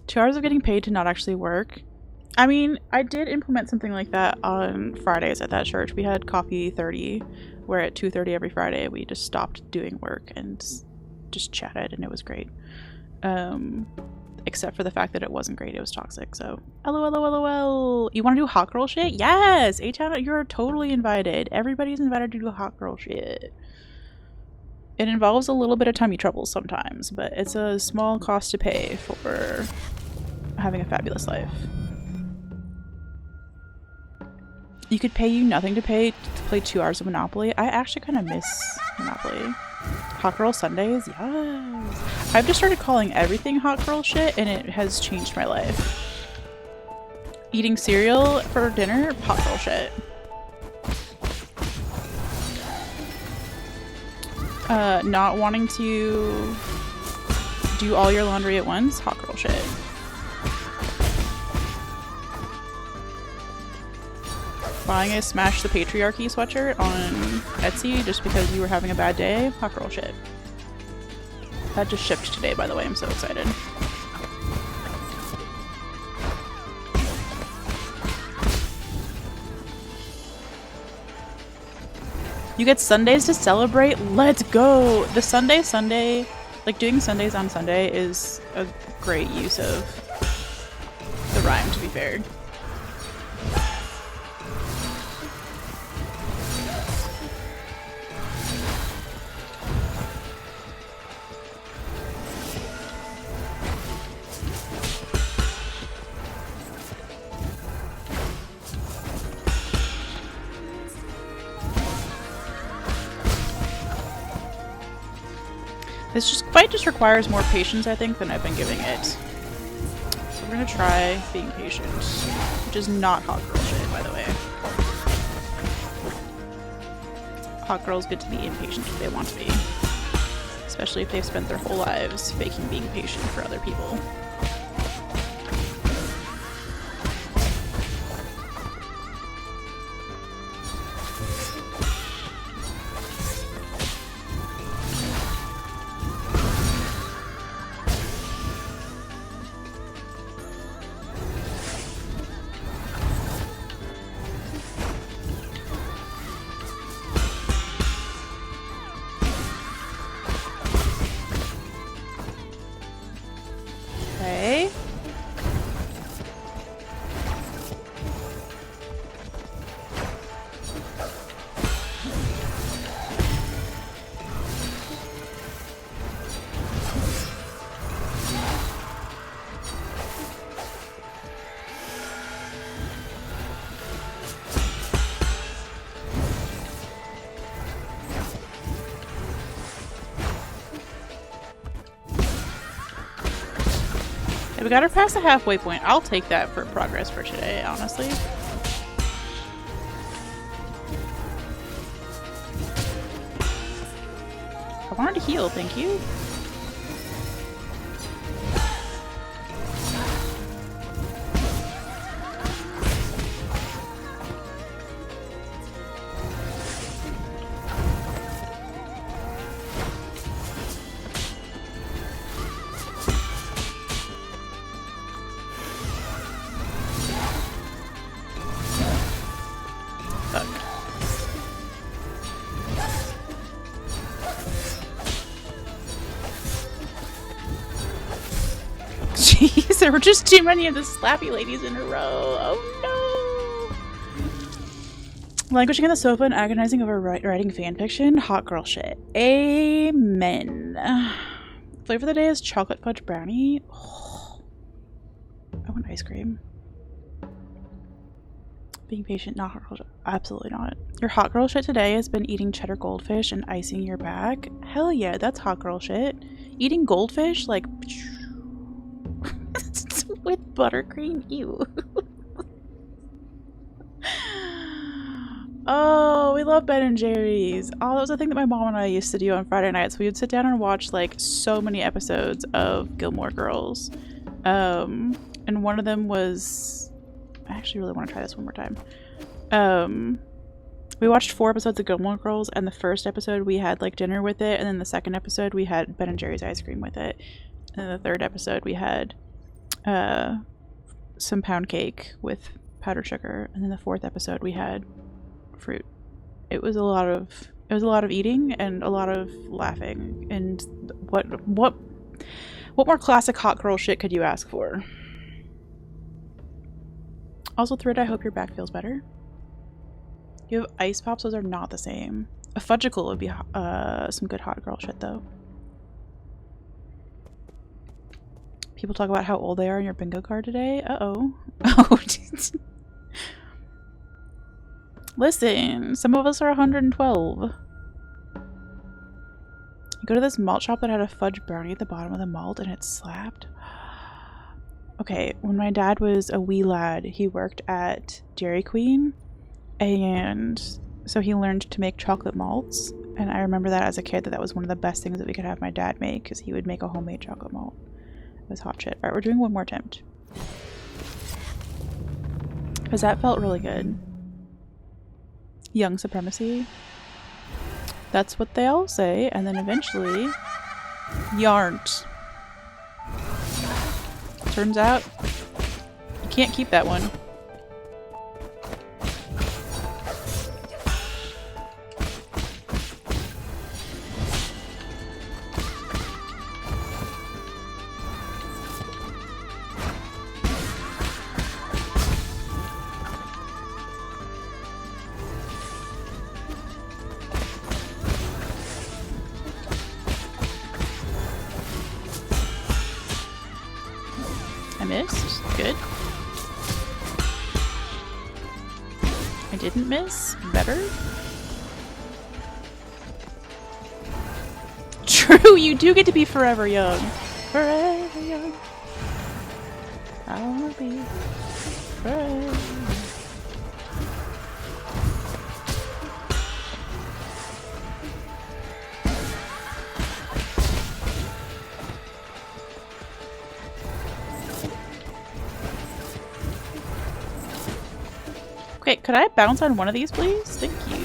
Speaker 1: 2 hours of getting paid to not actually work. I mean, I did implement something like that on Fridays at that church. We had coffee 30, where at 2:30 every Friday we just stopped doing work and just chatted, and it was great. Except for the fact that it wasn't great, it was toxic, so lol. You want to do hot girl shit? Yes! A-Town, you're totally invited. Everybody's invited to do hot girl shit. It involves a little bit of tummy trouble sometimes, but it's a small cost to pay for having a fabulous life. You could pay you nothing to play 2 hours of Monopoly. I actually kind of miss Monopoly. Hot Girl Sundays? Yes! I've just started calling everything hot girl shit and it has changed my life. Eating cereal for dinner? Hot girl shit. Not wanting to do all your laundry at once? Hot girl shit. Buying a Smash the Patriarchy sweatshirt on Etsy just because you were having a bad day? Hot girl shit. That just shipped today, by the way. I'm so excited. You get Sundays to celebrate? Let's go! The Sunday, like doing Sundays on Sunday is a great use of the rhyme, to be fair. This fight just requires more patience, I think, than I've been giving it. So we're gonna try being patient, which is not hot girl shit, by the way. Hot girls get to be impatient if they want to be. Especially if they've spent their whole lives faking being patient for other people. We got her past the halfway point. I'll take that for progress for today, honestly. I wanted to heal, thank you. Jeez, there were just too many of the slappy ladies in a row. Oh no! Languishing on the sofa and agonizing over writing fanfiction. Hot girl shit. Amen. Flavor of the day is chocolate fudge brownie. Oh, I want ice cream. Being patient, not hot girl shit. Absolutely not. Your hot girl shit today has been eating cheddar goldfish and icing your back. Hell yeah, that's hot girl shit. Eating goldfish, like... with buttercream? Ew. Oh, we love Ben and Jerry's. Oh, that was a thing that my mom and I used to do on Friday nights. We would sit down and watch like so many episodes of Gilmore Girls. And one of them was... I actually really want to try this one more time. We watched 4 episodes of Gilmore Girls, and the first episode we had like dinner with it, and then the second episode we had Ben and Jerry's ice cream with it. And then the third episode we had some pound cake with powdered sugar, and then the 4th episode we had fruit. It was a lot of eating and a lot of laughing. And what more classic hot girl shit could you ask for? Also, Thread, I hope your back feels better. You have ice pops, those are not the same. A fudgicle would be some good hot girl shit though. People talk about how old they are in your bingo card today. Uh-oh. Oh. Listen, some of us are 112. You go to this malt shop that had a fudge brownie at the bottom of the malt and it slapped. Okay, when my dad was a wee lad, he worked at Dairy Queen, and so he learned to make chocolate malts. And I remember that as a kid, that was one of the best things that we could have my dad make, because he would make a homemade chocolate malt. It was hot shit. Alright, we're doing one more attempt. Because that felt really good. Young supremacy. That's what they all say, and then eventually, you aren't. Turns out, you can't keep that one. Missed. Good. I didn't miss. Better. True, you do get to be forever young. Forever young. I wanna be forever. Okay, could I bounce on one of these, please? Thank you.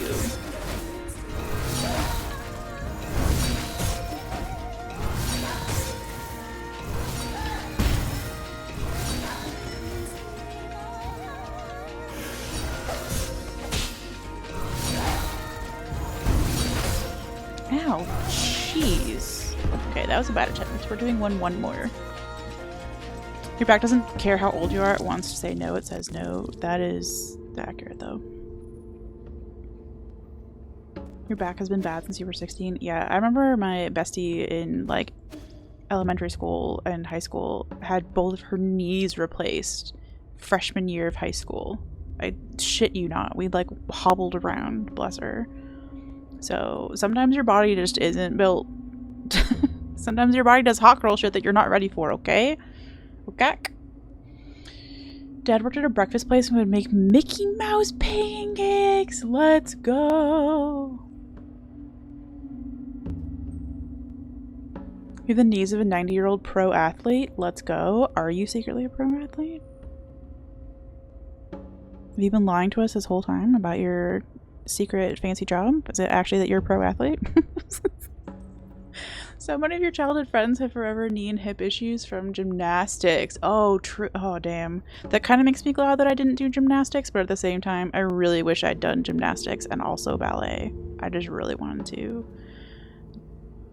Speaker 1: Ow, jeez. Okay, that was a bad attempt. We're doing one more. Your back doesn't care how old you are. It wants to say no. It says no. That is accurate, though. Your back has been bad since you were 16. Yeah, I remember my bestie in, like, elementary school and high school had both of her knees replaced freshman year of high school. I shit you not. We, like, hobbled around, bless her. So, sometimes your body just isn't built. Sometimes your body does hot girl shit that you're not ready for, okay? Okay. Dad worked at a breakfast place and would make Mickey Mouse pancakes. Let's go. You have the knees of a 90-year-old pro athlete. Let's go. Are you secretly a pro athlete? Have you been lying to us this whole time about your secret fancy job? Is it actually that you're a pro athlete? So many of your childhood friends have forever knee and hip issues from gymnastics. Oh, true. Oh, damn. That kind of makes me glad that I didn't do gymnastics, but at the same time, I really wish I'd done gymnastics and also ballet. I just really wanted to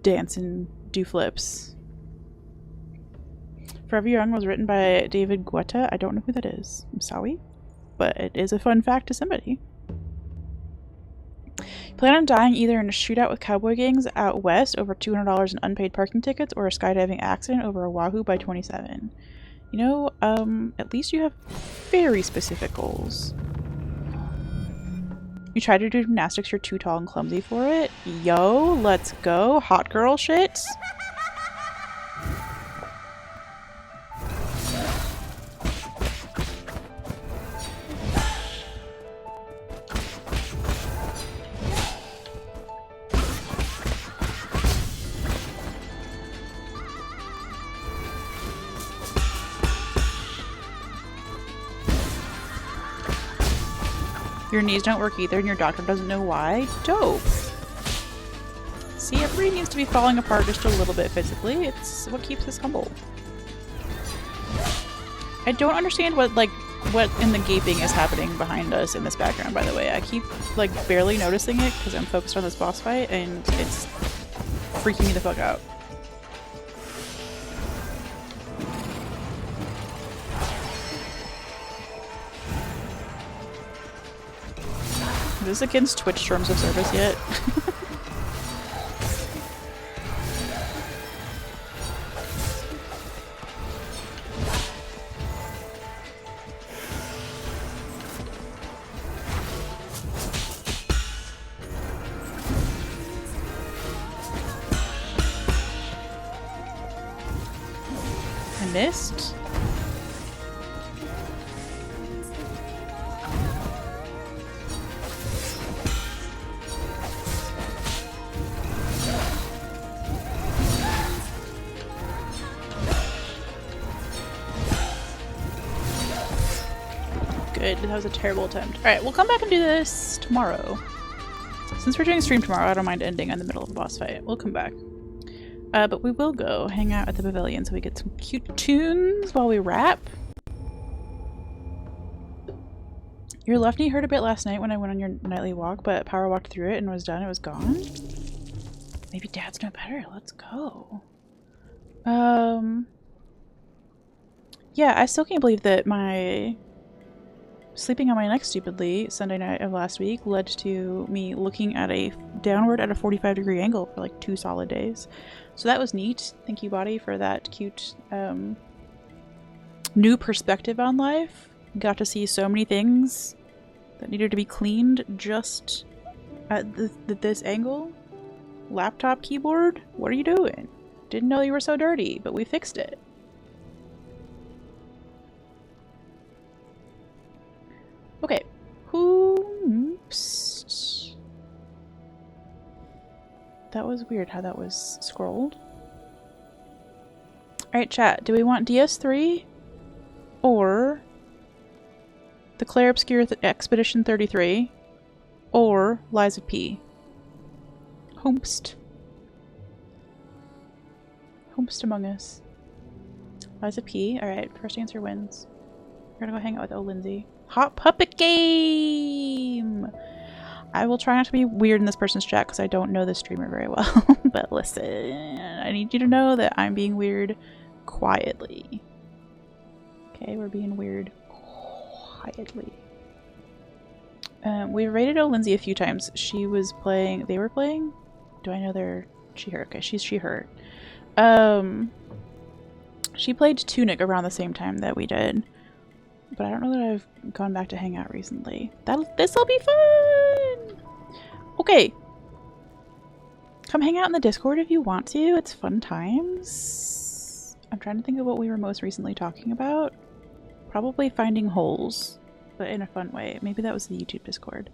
Speaker 1: dance and do flips. Forever Young was written by David Guetta. I don't know who that is. I'm sorry. But it is a fun fact to somebody. Plan on dying either in a shootout with cowboy gangs out west over $200 in unpaid parking tickets or a skydiving accident over Oahu by 27. You know, at least you have very specific goals. You tried to do gymnastics, you're too tall and clumsy for it. Yo, let's go. Hot girl shit. Your knees don't work either and your doctor doesn't know why? Dope. See, everybody needs to be falling apart just a little bit physically. It's what keeps us humble. I don't understand what in the gaping is happening behind us in this background, by the way. I keep, like, barely noticing it because I'm focused on this boss fight and it's freaking me the fuck out. Is this against Twitch terms of service yet? I missed. Good. That was a terrible attempt. Alright, we'll come back and do this tomorrow. Since we're doing a stream tomorrow, I don't mind ending in the middle of a boss fight. We'll come back. But we will go hang out at the pavilion so we get some cute tunes while we rap. Your left knee hurt a bit last night when I went on your nightly walk, but power walked through it and was done. It was gone. Maybe Dad's no better. Let's go. Yeah, I still can't believe that my sleeping on my neck stupidly Sunday night of last week led to me looking at a downward at a 45-degree angle for like 2 solid days. So that was neat. Thank you, body, for that cute new perspective on life. Got to see so many things that needed to be cleaned just at this angle. Laptop keyboard? What are you doing? Didn't know you were so dirty, but we fixed it. Okay. Oops. That was weird how that was scrolled. Alright, chat. Do we want DS3 or the Claire Obscure Expedition 33 or Lies of P? Homest. Homest among us. Lies of P. Alright, first answer wins. We're gonna go hang out with Lindsay. Hot Puppet Game! I will try not to be weird in this person's chat because I don't know the streamer very well. But listen, I need you to know that I'm being weird quietly. Okay, we're being weird quietly. We rated Lindsay a few times. She was playing... They were playing? Do I know they're... She, her. Okay, she's she, her. She played Tunic around the same time that we did. But I don't know that I've gone back to hang out recently. This'll be fun! Okay. Come hang out in the Discord if you want to. It's fun times. I'm trying to think of what we were most recently talking about. Probably finding holes, but in a fun way. Maybe that was the YouTube Discord.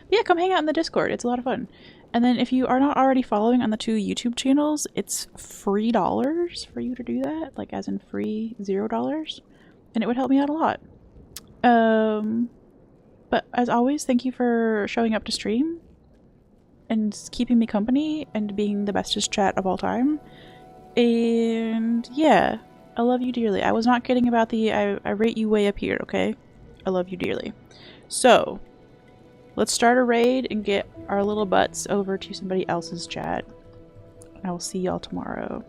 Speaker 1: But yeah, come hang out in the Discord. It's a lot of fun. And then if you are not already following on the 2 YouTube channels, it's free dollars for you to do that. Like as in free $0. And it would help me out a lot. But as always, thank you for showing up to stream and keeping me company and being the bestest chat of all time. And yeah, I love you dearly. I was not kidding about the I rate you way up here, okay? I love you dearly. So, let's start a raid and get our little butts over to somebody else's chat. I will see y'all tomorrow.